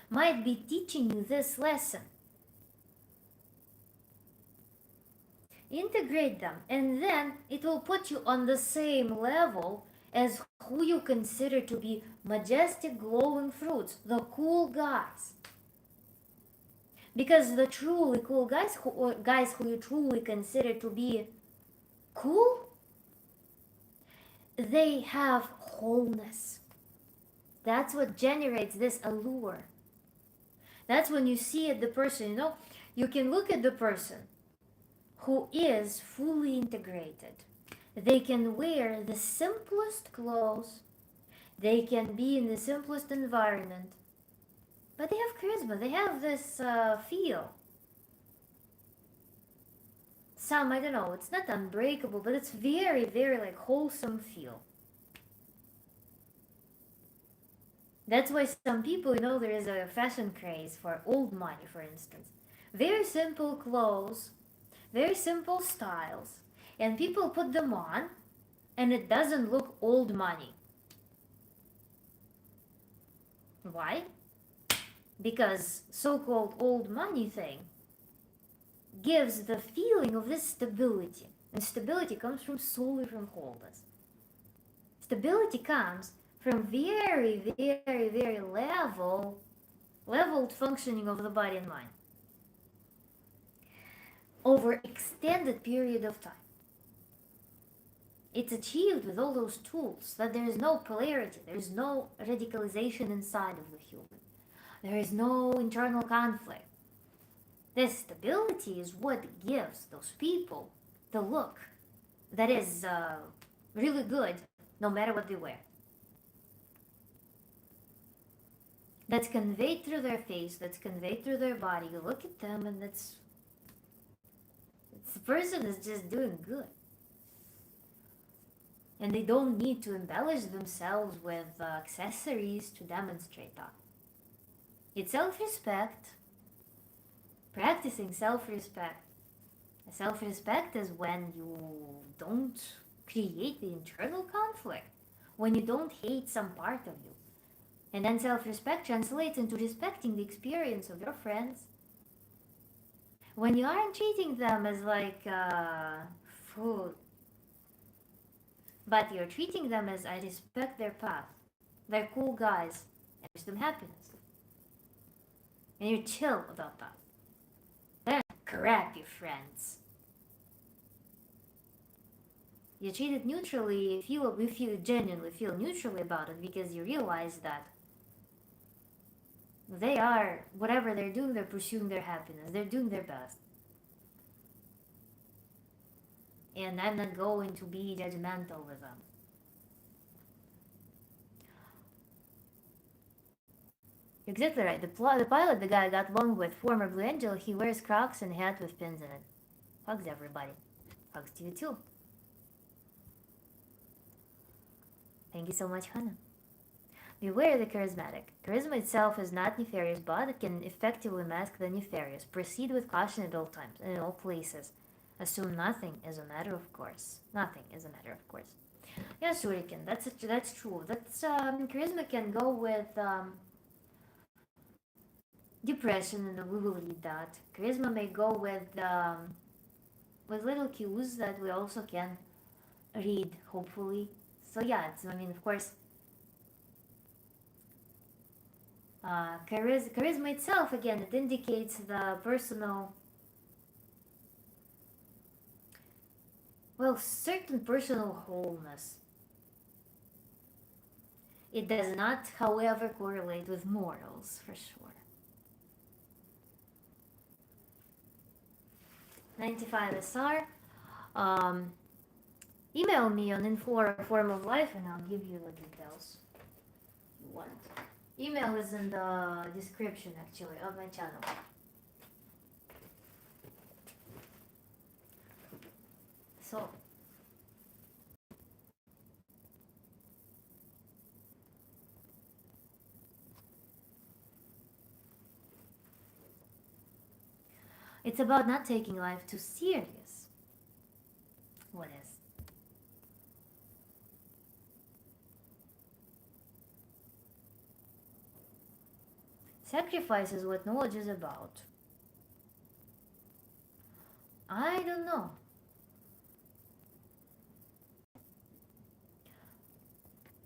might be teaching you this lesson. Integrate them, and then it will put you on the same level as who you consider to be majestic glowing fruits, the cool guys. Because the truly cool guys, who you truly consider to be cool, they have wholeness. That's what generates this allure. That's when you see the person, you can look at the person who is fully integrated. They can wear the simplest clothes, they can be in the simplest environment, but they have charisma, they have this feel. Some, I don't know, it's not unbreakable, but it's very, very like wholesome feel. That's why some people, there is a fashion craze for old money, for instance. Very simple clothes, very simple styles, and people put them on, and it doesn't look old money. Why? Because so-called old money thing gives the feeling of this stability. And stability comes from solely from wholeness. Stability comes from very, very, very leveled functioning of the body and mind over extended period of time. It's achieved with all those tools, that there is no polarity, there is no radicalization inside of the human. There is no internal conflict. This stability is what gives those people the look that is really good, no matter what they wear. That's conveyed through their face, that's conveyed through their body. You look at them and it's the person is just doing good. And they don't need to embellish themselves with accessories to demonstrate that. It's self-respect, practicing self-respect. Self-respect is when you don't create the internal conflict, when you don't hate some part of you. And then self-respect translates into respecting the experience of your friends. When you aren't treating them as like food, but you're treating them as, I respect their path, they're cool guys, I wish them happiness. And you're chill about that. Then crap your friends. You treat it neutrally if you genuinely feel neutrally about it because you realize that they are, whatever they're doing, they're pursuing their happiness. They're doing their best. And I'm not going to be judgmental with them. Exactly right. The pilot, the guy I got along with, former Blue Angel, he wears Crocs and a hat with pins in it. Hugs everybody. Hugs to you too. Thank you so much, Hannah. Beware the charismatic. Charisma itself is not nefarious, but it can effectively mask the nefarious. Proceed with caution at all times and in all places. Assume nothing is a matter of course. Nothing is a matter of course. Yes, Shuriken, that's true. That's charisma can go with depression, and we will read that. Charisma may go with little cues that we also can read, hopefully. So yeah, it's, I mean, of course, charisma itself, again, it indicates the personal, well, certain personal wholeness. It does not, however, correlate with morals, for sure. 95 SR. Um, Email me on info form of life and I'll give you the details you want. Email is in the description actually of my channel. So it's about not taking life too serious. What is? Sacrifice is what knowledge is about. I don't know.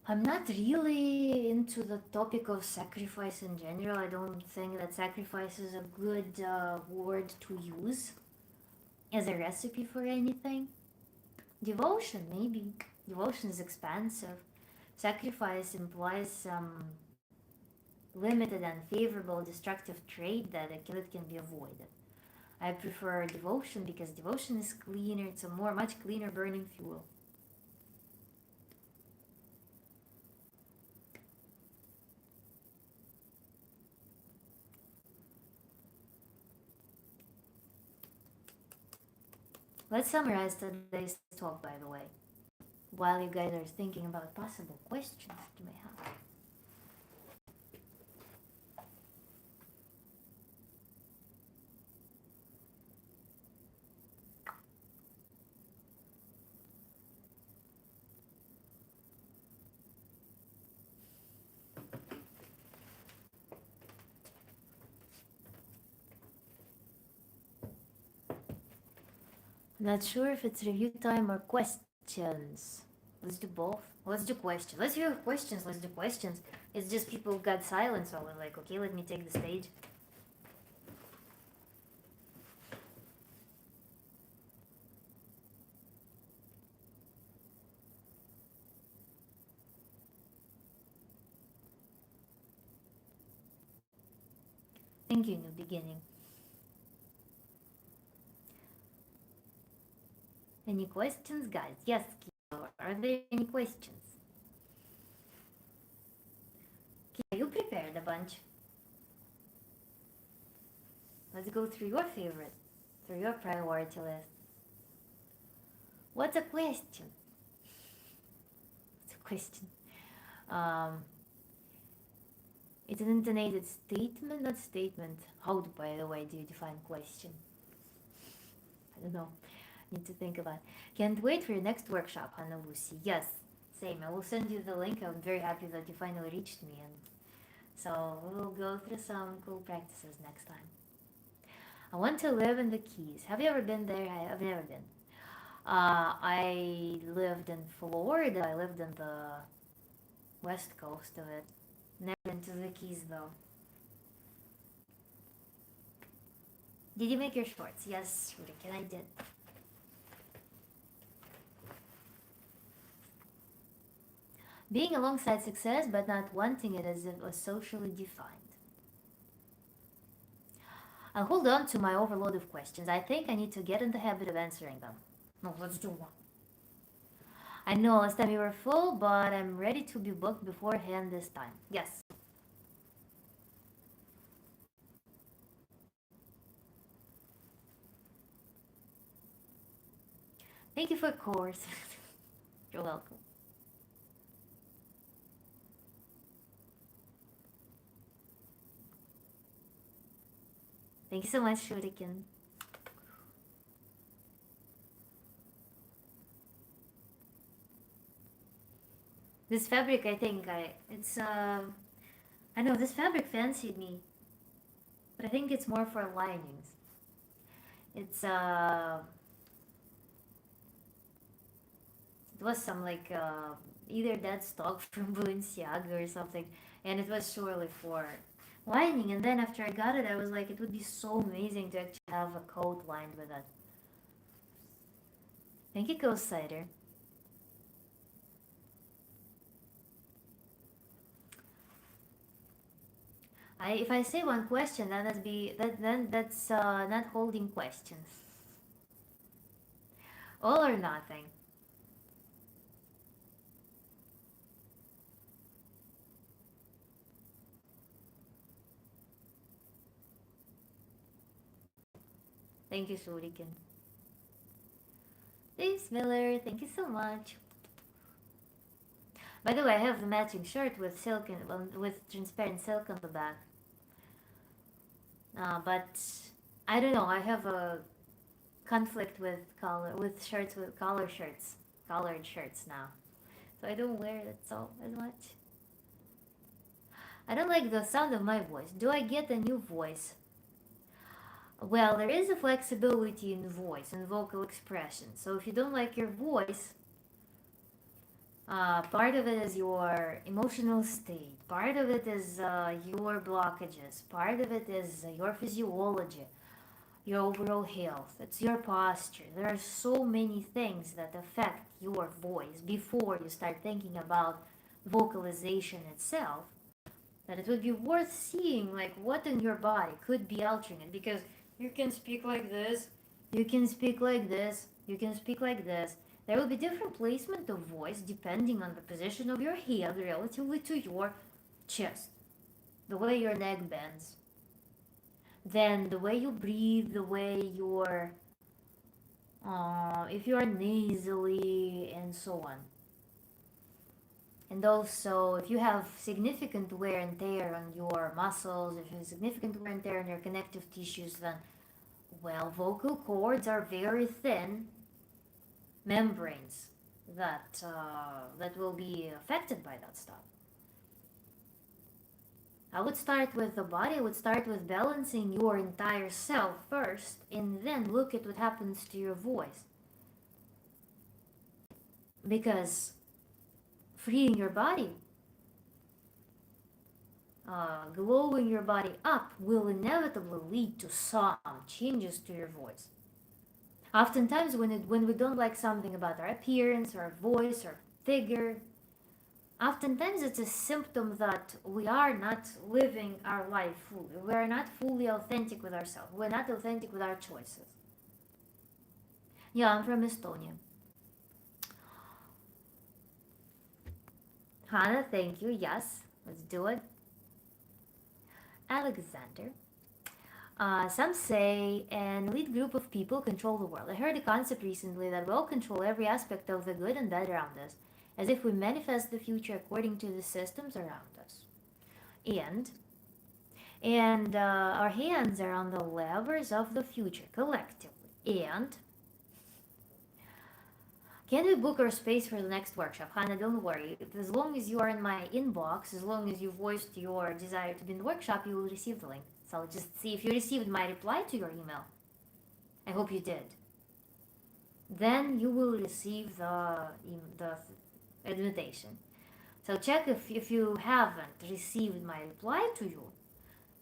I'm not really into the topic of sacrifice in general. I don't think that sacrifice is a good word to use as a recipe for anything. Devotion, maybe. Devotion is expansive. Sacrifice implies some limited, unfavorable, destructive trait that can be avoided. I prefer devotion because devotion is cleaner. It's a much cleaner burning fuel. Let's summarize today's talk, by the way, while you guys are thinking about possible questions you may have. Not sure if it's review time or questions. Let's do both. Let's do questions. Let's hear questions. Let's do questions. It's just people got silent, so I was like, okay, let me take the stage. Thank you in the beginning. Any questions, guys? Yes, Kilo. Are there any questions? Kilo, you prepared a bunch. Let's go through your favorite, through your priority list. What's a question? What's a question? Um, it's an intonated statement, not statement. How, by the way, do you define question? I don't know. Need to think about it. Can't wait for your next workshop, Hannah Lucy. Yes, same. I will send you the link. I'm very happy that you finally reached me, and so we'll go through some cool practices next time. I want to live in the Keys. Have you ever been there? I've never been. I lived in Florida. I lived in the west coast of it. Never been to the Keys though. Did you make your shorts? Yes, Shuriken, I did. Being alongside success but not wanting it as if it was socially defined. I'll hold on to my overload of questions. I think I need to get in the habit of answering them. No, let's do one. I know last time you were full, but I'm ready to be booked beforehand this time. Yes. Thank you for course. You're welcome. Thank you so much, Shuriken. This fabric, I think, I know this fabric fancied me, but I think it's more for linings. It's, it was some like, either dead stock from Balenciaga or something, and it was surely for lining. And then after I got it, I was like, it would be so amazing to actually have a coat lined with it. Thank you, Ghost Cider. If I say one question, then that's not holding questions. All or nothing. Thank you, Shuriken. Thanks, Miller. Thank you so much. By the way, I have the matching shirt with silk with transparent silk on the back. But I don't know. I have a conflict with shirts with collared shirts now. So I don't wear it so as much. I don't like the sound of my voice. Do I get a new voice? Well, there is a flexibility in voice and vocal expression. So if you don't like your voice, part of it is your emotional state. Part of it is your blockages. Part of it is your physiology, your overall health. It's your posture. There are so many things that affect your voice before you start thinking about vocalization itself, that it would be worth seeing like what in your body could be altering it, because you can speak like this, you can speak like this, you can speak like this. There will be different placement of voice depending on the position of your head relatively to your chest, the way your neck bends, then the way you breathe, the way you're, if you are nasally, and so on. And also, if you have significant wear and tear on your muscles, if you have significant wear and tear on your connective tissues, then, well, vocal cords are very thin membranes that will be affected by that stuff. I would start with the body. I would start with balancing your entire self first, and then look at what happens to your voice. Because freeing your body, glowing your body up, will inevitably lead to some changes to your voice. Oftentimes, when we don't like something about our appearance, our voice, or figure, oftentimes it's a symptom that we are not living our life fully. We are not fully authentic with ourselves. We're not authentic with our choices. Yeah, I'm from Estonia. Hannah, thank you. Yes, let's do it. Alexander. Some say an elite group of people control the world. I heard a concept recently that we all control every aspect of the good and bad around us, as if we manifest the future according to the systems around us. And our hands are on the levers of the future collectively. And can we book our space for the next workshop? Hannah, don't worry. As long as you are in my inbox, as long as you voiced your desire to be in the workshop, you will receive the link. So just see if you received my reply to your email. I hope you did. Then you will receive the invitation. So check if you haven't received my reply to you.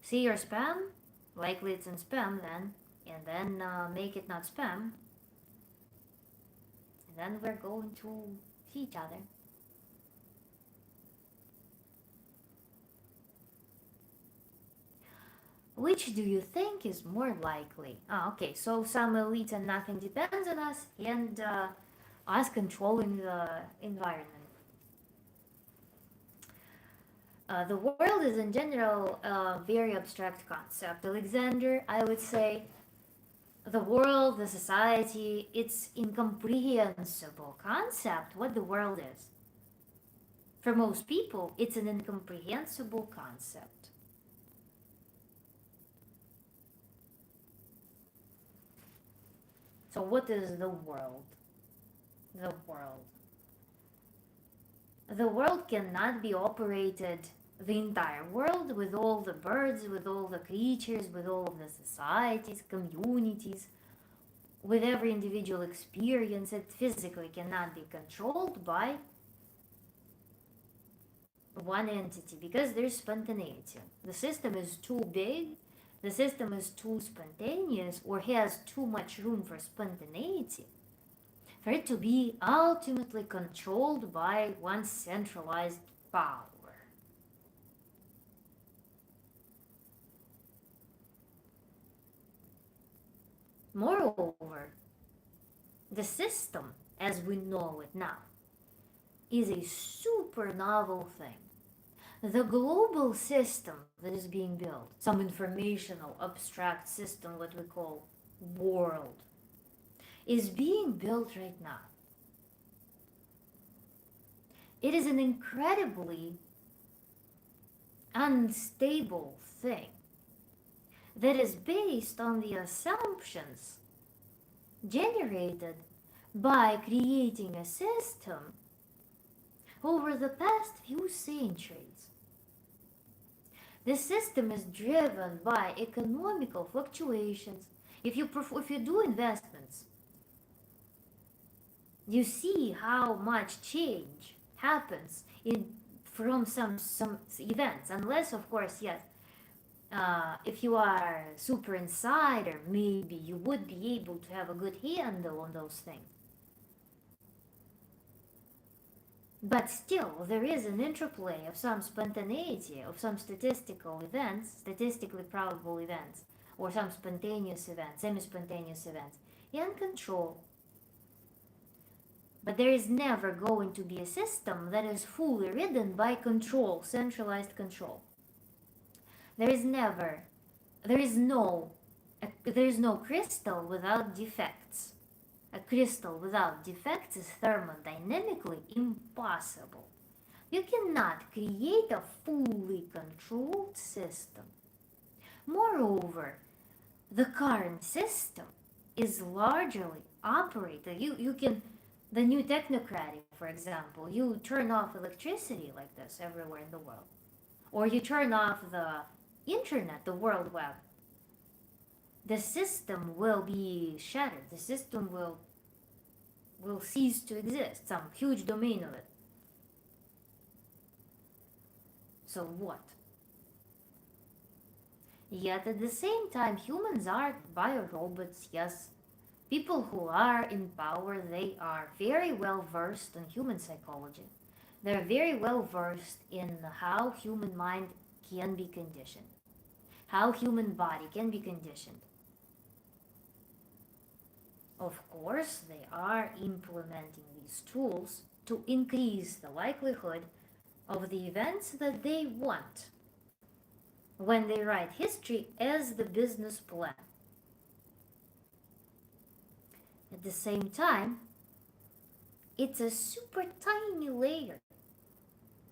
See your spam? Likely it's in spam then. and then make it not spam, and then we're going to see each other. Which do you think is more likely? Okay, so some elites and nothing depends on us, and us controlling the environment. The world is in general a very abstract concept. Alexander, I would say the world, the society, it's incomprehensible concept what the world is. For most people, it's an incomprehensible concept. So what is the world? The world. The world cannot be operated, the entire world, with all the birds, with all the creatures, with all of the societies, communities, with every individual experience. It physically cannot be controlled by one entity because there's spontaneity. The system is too big, the system is too spontaneous, or has too much room for spontaneity for it to be ultimately controlled by one centralized power. Moreover, the system as we know it now is a super novel thing. The global system that is being built, some informational abstract system, what we call world, is being built right now. It is an incredibly unstable thing that is based on the assumptions generated by creating a system over the past few centuries. The system is driven by economical fluctuations. If you do investments, you see how much change happens from some events. Unless, of course, yes, if you are a super insider, maybe you would be able to have a good handle on those things. But still, there is an interplay of some spontaneity, of some statistical events, statistically probable events, or some spontaneous events, semi-spontaneous events, and control. But there is never going to be a system that is fully ridden by control, centralized control. There is never, there is no crystal without defects. A crystal without defects is thermodynamically impossible. You cannot create a fully controlled system. Moreover, the current system is largely operated. You can, the new technocratic, for example, you turn off electricity like this everywhere in the world. Or you turn off the internet, the World Web. The system will be shattered. The system will cease to exist, some huge domain of it. So what? Yet at the same time, humans are biorobots, yes. People who are in power, they are very well versed in human psychology. They're very well versed in how human mind can be conditioned, how human body can be conditioned. Of course, they are implementing these tools to increase the likelihood of the events that they want when they write history as the business plan. At the same time, it's a super tiny layer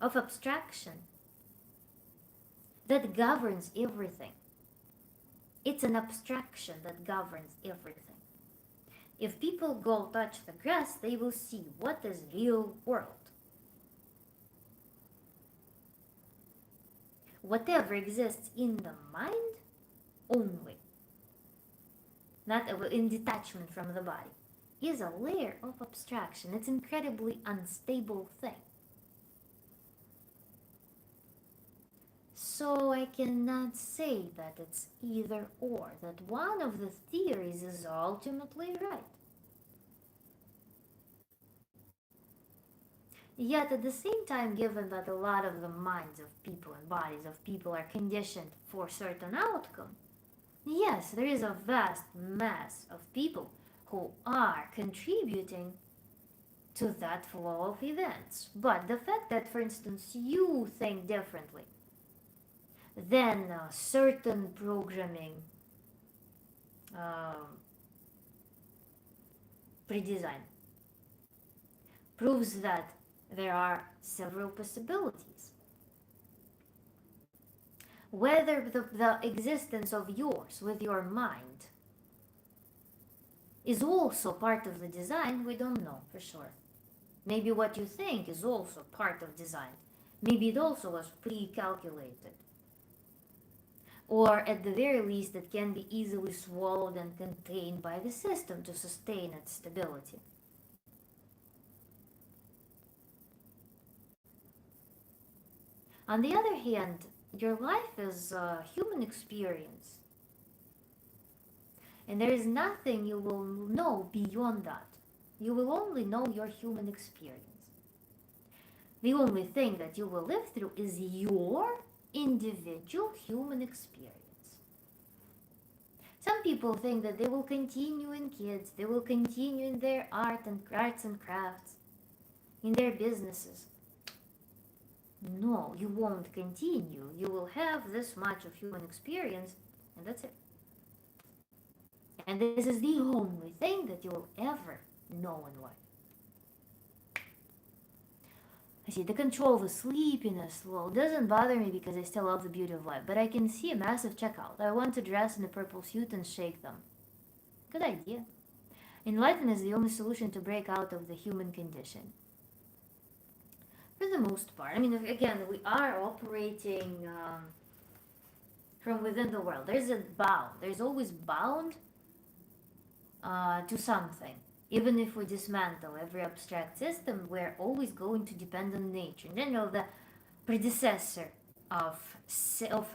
of abstraction that governs everything. It's an abstraction that governs everything. If people go touch the grass, they will see what is real world. Whatever exists in the mind only, not in detachment from the body, is a layer of abstraction. It's an incredibly unstable thing. So I cannot say that it's either or, that one of the theories is ultimately right. Yet at the same time, given that a lot of the minds of people and bodies of people are conditioned for certain outcome, yes, there is a vast mass of people who are contributing to that flow of events. But the fact that, for instance, you think differently than certain programming um, pre-designed proves that there are several possibilities. Whether the existence of yours with your mind is also part of the design, we don't know for sure. Maybe what you think is also part of design. Maybe it also was pre-calculated. Or at the very least, it can be easily swallowed and contained by the system to sustain its stability. On the other hand, your life is a human experience, and there is nothing you will know beyond that. You will only know your human experience. The only thing that you will live through is your individual human experience. Some people think that they will continue in kids, they will continue in their arts and crafts, in their businesses. No, you won't continue. You will have this much of human experience, and that's it. And this is the only thing that you will ever know in life. I see the control, the sleepiness, well, doesn't bother me because I still love the beauty of life, but I can see a massive checkout. I want to dress in a purple suit and shake them. Good idea. Enlightenment is the only solution to break out of the human condition. For the most part. I mean, again, we are operating from within the world. There's a bound. There's always bound to something. Even if we dismantle every abstract system, we're always going to depend on nature. And then, the predecessor of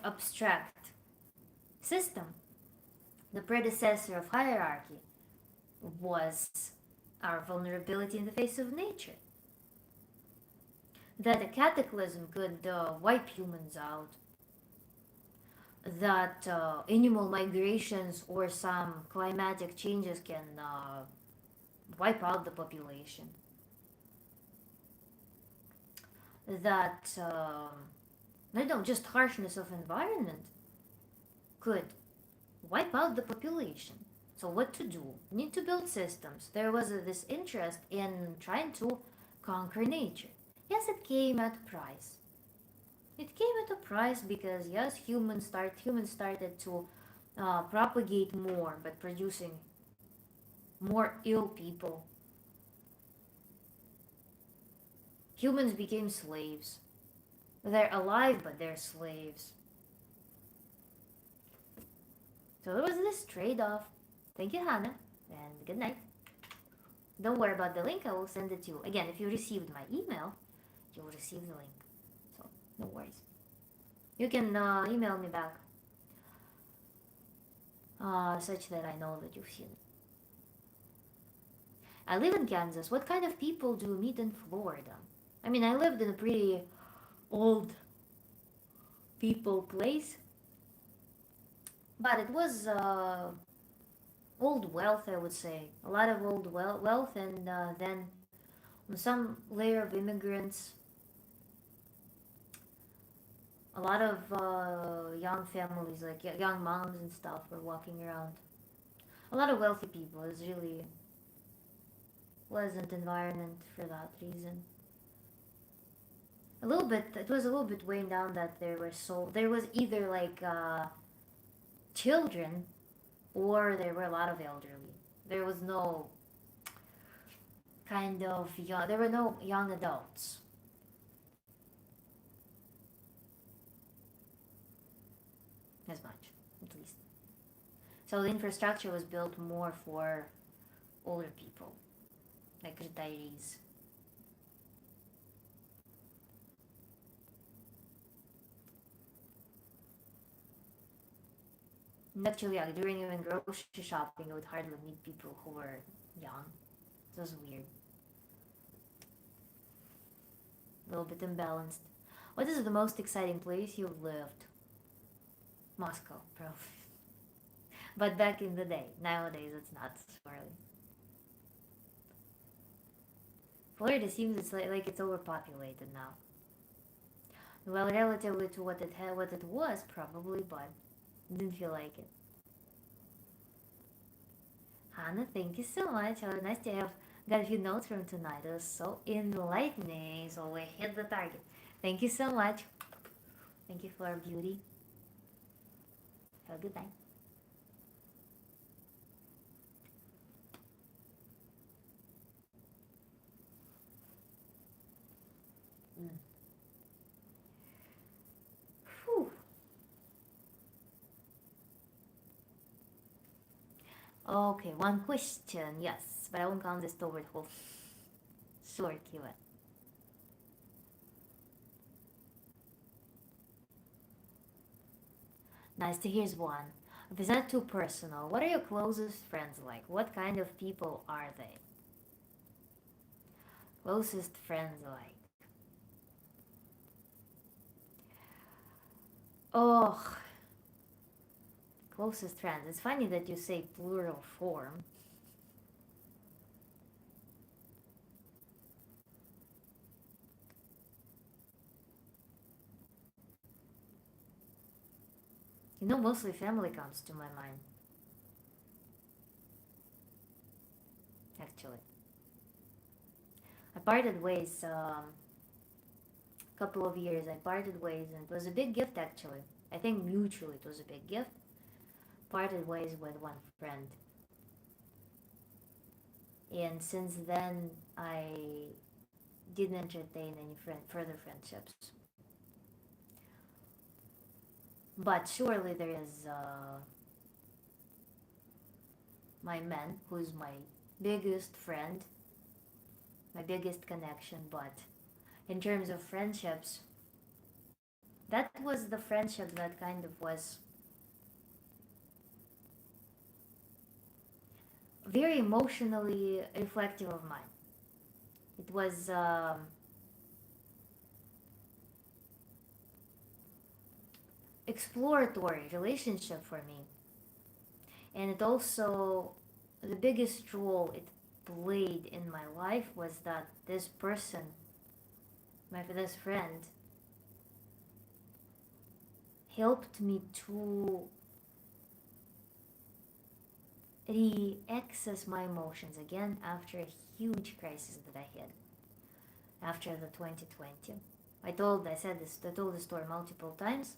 abstract system, the predecessor of hierarchy, was our vulnerability in the face of nature. That a cataclysm could wipe humans out, that animal migrations or some climatic changes can wipe out the population, that I don't just harshness of environment could wipe out the population. So what to do? Need to build systems. There was this interest in trying to conquer nature. Yes, it came at a price. It came at a price because yes, humans started to propagate more, but producing more ill people. Humans became slaves. They're alive, but they're slaves. So there was this trade-off. Thank you, Hannah, and good night. Don't worry about the link. I will send it to you. Again, if you received my email, you'll receive the link. So no worries. You can email me back such that I know that you've seen it. I live in Kansas. What kind of people do you meet in Florida? I mean, I lived in a pretty old people place, but it was old wealth, I would say. A lot of old wealth, and then some layer of immigrants. A lot of young families, like young moms and stuff, were walking around. A lot of wealthy people. It's really pleasant environment for that reason. A little bit. It was a little bit weighing down that there was either like children, or there were a lot of elderly. There was no kind of young. There were no young adults. As much, at least. So the infrastructure was built more for older people, like retirees. Actually, yeah, during even grocery shopping, I would hardly meet people who were young. It was weird, a little bit imbalanced. What is the most exciting place you've lived? Moscow, probably. But back in the day, nowadays it's not surely. Florida seems like it's overpopulated now. Well, relatively to what it was probably, but didn't feel like it. Hannah, thank you so much. Oh, nice to have got a few notes from tonight. It was so enlightening. So we hit the target. Thank you so much. Thank you for our beauty. Have a good night. Mm. Whew. Okay, one question. Yes, but I won't count this toward whole. Sure, Q. Nice to here's one. If it's not too personal, what are your closest friends like? What kind of people are they? Closest friends like. Oh, closest friends. It's funny that you say plural form. You know, mostly family comes to my mind, actually. I parted ways a couple of years. I parted ways, and it was a big gift, actually. I think mutually it was a big gift. Parted ways with one friend. And since then, I didn't entertain any further friendships. But surely there is my man, who's my biggest friend, my biggest connection. But in terms of friendships, that was the friendship that kind of was very emotionally reflective of mine. It was exploratory relationship for me, and it also the biggest role it played in my life was that this person, my this friend, helped me to re-access my emotions again after a huge crisis that I had after the 2020. I told this story multiple times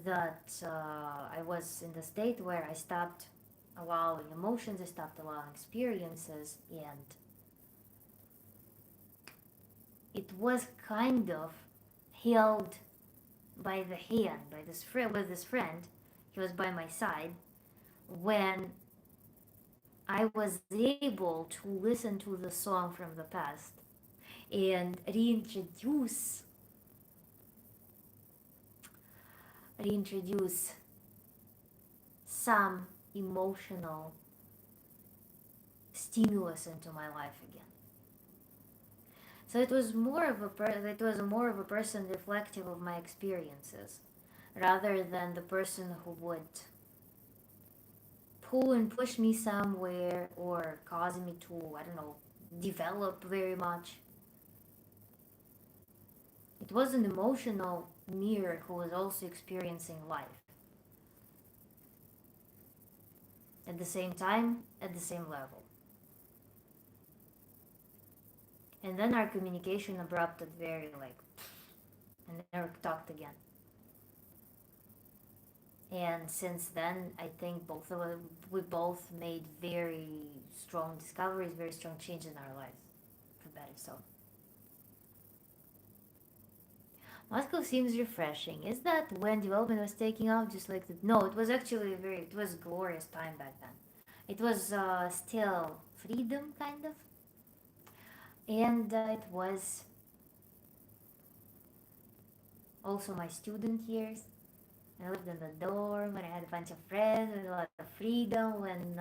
that I was in the state where I stopped allowing emotions, I stopped allowing experiences, and it was kind of held by the hand by this friend with this friend. He was by my side when I was able to listen to the song from the past and reintroduce some emotional stimulus into my life again. So it was more of a person reflective of my experiences rather than the person who would pull and push me somewhere or cause me to, I don't know, develop very much. It was an emotional mirror who was also experiencing life at the same time, at the same level. And then our communication abrupted very like, and never talked again. And since then, I think both of us, we both made very strong discoveries, very strong change in our lives for better. So Moscow seems refreshing. Is that when development was taking off? Just like the, no, it was actually it was a glorious time back then. It was still freedom kind of, and it was also my student years, I lived in the dorm when I had a bunch of friends with a lot of freedom, when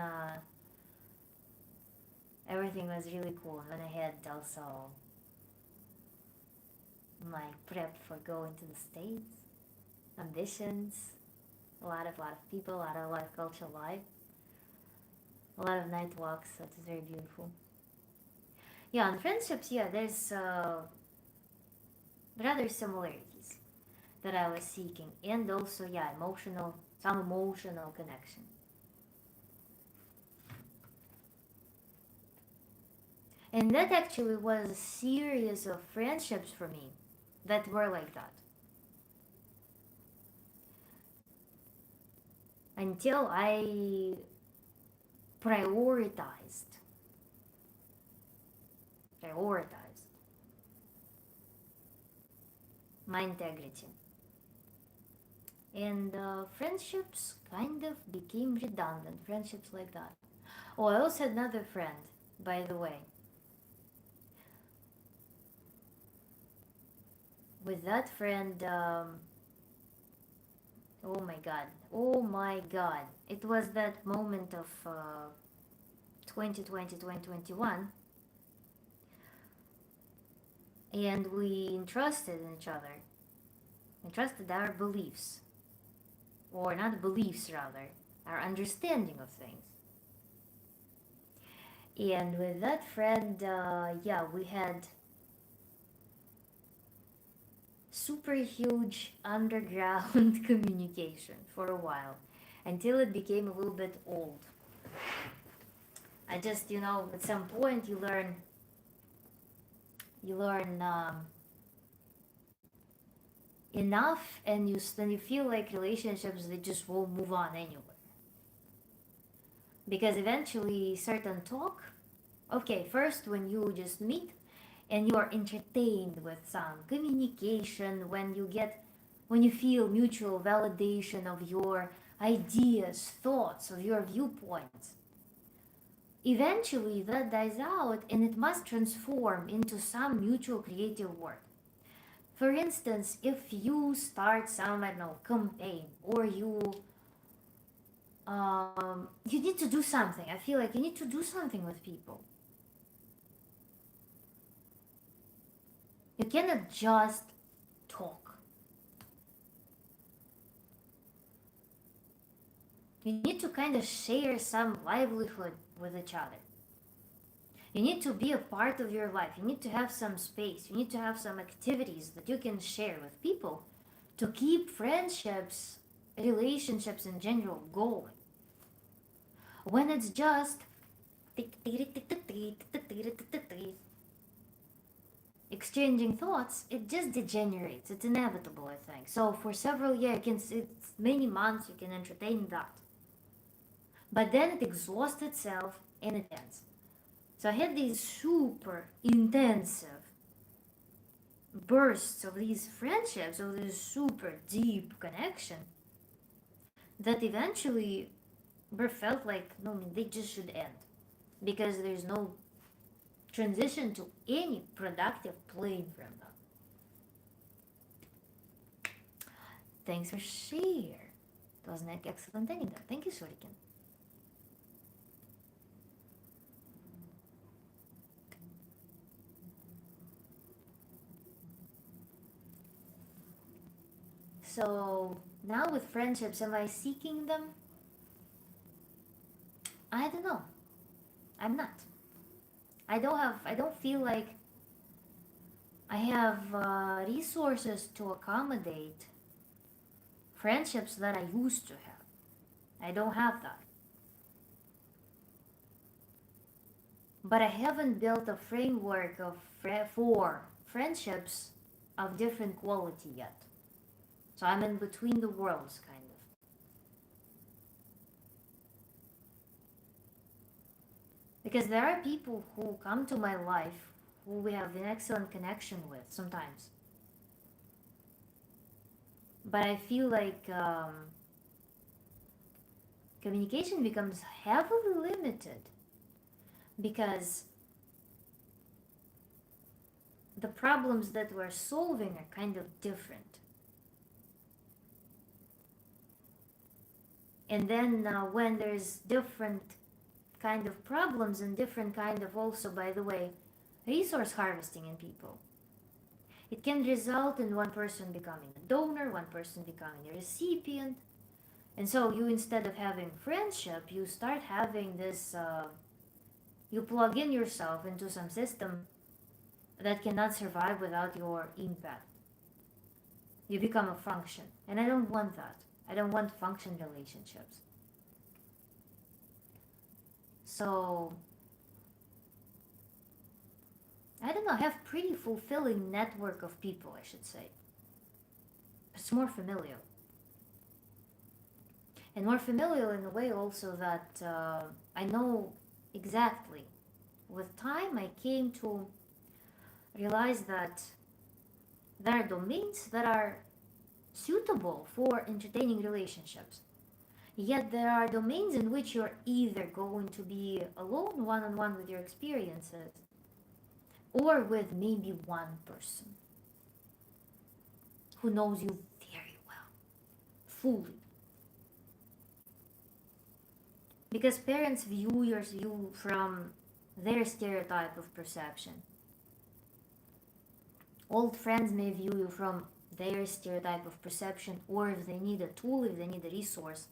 everything was really cool. And when I had also my prep for going to the States, ambitions, a lot of people, a lot of cultural life, a lot of night walks. So it's very beautiful. Yeah, on friendships, yeah, there's rather similarities that I was seeking, and also yeah, some emotional connection. And that actually was a series of friendships for me that were like that until I prioritized prioritized my integrity. And friendships kind of became redundant, friendships like that. Oh, I also had another friend, by the way. With that friend, oh my god, it was that moment of 2020, 2021, and we entrusted in each other, entrusted our beliefs, or not beliefs rather, our understanding of things. And with that friend, yeah, we had super huge underground communication for a while until it became a little bit old. I just, at some point you learn enough, and you feel like relationships they just won't move on anywhere, because eventually certain talk. Okay, first when you just meet and you are entertained with some communication, when you feel mutual validation of your ideas, thoughts, of your viewpoints, eventually that dies out and it must transform into some mutual creative work. For instance, if you start some, I don't know, campaign, or you need to do something. I feel like you need to do something with people. You cannot just talk. You need to kind of share some livelihood with each other. You need to be a part of your life. You need to have some space. You need to have some activities that you can share with people to keep friendships, relationships in general going. When it's just exchanging thoughts, it just degenerates. It's inevitable, I think. So for several years, it's many months you can entertain that. But then it exhausts itself and it ends. So I had these super intensive bursts of these friendships, of this super deep connection that eventually were felt like, no, they just should end, because there's no transition to any productive plane from them. Thanks for share. It was an excellent ending. Thank you, Shuriken. So now with friendships, am I seeking them? I don't know. I'm not. I don't feel like I have resources to accommodate friendships that I used to have. I don't have that. But I haven't built a framework for friendships of different quality yet. So I'm in between the worlds, kind of. Because there are people who come to my life who we have an excellent connection with sometimes. But I feel like communication becomes heavily limited because the problems that we're solving are kind of different. And then when there's different kind of problems and different kind of, also by the way, resource harvesting in people, it can result in one person becoming a donor, one person becoming a recipient. And so you, instead of having friendship, you start having this, you plug in yourself into some system that cannot survive without your impact. You become a function. And I don't want that. I don't want function relationships. So, I don't know, I have pretty fulfilling network of people, I should say. It's more familial. And more familial in a way also that I know exactly. With time, I came to realize that there are domains that are suitable for entertaining relationships. Yet there are domains in which you're either going to be alone, one on one with your experiences, or with maybe one person who knows you very well, fully. Because parents view you from their stereotype of perception. Old friends may view you from their stereotype of perception, or if they need a tool, if they need a resource,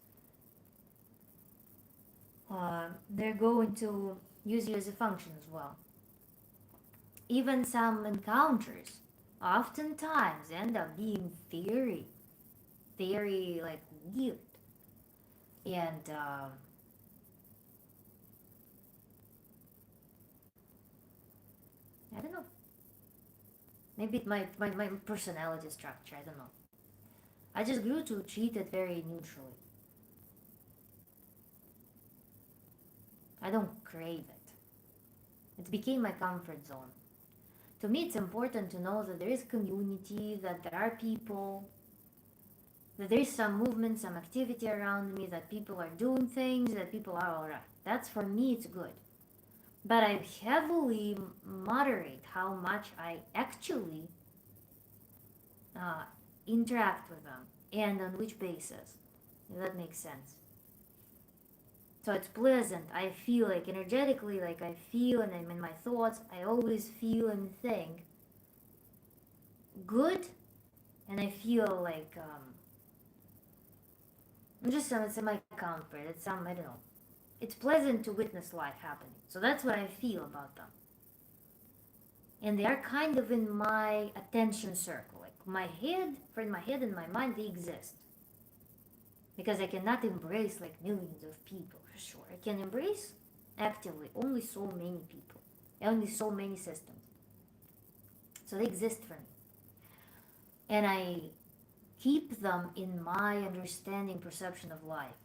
they're going to use you as a function as well. Even some encounters oftentimes end up being very, very like weird. And I don't know. Maybe my personality structure, I don't know. I just grew to treat it very neutrally. I don't crave it. It became my comfort zone. To me, it's important to know that there is community, that there are people, that there is some movement, some activity around me, that people are doing things, that people are alright. That's, for me, it's good. But I heavily moderate how much I actually uh, interact with them and on which basis. If that makes sense. So it's pleasant. I feel like energetically, like I feel, and I'm in my thoughts, I always feel and think good, and I feel like just it's in my comfort. It's some, I don't know. It's pleasant to witness life happening. So that's what I feel about them. And they are kind of in my attention circle. Like my head, for in my head and my mind, they exist. Because I cannot embrace like millions of people for sure. I can embrace actively only so many people, only so many systems. So they exist for me. And I keep them in my understanding perception of life.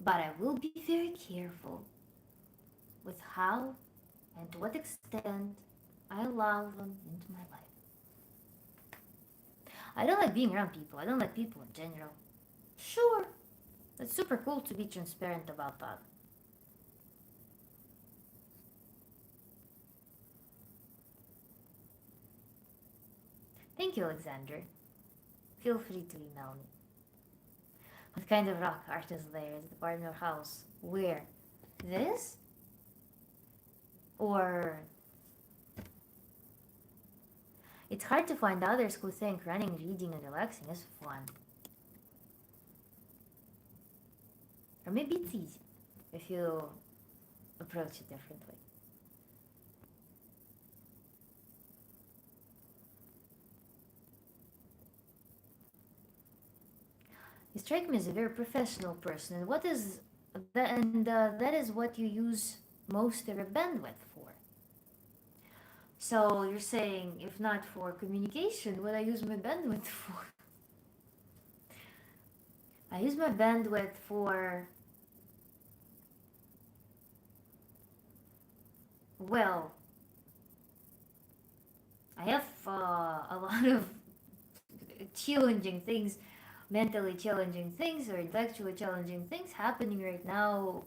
But I will be very careful with how and to what extent I allow them into my life. I don't like being around people. I don't like people in general. Sure, it's super cool to be transparent about that. Thank you, Alexander. Feel free to email me. What kind of rock art is there? Is the part in your house? Where? This? Or it's hard to find others who think running, reading, and relaxing is fun. Or maybe it's easy if you approach it differently. You strike me as a very professional person, and what is that? And that is what you use most of your bandwidth for. So you're saying, if not for communication, what I use my bandwidth for? I use my bandwidth for, well, I have a lot of challenging things, mentally challenging things, or intellectually challenging things happening right now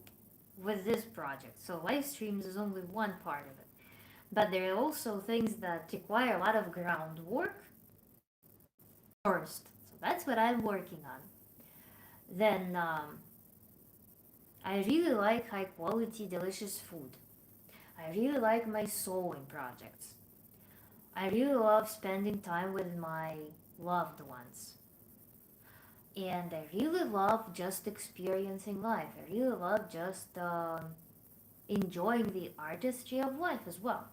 with this project. So live streams is only one part of it. But there are also things that require a lot of groundwork first. So that's what I'm working on. Then I really like high quality, delicious food. I really like my sewing projects. I really love spending time with my loved ones. And I really love just experiencing life. I really love just enjoying the artistry of life as well.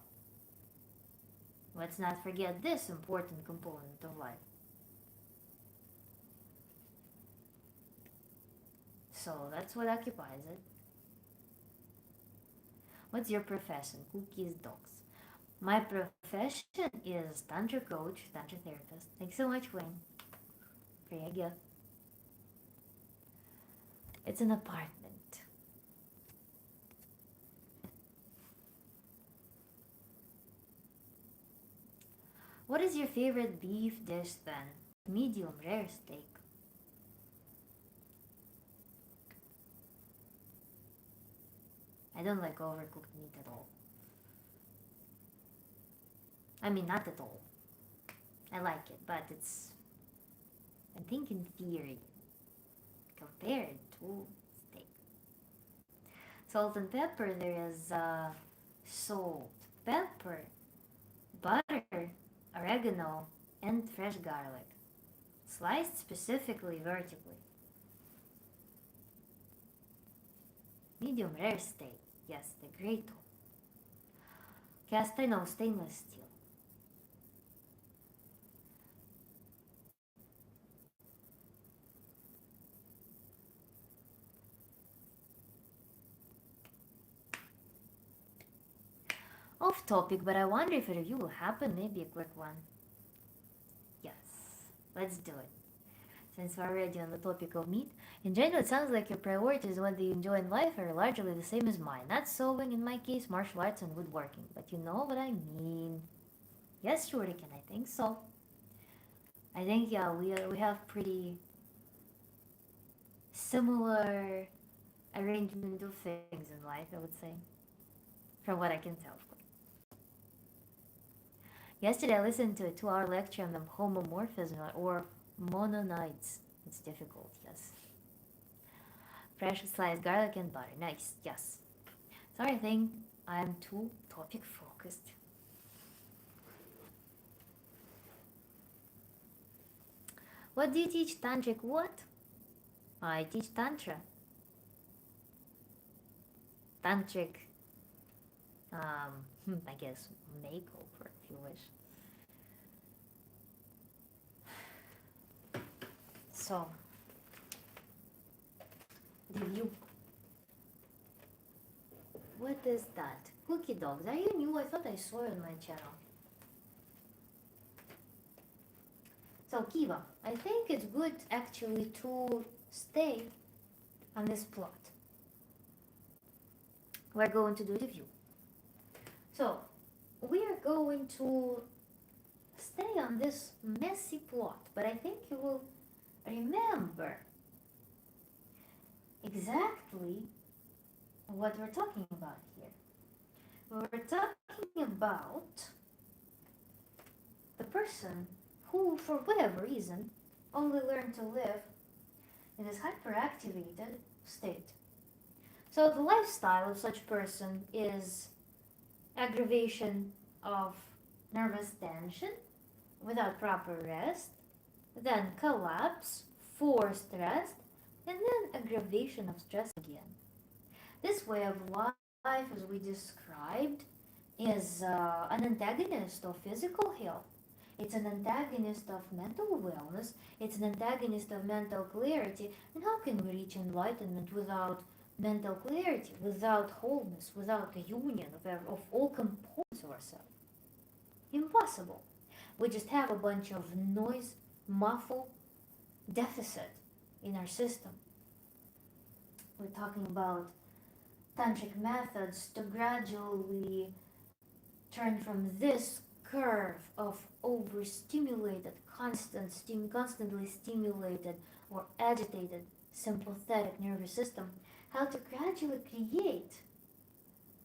Let's not forget this important component of life. So that's what occupies it. What's your profession? Cookies, dogs. My profession is Tantra coach, Tantra therapist. Thanks so much, Wayne, for your gift. It's an apartment. What is your favorite beef dish then? Medium rare steak. I don't like overcooked meat at all. I mean, not at all. I like it, but it's, I think, inferior compared to steak. Salt and pepper, there is salt, pepper, butter, oregano, and fresh garlic, sliced specifically vertically. Medium rare steak, yes, the great one. Cast iron, stainless steel. Off topic, but I wonder if a review will happen, maybe a quick one. Yes, let's do it. Since we're already on the topic of meat, in general, it sounds like your priorities, what you enjoy in life, are largely the same as mine. Not sewing, in my case, martial arts and woodworking, but you know what I mean. Yes, Shuriken, I think so. I think, yeah, we have pretty similar arrangement of things in life, I would say, from what I can tell, of course. Yesterday, I listened to a 2-hour lecture on the homomorphism or mononides. It's difficult, yes. Fresh sliced garlic and butter. Nice, yes. Sorry, I think I'm too topic focused. What do you teach, Tantric? What? I teach Tantra. Tantric, I guess makeover, if you wish. So, review. What is that? Cookie dogs. Are you new? I thought I saw you on my channel. So, Kiva, I think it's good actually to stay on this plot. We're going to do a review. So, we are going to stay on this messy plot, but I think you will remember exactly what we're talking about here. We're talking about the person who, for whatever reason, only learned to live in this hyperactivated state. So the lifestyle of such person is aggravation of nervous tension without proper rest, then collapse, forced rest, and then aggravation of stress again. This way of life, as we described, is an antagonist of physical health. It's an antagonist of mental wellness. It's an antagonist of mental clarity. And how can we reach enlightenment without mental clarity, without wholeness, without the union of all components of ourselves? Impossible. We just have a bunch of noise, muffle, deficit in our system. We're talking about tantric methods to gradually turn from this curve of overstimulated, constantly stimulated or agitated sympathetic nervous system, how to gradually create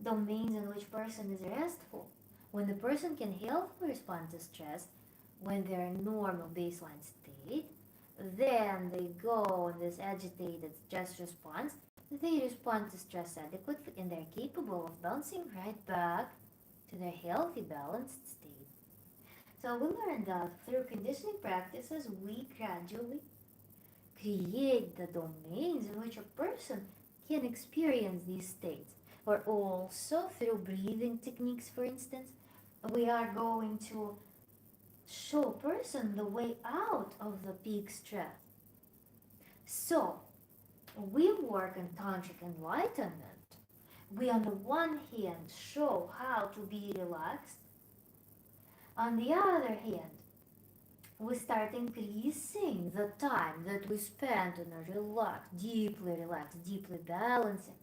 domains in which person is restful, when the person can healthily respond to stress, when they're in normal baseline state, Then they go in this agitated stress response. They respond to stress adequately and they're capable of bouncing right back to their healthy, balanced state. So we learned that through conditioning practices, we gradually create the domains in which a person can experience these states. Or also through breathing techniques, for instance, we are going to show a person the way out of the peak stress. So we work in Tantric Enlightenment. We, on the one hand, show how to be relaxed. On the other hand, we start increasing the time that we spend in a relaxed, deeply balancing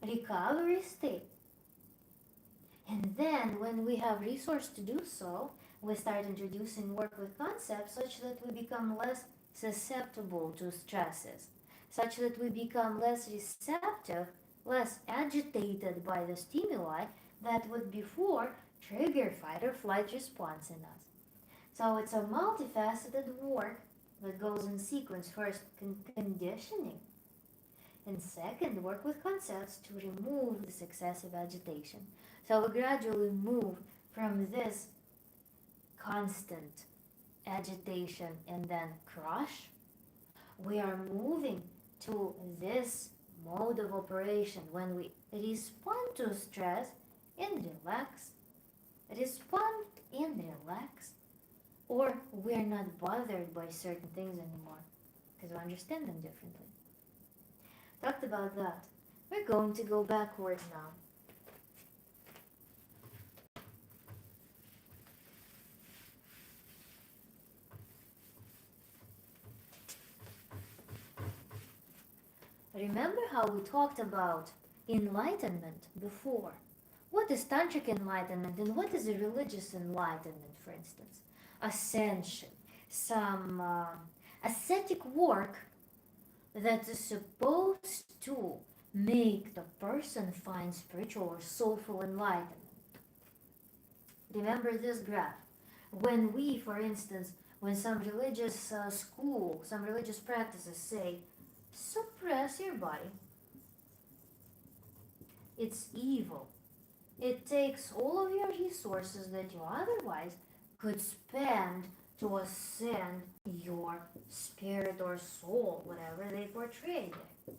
recovery state. And then, when we have resource to do so, we start introducing work with concepts such that we become less susceptible to stresses, such that we become less receptive, less agitated by the stimuli that would before trigger fight or flight response in us. So it's a multifaceted work that goes in sequence. First, conditioning, and second, work with concepts to remove this excessive agitation. So we gradually move from this constant agitation and then crush. We are moving to this mode of operation when we respond to stress and relax, respond and relax, or we're not bothered by certain things anymore because we understand them differently. Talked about that. We're going to go backward now. Remember how we talked about enlightenment before? What is Tantric enlightenment and what is a religious enlightenment, for instance? Ascension, some ascetic work that is supposed to make the person find spiritual or soulful enlightenment. Remember this graph. When we, for instance, when some religious school, some religious practices say, suppress your body, it's evil. It takes all of your resources that you otherwise could spend to ascend your spirit or soul, whatever they portray there.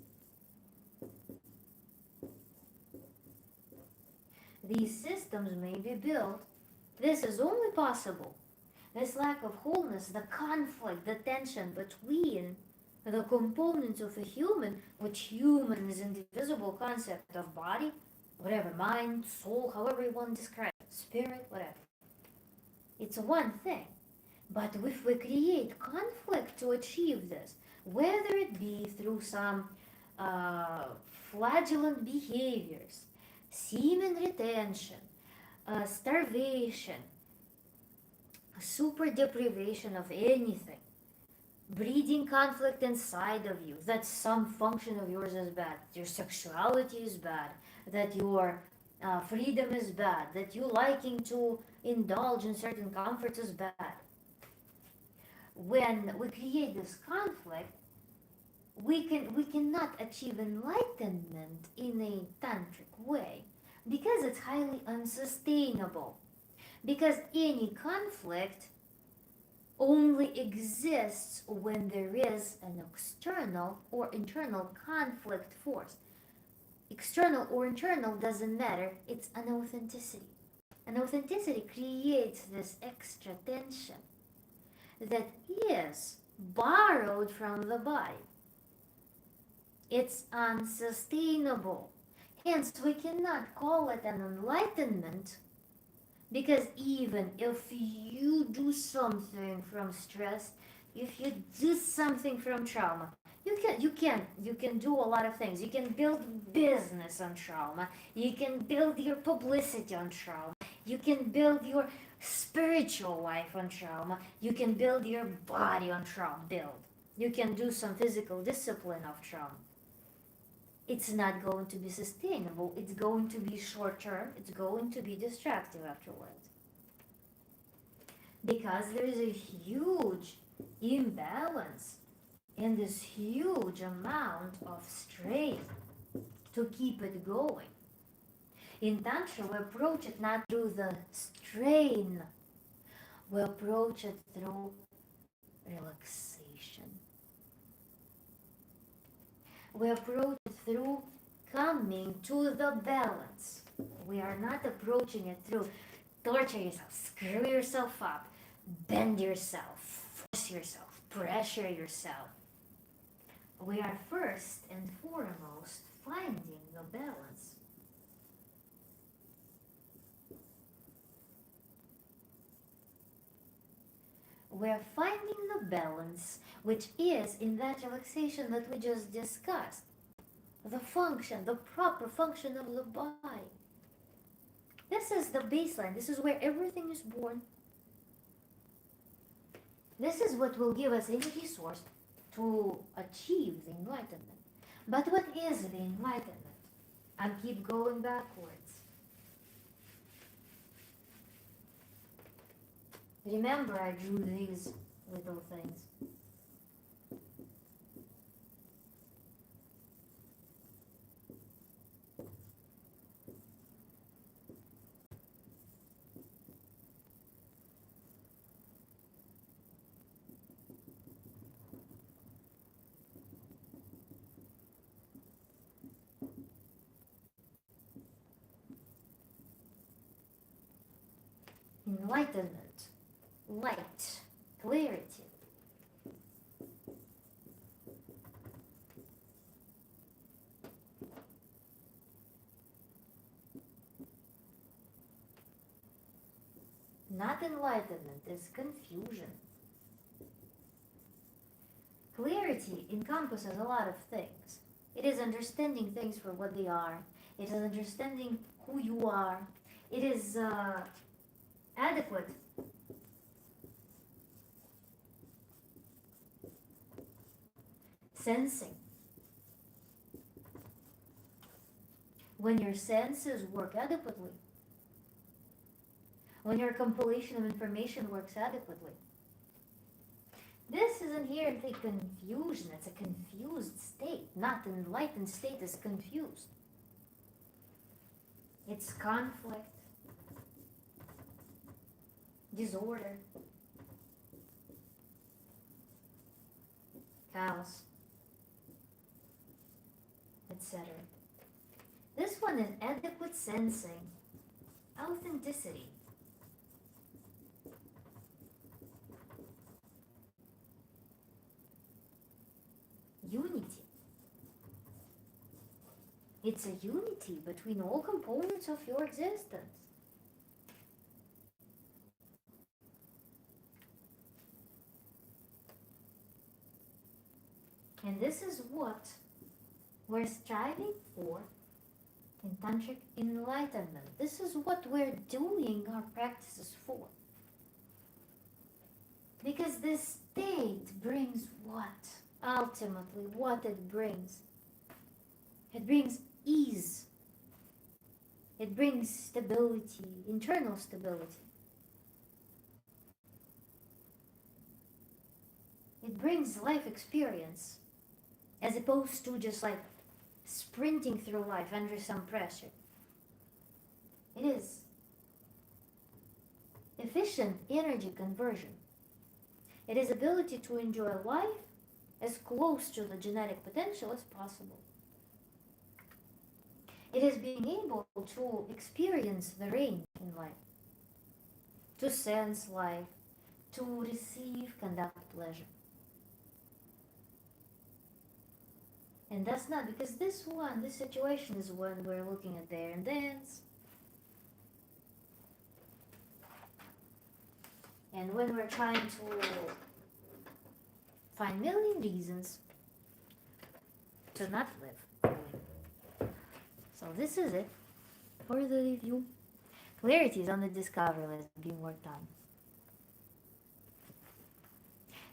These systems may be built. This is only possible. This lack of wholeness, the conflict, the tension between the components of a human, which human is an indivisible concept of body, whatever, mind, soul, however you want to describe it, spirit, whatever. It's one thing. But if we create conflict to achieve this, whether it be through some flagellant behaviors, semen retention, starvation, super deprivation of anything, breeding conflict inside of you, that some function of yours is bad, your sexuality is bad, that your freedom is bad, that you liking to indulge in certain comforts is bad. When we create this conflict, we cannot achieve enlightenment in a tantric way because it's highly unsustainable. Because any conflict only exists when there is an external or internal conflict force. External or internal doesn't matter, it's an authenticity. An authenticity creates this extra tension that is borrowed from the body. It's unsustainable. Hence, we cannot call it an enlightenment because even if you do something from stress, if you do something from trauma, you can do a lot of things. You can build business on trauma. You can build your publicity on trauma. You can build your spiritual life on trauma. You can build your body on trauma. You can do some physical discipline of trauma. It's not going to be sustainable. It's going to be short term. It's going to be destructive afterwards. Because there is a huge imbalance and this huge amount of strain to keep it going. In Tantra, we approach it not through the strain, we approach it through relaxation. We approach it through coming to the balance. We are not approaching it through torture yourself, screw yourself up, bend yourself, force yourself, pressure yourself. We are first and foremost finding the balance. We're finding the balance, which is in that relaxation that we just discussed. The function, the proper function of the body. This is the baseline. This is where everything is born. This is what will give us energy source to achieve the enlightenment. But what is the enlightenment? I keep going backwards. Remember, I drew these little things. Enlightenment, light, clarity. Not enlightenment is confusion. Clarity encompasses a lot of things. It is understanding things for what they are. It is understanding who you are. It is adequate. Sensing. When your senses work adequately, when your compilation of information works adequately. This is inherently confusion. It's a confused state. Not an enlightened state is confused. It's conflict, disorder, chaos, etc. This one is adequate sensing, authenticity. Unity. It's a unity between all components of your existence. And this is what we're striving for in Tantric enlightenment. This is what we're doing our practices for. Because this state brings what? Ultimately, what it brings? It brings ease. It brings stability, internal stability. It brings life experience, as opposed to just like sprinting through life under some pressure. It is efficient energy conversion. It is ability to enjoy life as close to the genetic potential as possible. It is being able to experience the range in life, to sense life, to receive, conduct pleasure. And that's not because this situation is one we're looking at there and dance. And when we're trying to find million reasons to not live. So this is it for the review. Clarity is on the discovery list being worked on.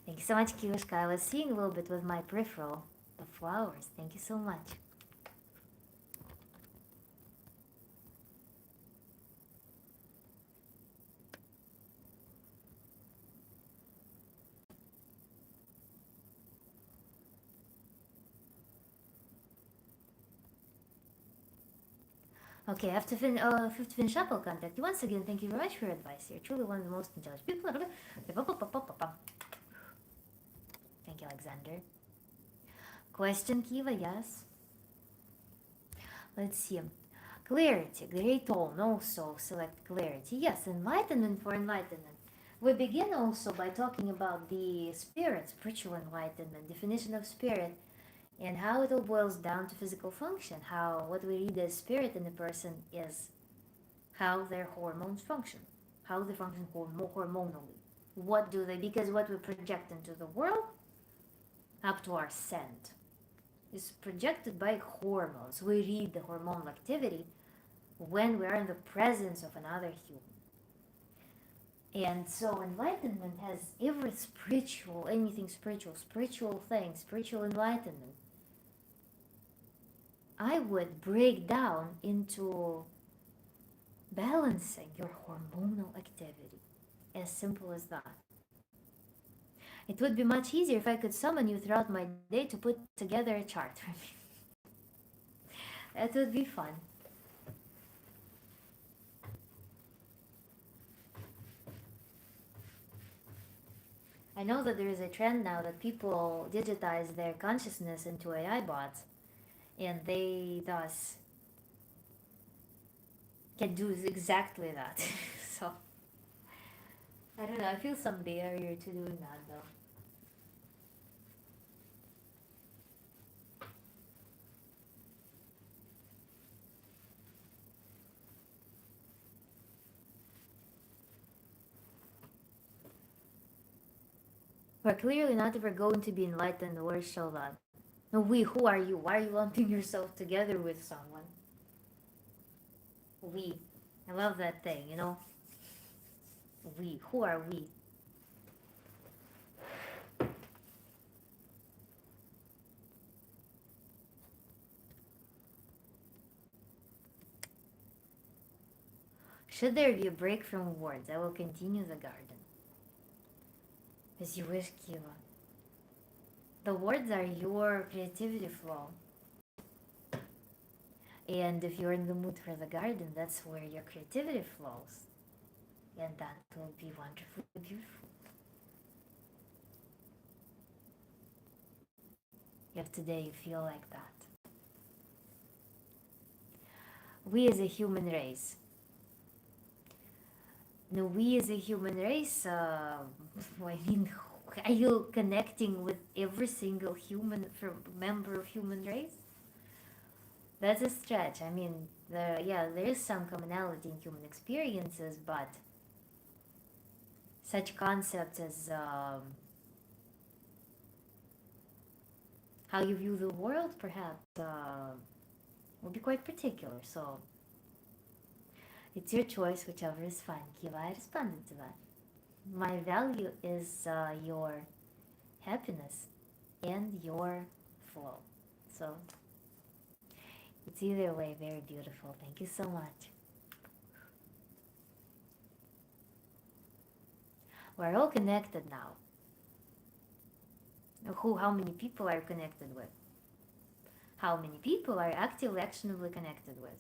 Thank you so much, Kiyoshka. I was seeing a little bit with my peripheral, the flowers. Thank you so much. Okay, I have to, have to finish up. I'll contact you once again. Thank you very much for your advice. You're truly one of the most intelligent people. Thank you, Alexander. Question, Kiva, yes. Let's see. Clarity, great tone. Also, select clarity. Yes, enlightenment for enlightenment. We begin also by talking about the spirit, spiritual enlightenment, definition of spirit, and how it all boils down to physical function. How what we read as spirit in a person is how their hormones function, how they function hormonally. What do they? Because what we project into the world, up to our scent, is projected by hormones. We read the hormonal activity when we are in the presence of another human. And so enlightenment has every spiritual, anything spiritual thing, spiritual enlightenment. I would break down into balancing your hormonal activity. As simple as that. It would be much easier if I could summon you throughout my day to put together a chart for me. That would be fun. I know that there is a trend now that people digitize their consciousness into AI bots, and they thus can do exactly that. So, I don't know, I feel some barrier to doing that though. We're clearly not ever going to be enlightened, or shall that. No, we, who are you? Why are you lumping yourself together with someone? We. I love that thing, you know? We. Who are we? Should there be a break from words, I will continue the garden. As you wish, Kiva. The words are your creativity flow. And if you're in the mood for the garden, that's where your creativity flows. And that will be wonderfully beautiful. If today you feel like that. We as a human race. No, we as a human race, I mean, are you connecting with every single human member of human race? That's a stretch. I mean, there is some commonality in human experiences, but such concepts as how you view the world, perhaps, will be quite particular. So it's your choice, whichever is fine. Kiva, I responded to that. My value is your happiness and your flow. So it's either way very beautiful. Thank you so much. We're all connected now. How many people are you connected with? How many people are actively, actionably connected with?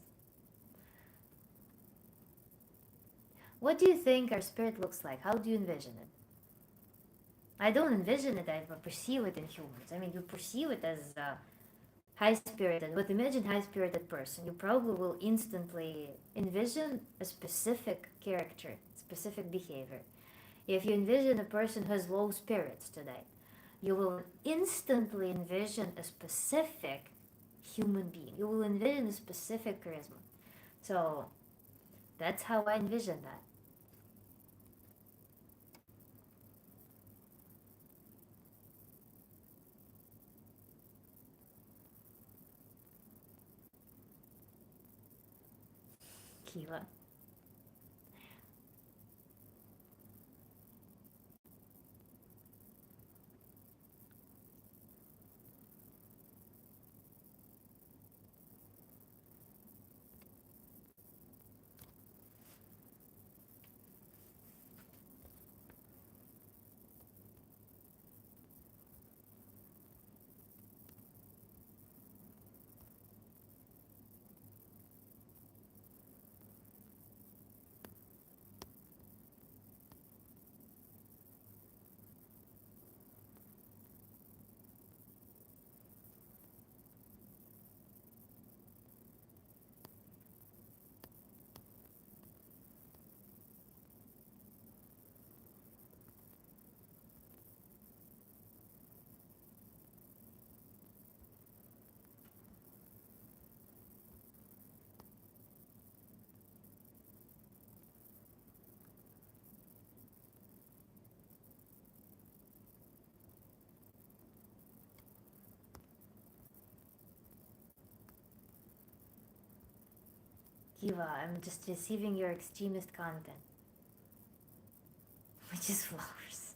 What do you think our spirit looks like? How do you envision it? I don't envision it, I perceive it in humans. I mean, you perceive it as high-spirited, but imagine high-spirited person. You probably will instantly envision a specific character, specific behavior. If you envision a person who has low spirits today, you will instantly envision a specific human being. You will envision a specific charisma. So that's how I envision that. Kiva. Kiva, I'm just receiving your extremist content, which is flowers.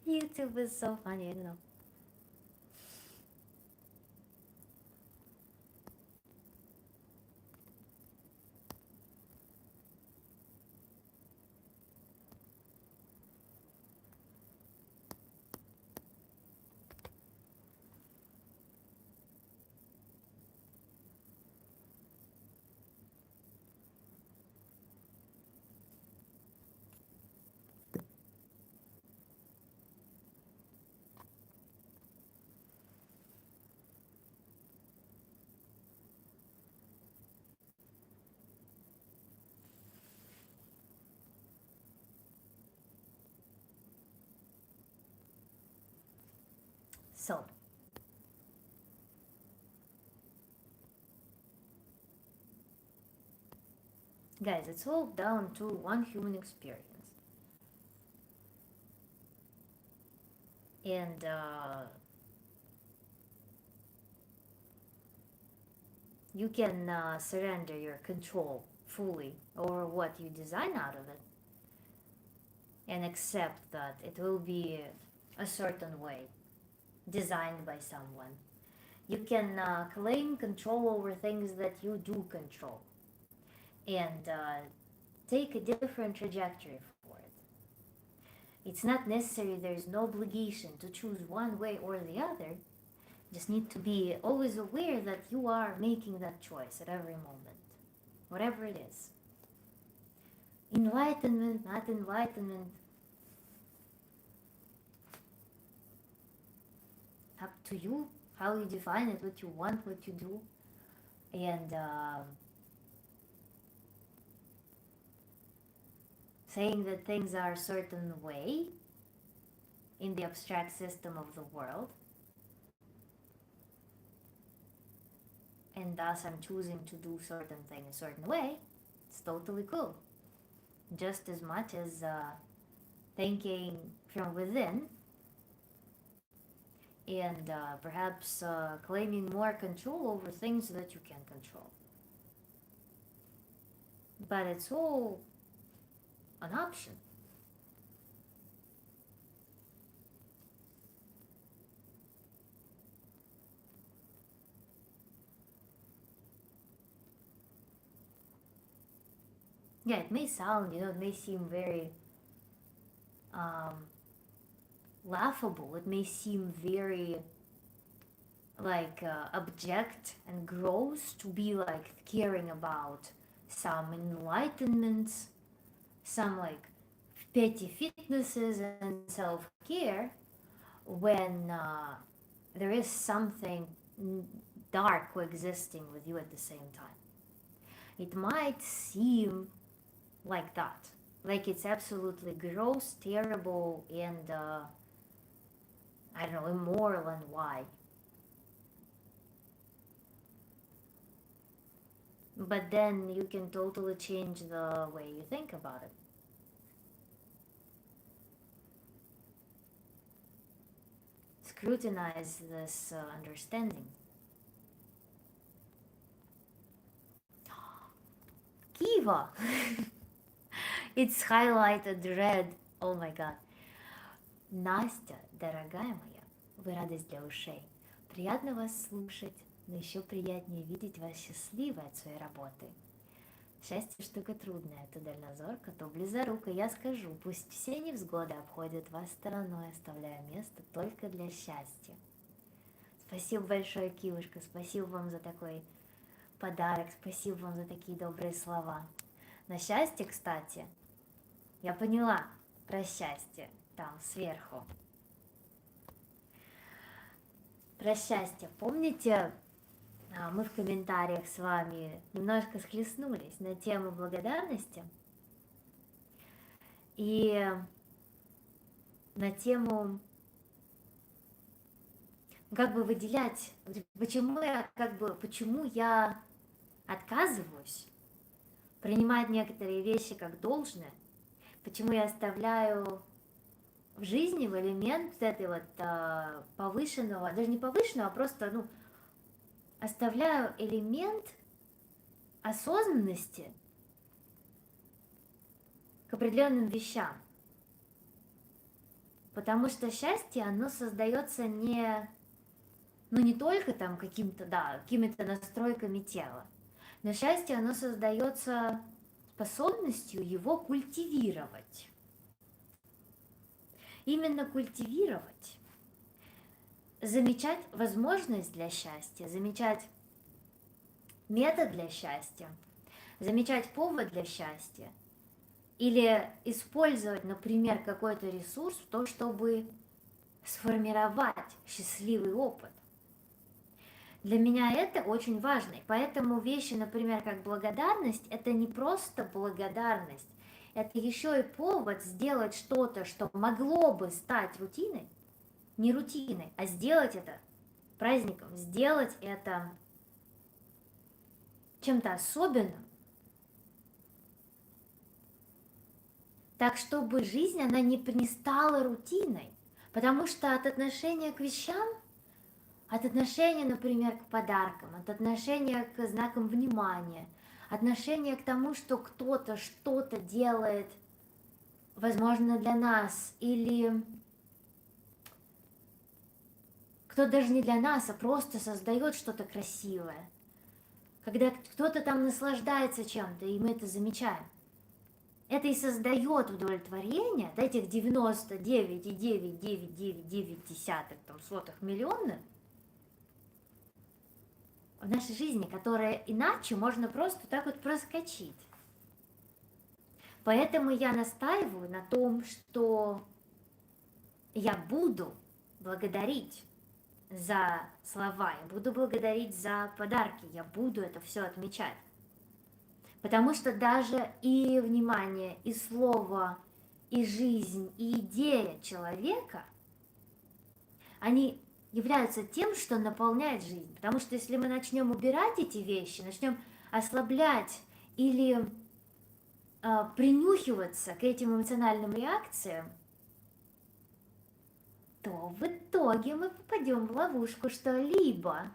YouTube is so funny, I don't know. So, guys, it's all down to one human experience. And you can surrender your control fully over what you design out of it and accept that it will be a certain way designed by someone. You can claim control over things that you do control and take a different trajectory for it. It's not necessary, there's no obligation to choose one way or the other. Just need to be always aware that you are making that choice at every moment, whatever it is. Enlightenment, not enlightenment, up to you, how you define it, what you want, what you do. And saying that things are a certain way in the abstract system of the world, and thus I'm choosing to do certain thing a certain way, it's totally cool. Just as much as thinking from within and perhaps claiming more control over things that you can control. But it's all an option. Yeah, it may sound, it may seem very laughable. It may seem very like abject and gross to be like caring about some enlightenment, some like petty fitnesses and self-care when there is something dark coexisting with you at the same time. It might seem like that, like it's absolutely gross, terrible, and I don't know, immoral, and why. But then you can totally change the way you think about it. Scrutinize this understanding. Kiva! It's highlighted red. Oh my god. Настя, дорогая моя, вы радость для ушей. Приятно вас слушать, но еще приятнее видеть вас счастливой от своей работы. Счастье штука трудная, то дальнозорка, то близорука. Я скажу, пусть все невзгоды обходят вас стороной, оставляя место только для счастья. Спасибо большое, Кивушка, спасибо вам за такой подарок, спасибо вам за такие добрые слова. На счастье, кстати, я поняла про счастье там сверху. Про счастье. Помните, мы в комментариях с вами немножко схлестнулись на тему благодарности и на тему, как бы выделять, почему я отказываюсь принимать некоторые вещи как должное, почему я оставляю в жизни в элемент этой вот повышенного, даже не повышенного, а просто, оставляю элемент осознанности к определенным вещам. Потому что счастье, оно создается не только там какими-то настройками тела, но счастье, оно создается способностью его культивировать. Именно культивировать, замечать возможность для счастья, замечать метод для счастья, замечать повод для счастья, или использовать, например, какой-то ресурс в том, чтобы сформировать счастливый опыт. Для меня это очень важно. И поэтому вещи, например, как благодарность, это не просто благодарность, это еще и повод сделать что-то, что могло бы стать рутиной, не рутиной, а сделать это праздником, сделать это чем-то особенным, так чтобы жизнь, она не стала рутиной, потому что от отношения к вещам, от отношения, например, к подаркам, от отношения к знакам внимания, отношения к тому, что кто-то что-то делает, возможно, для нас, или кто даже не для нас, а просто создает что-то красивое, когда кто-то там наслаждается чем-то, и мы это замечаем. Это и создает удовлетворение, до этих 99,9999 миллиона в нашей жизни, которые иначе можно просто так вот проскочить. Поэтому я настаиваю на том, что я буду благодарить за слова, я буду благодарить за подарки, я буду это все отмечать. Потому что даже и внимание, и слово, и жизнь, и идея человека, они являются тем, что наполняет жизнь. Потому что если мы начнем убирать эти вещи, начнем ослаблять или принюхиваться к этим эмоциональным реакциям, то в итоге мы попадем в ловушку, что либо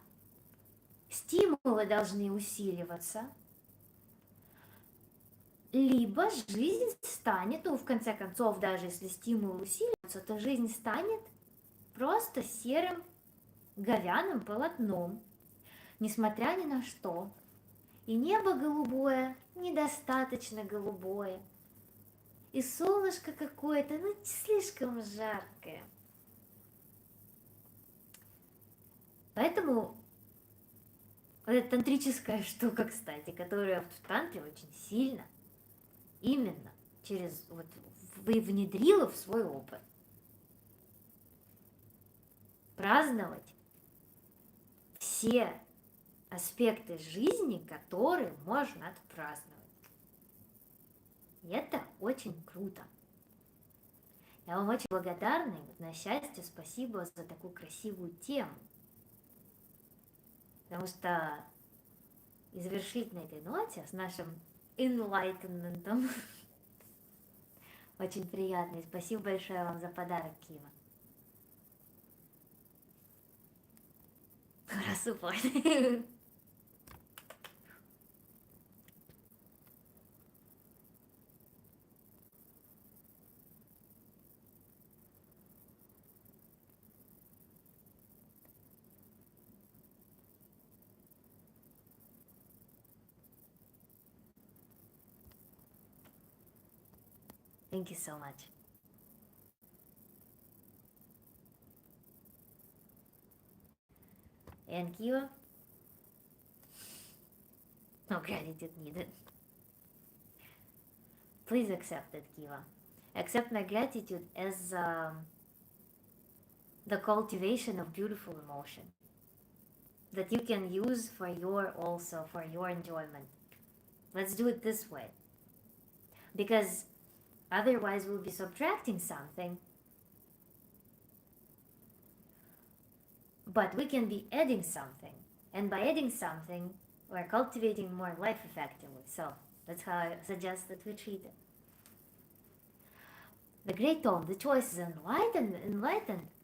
стимулы должны усиливаться, либо жизнь станет, в конце концов, даже если стимулы усиливаются, то жизнь станет просто серым говяным полотном, несмотря ни на что. И небо голубое, недостаточно голубое, и солнышко какое-то, слишком жаркое. Поэтому вот эта тантрическая штука, кстати, которая в тантре очень сильно именно через внедрила в свой опыт. Праздновать все аспекты жизни, которые можно отпраздновать. И это очень круто. Я вам очень благодарна, и на счастье спасибо за такую красивую тему. Потому что и завершить на этой ноте с нашим Enlightenment очень приятно. И спасибо большое вам за подарок, Кива. Рассыпай. Thank you so much. And Kiva? No gratitude needed. Please accept it, Kiva. Accept my gratitude as the cultivation of beautiful emotion that you can use for your enjoyment. Let's do it this way. Because otherwise we'll be subtracting something. But we can be adding something. And by adding something, we're cultivating more life effectively. So that's how I suggest that we treat it. The great tone, the choice is enlightened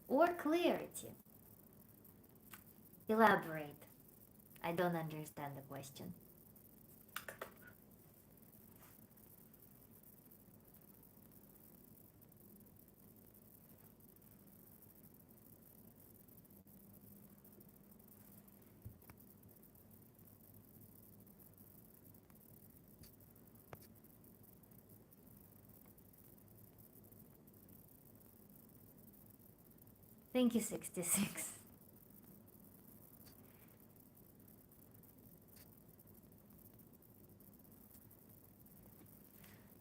or clarity. Elaborate. I don't understand the question. Thank you, 66.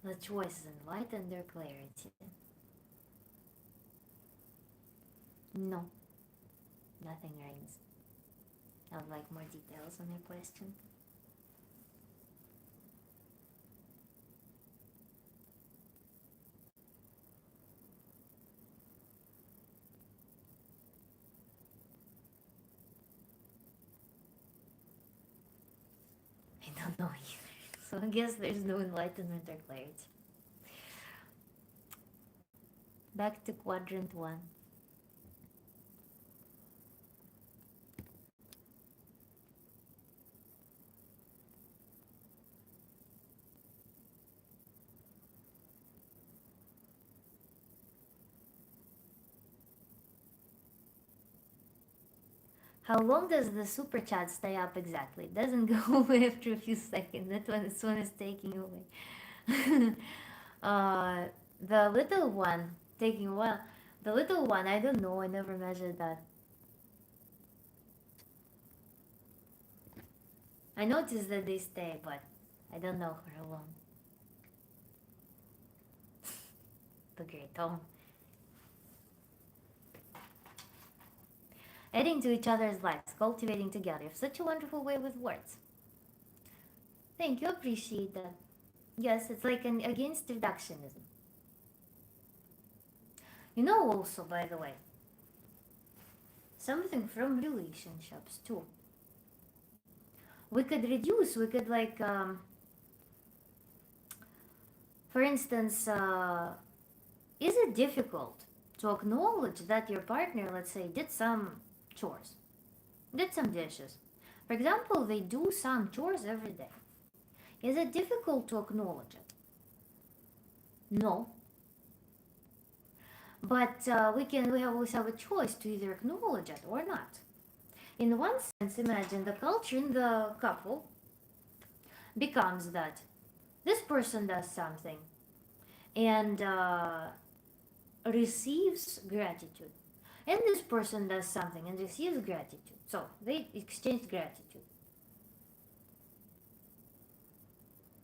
The choice is enlightened or clarity. No, nothing rings. I would like more details on your question. I don't know either. So I guess there's no enlightenment or clarity. Back to quadrant one. How long does the super chat stay up exactly? It doesn't go away after a few seconds. This one is taking away. uh, the little one taking a while. The little one, I don't know. I never measured that. I noticed that they stay, but I don't know for how long. The great home. Adding to each other's lives, cultivating together. Such a wonderful way with words. Thank you, appreciate that. Yes, it's like an against reductionism. You know, also, by the way, something from relationships too. We could reduce, we could like, for instance, is it difficult to acknowledge that your partner, let's say, did some chores, did some dishes? For example, they do some chores every day. Is it difficult to acknowledge it? No. But we always have a choice to either acknowledge it or not. In one sense, imagine the culture in the couple becomes that this person does something and receives gratitude, and this person does something and receives gratitude. So they exchange gratitude.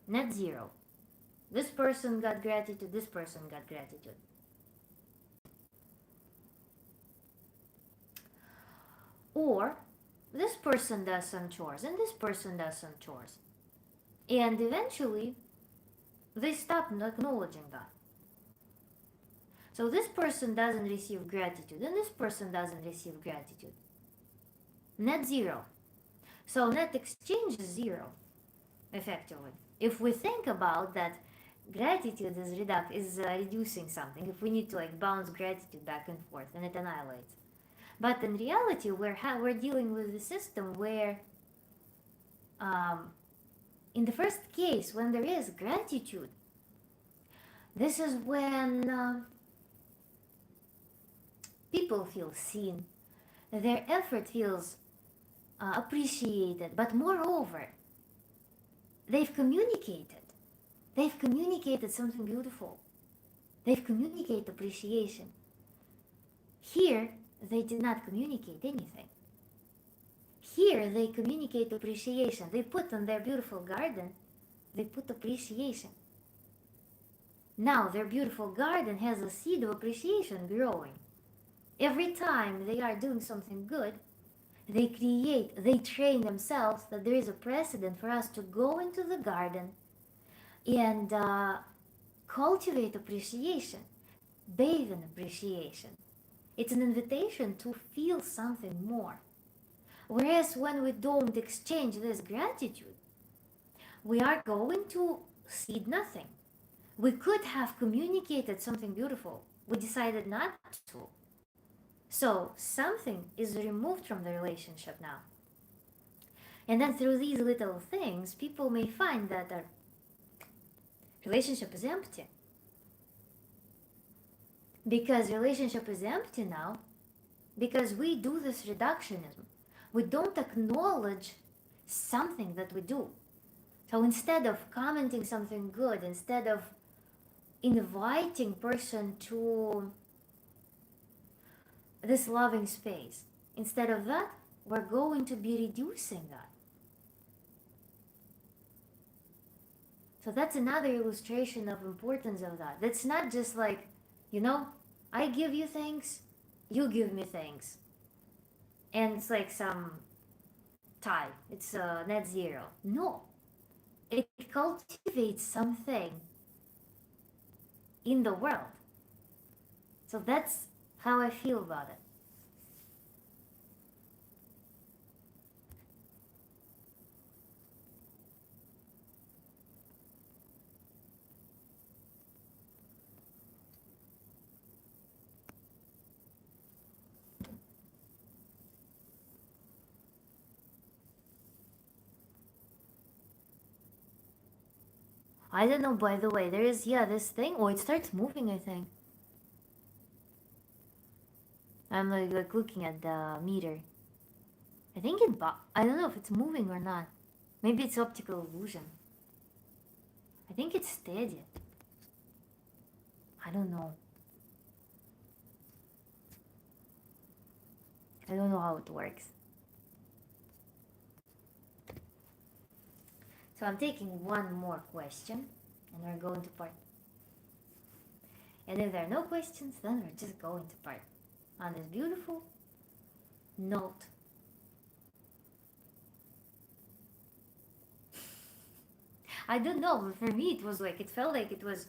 Net zero. This person got gratitude, this person got gratitude. Or this person does some chores and this person does some chores. And eventually they stop acknowledging that. So this person doesn't receive gratitude and this person doesn't receive gratitude. Net zero. So net exchange is zero, effectively. If we think about that, gratitude is reducing something. If we need to like bounce gratitude back and forth, and it annihilates. But in reality, we're dealing with a system where, in the first case, when there is gratitude, this is when people feel seen, their effort feels appreciated, but moreover, they've communicated. They've communicated something beautiful. They've communicated appreciation. Here, they did not communicate anything. Here, they communicate appreciation. They put on their beautiful garden, they put appreciation. Now, their beautiful garden has a seed of appreciation growing. Every time they are doing something good, they train themselves that there is a precedent for us to go into the garden and cultivate appreciation, bathe in appreciation. It's an invitation to feel something more. Whereas when we don't exchange this gratitude, we are going to seed nothing. We could have communicated something beautiful. We decided not to. So something is removed from the relationship now. And then through these little things, people may find that their relationship is empty. Because relationship is empty now, because we do this reductionism. We don't acknowledge something that we do. So instead of commenting something good, instead of inviting person to this loving space. Instead of that, we're going to be reducing that. So that's another illustration of importance of that. That's not just like, you know, I give you things, you give me things. And it's like some tie. It's net zero. No. It cultivates something in the world. So that's how I feel about it. I don't know, by the way, there is, yeah, this thing. Oh, it starts moving, I think. I'm like looking at the meter. I think I don't know if it's moving or not. Maybe it's optical illusion. I think it's steady. I don't know. I don't know how it works. So I'm taking one more question and we're going to part. And if there are no questions, then we're just going to part on this beautiful note. I don't know, but for me it was like, it felt like it was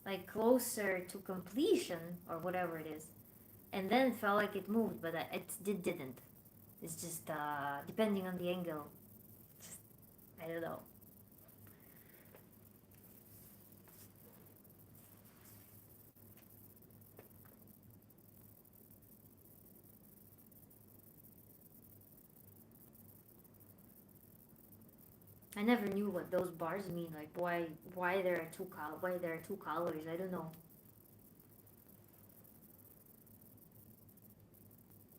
like closer to completion or whatever it is. And then it felt like it moved, but it didn't. It's just depending on the angle. Just, I don't know. I never knew what those bars mean. Like why there are two colors. I don't know.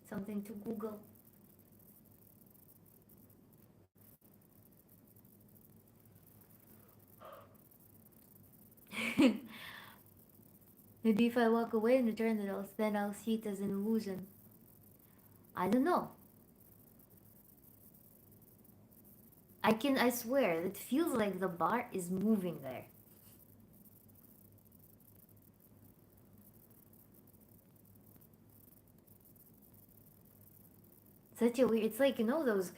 Something to Google. Maybe if I walk away and return it, then I'll see it as an illusion. I don't know. I swear, it feels like the bar is moving there. Such a weird, it's like, you know, those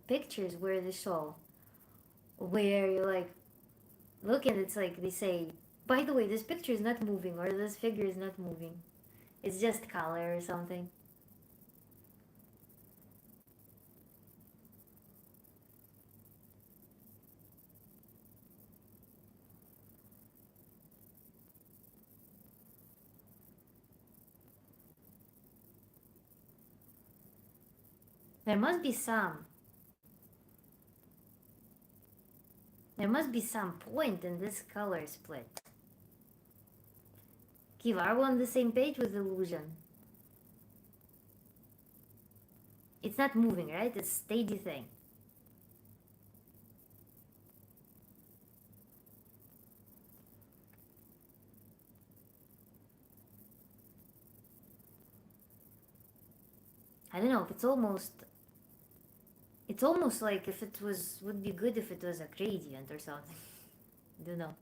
pictures where they show, where you're like, look and it's like, they say, by the way, this picture is not moving, or this figure is not moving. It's just color or something. There must be some. There must be some point in this color split. Kiva, are we on the same page with illusion? It's not moving, right? It's a steady thing. I don't know, it's almost like if it would be good if it was a gradient or something. I don't know.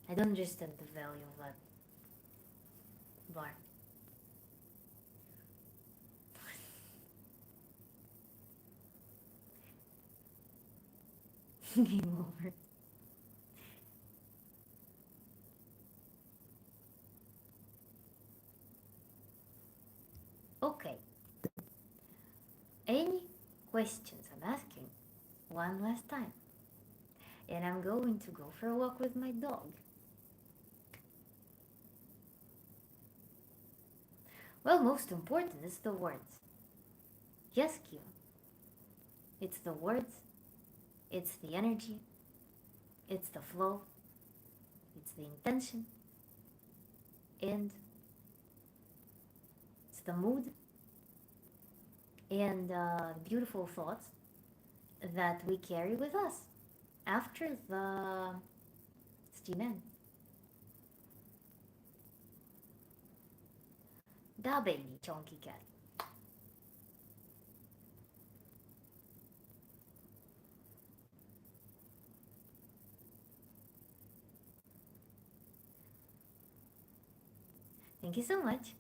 I don't understand the value of that bar. Game over. Okay. Any questions? I'm asking one last time. And I'm going to go for a walk with my dog. Well, most important is the words. Yes, Kyo. It's the words, it's the energy, it's the flow, it's the intention, and it's the mood, and the beautiful thoughts that we carry with us. After the steamen. Dabei chonky cat. Thank you so much.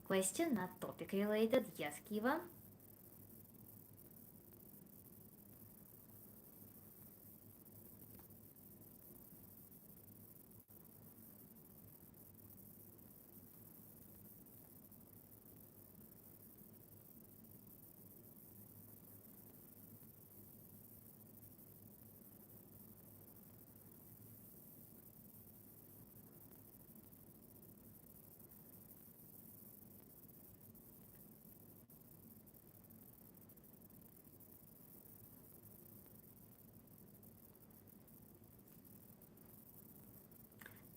Question not topic related. Yes, Kiva.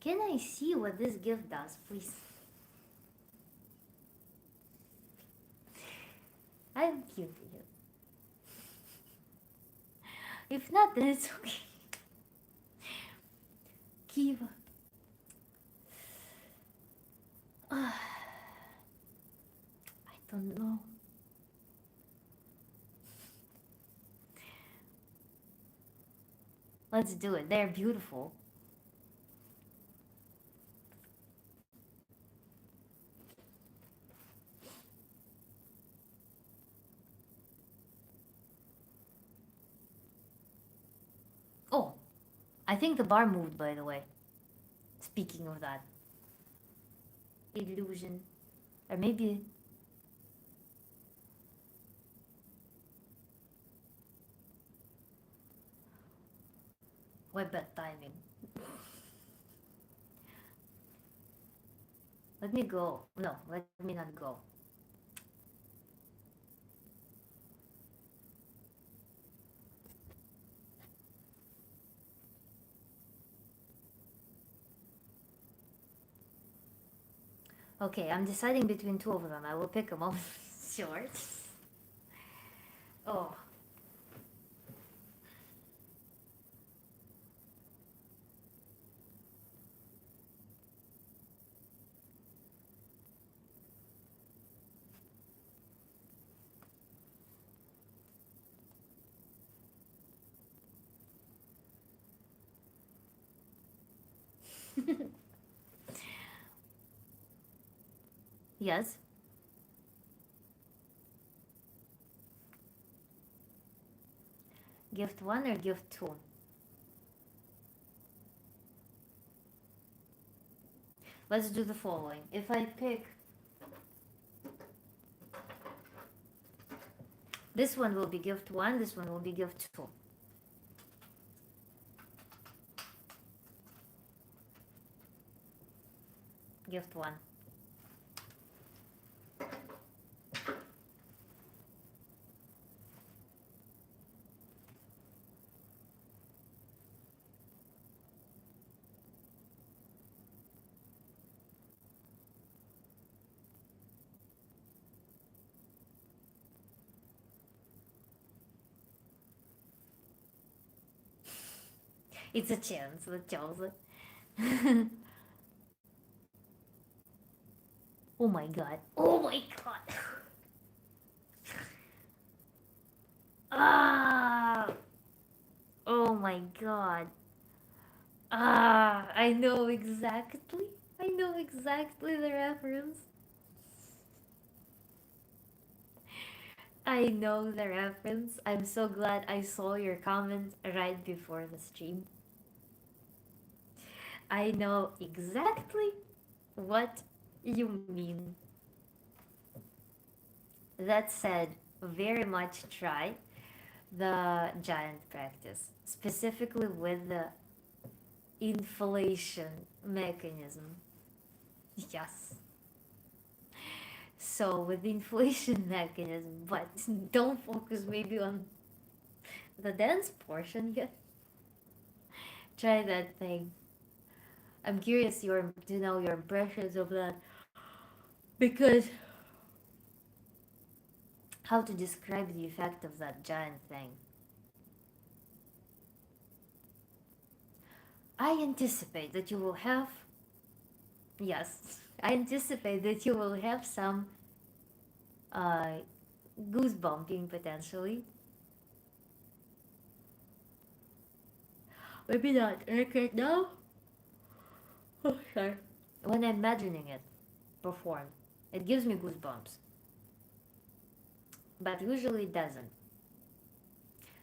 Can I see what this gift does, please? I'm curious. If not, then it's okay. Kiva. I don't know. Let's do it. They're beautiful. Oh, I think the bar moved, by the way. Speaking of that. Illusion. Or maybe. What bad timing? Let me go. No, let me not go. Okay, I'm deciding between two of them. I will pick them up. Short. Oh, yes. Gift one or gift two? Let's do the following. If I pick this one will be gift one, this one will be gift two. Gift one. It's a chance that tells it. Oh my god. Oh my god. Ah. Oh my god. Ah. I know exactly. I know exactly the reference. I know the reference. I'm so glad I saw your comment right before the stream. I know exactly what you mean. That said, very much try the giant practice, specifically with the inflation mechanism. Yes. So with the inflation mechanism, but don't focus maybe on the dance portion yet. Try that thing. I'm curious to know your impressions of that because how to describe the effect of that giant thing. I anticipate that you will have, yes, I anticipate that you will have some uh, goosebumping potentially. Maybe not right now. Oh, sorry. When I'm imagining it performed, it gives me goosebumps, but usually it doesn't.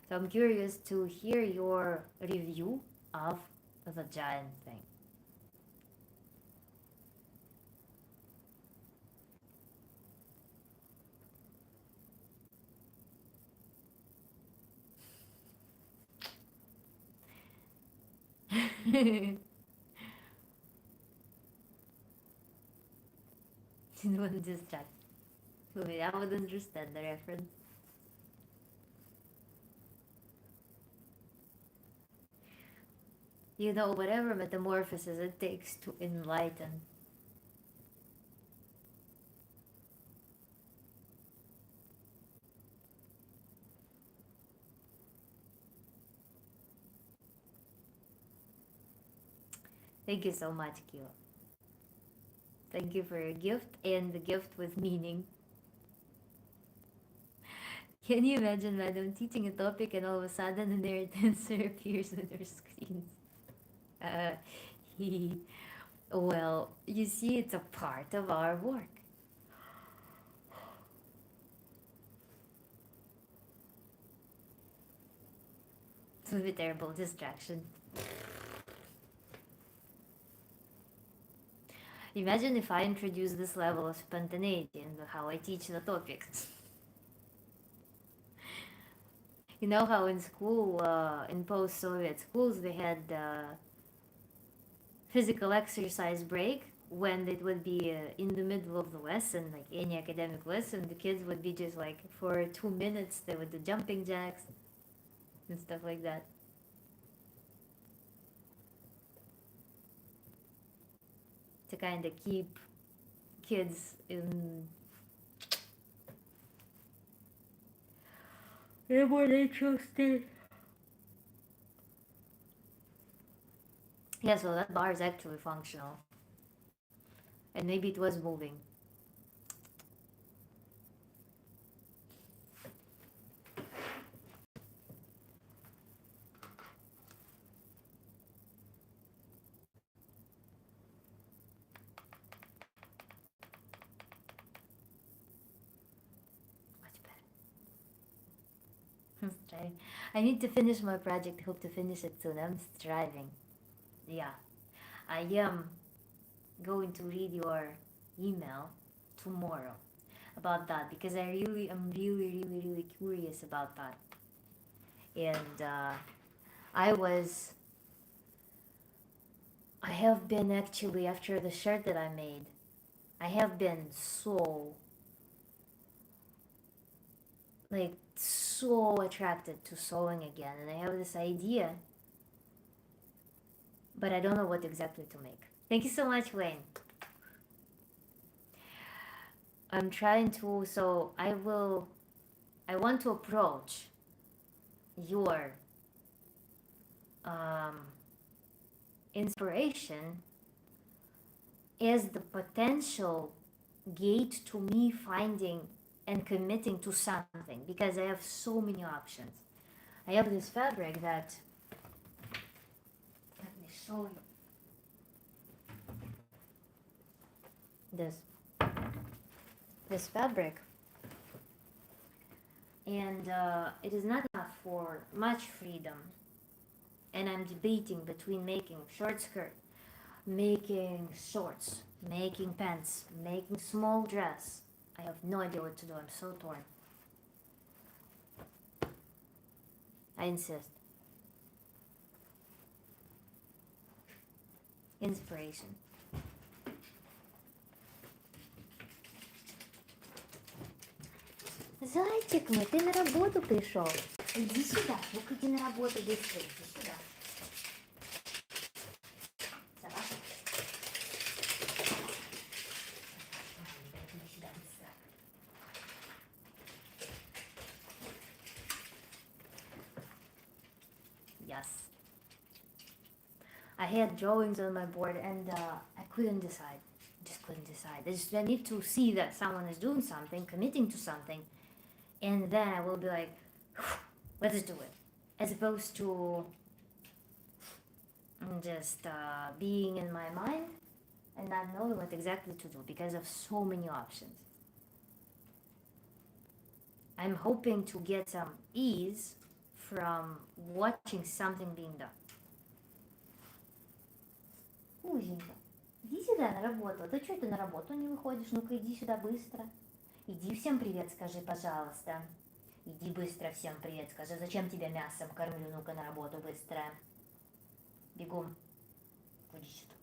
So I'm curious to hear your review of the giant thing. You wouldn't distract. Wait, I would understand the reference. You know, whatever metamorphosis it takes to enlighten. Thank you so much, Kyo. Thank you for your gift and the gift with meaning. Can you imagine Madam teaching a topic and all of a sudden a narrative answer appears on her screen? Uh, he, well, you see, it's a part of our work. It would be a terrible distraction. Imagine if I introduce this level of spontaneity in how I teach the topic. You know how in school, in post-Soviet schools, they had physical exercise break when it would be in the middle of the lesson, like any academic lesson, the kids would be just like for 2 minutes they would do jumping jacks and stuff like that to kind of keep kids in a more natural state. Yeah, so that bar is actually functional, and maybe it was moving. Much better. I need to finish my project. Hope to finish it soon. I'm striving. Yeah, I am going to read your email tomorrow about that because I'm really curious about that. And I was, I have been actually, after the shirt that I made, I have been so, like, so attracted to sewing again. And I have this idea, but I don't know what exactly to make. Thank you so much, Wayne. I'm trying to, so I want to approach your um, inspiration as the potential gate to me finding and committing to something because I have so many options. I have this fabric that, let me show you this fabric, and it is not enough for much freedom, and I'm debating between making short skirt, making shorts, making pants, making small dress. I have no idea what to do. I'm so torn. I insist. Inspiration. Зайчик мой, ты на работу пришел. Иди сюда, ну-ка иди на работу быстрее, иди сюда. Собака. Иди сюда быстро. Yes. I had drawings on my board and I couldn't decide. Just couldn't decide. I need to see that someone is doing something, committing to something, and then I will be like, let's do it. As opposed to just being in my mind and not knowing what exactly to do because of so many options. I'm hoping to get some ease from watching something being done. Кузенька, иди сюда на работу. А то что ты на работу не выходишь? Ну-ка иди сюда быстро. Иди всем привет скажи, пожалуйста. Иди быстро всем привет скажи. Зачем тебя мясом кормлю? Ну-ка на работу быстро. Бегом. Иди сюда.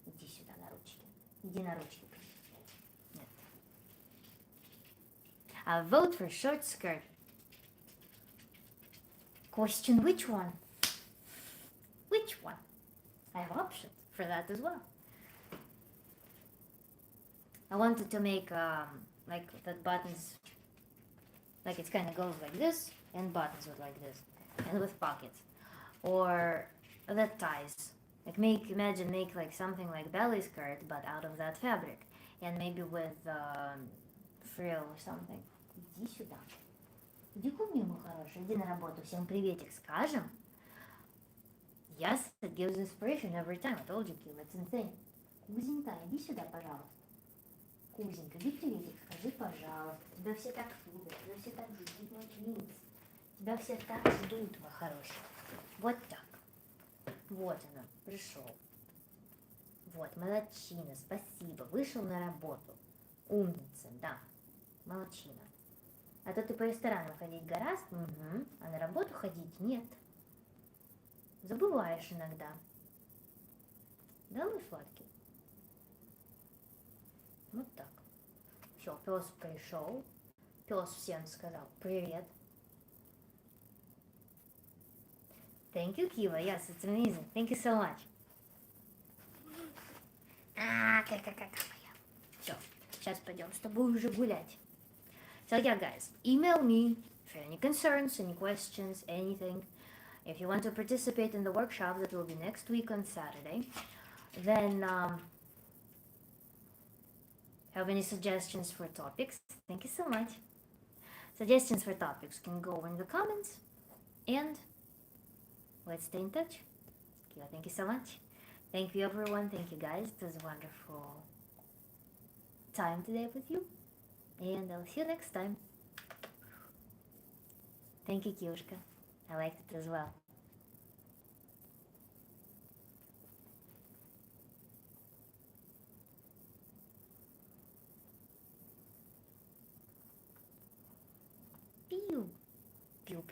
Иди сюда на ручки. Иди на ручки. Нет. I vote for short skirt. Question which one? Which one? I have options for that as well. I wanted to make like the buttons, like it kind of goes like this, and buttons with like this, and with pockets, or the ties. Like imagine make like something like belly skirt, but out of that fabric, and maybe with frill or something. Иди сюда. Иди ко мне, мой хороший, иди на работу, всем приветик скажем. Yes, it gives inspiration every time. I told you, Kim, it's insane. Кузенька, иди сюда, пожалуйста. Кузенька, иди приветик, скажи, пожалуйста. Тебя все так любят, тебя все так ждут, мой принц. Тебя все так ждут, мой хороший. Вот так. Вот она, пришел. Вот, молодчина, спасибо. Вышел на работу. Умница, да. Молодчина. А то ты по ресторанам ходить гораздо, а на работу ходить нет. Забываешь иногда. Да, мой сладкий? Вот так. Все, пес пришел. Пес всем сказал привет. Thank you, Kiva. Yes, it's amazing. Thank you so much. Какая моя. Все, сейчас пойдем с тобой уже гулять. So yeah, guys, email me if you have any concerns, any questions, anything. If you want to participate in the workshop that will be next week on Saturday, then have any suggestions for topics? Thank you so much. Suggestions for topics can go in the comments, and let's stay in touch. Thank you so much. Thank you, everyone. Thank you, guys. It was a wonderful time today with you, and I'll see you next time. Thank you, Kiyushka. I liked it as well. Pew. Pew.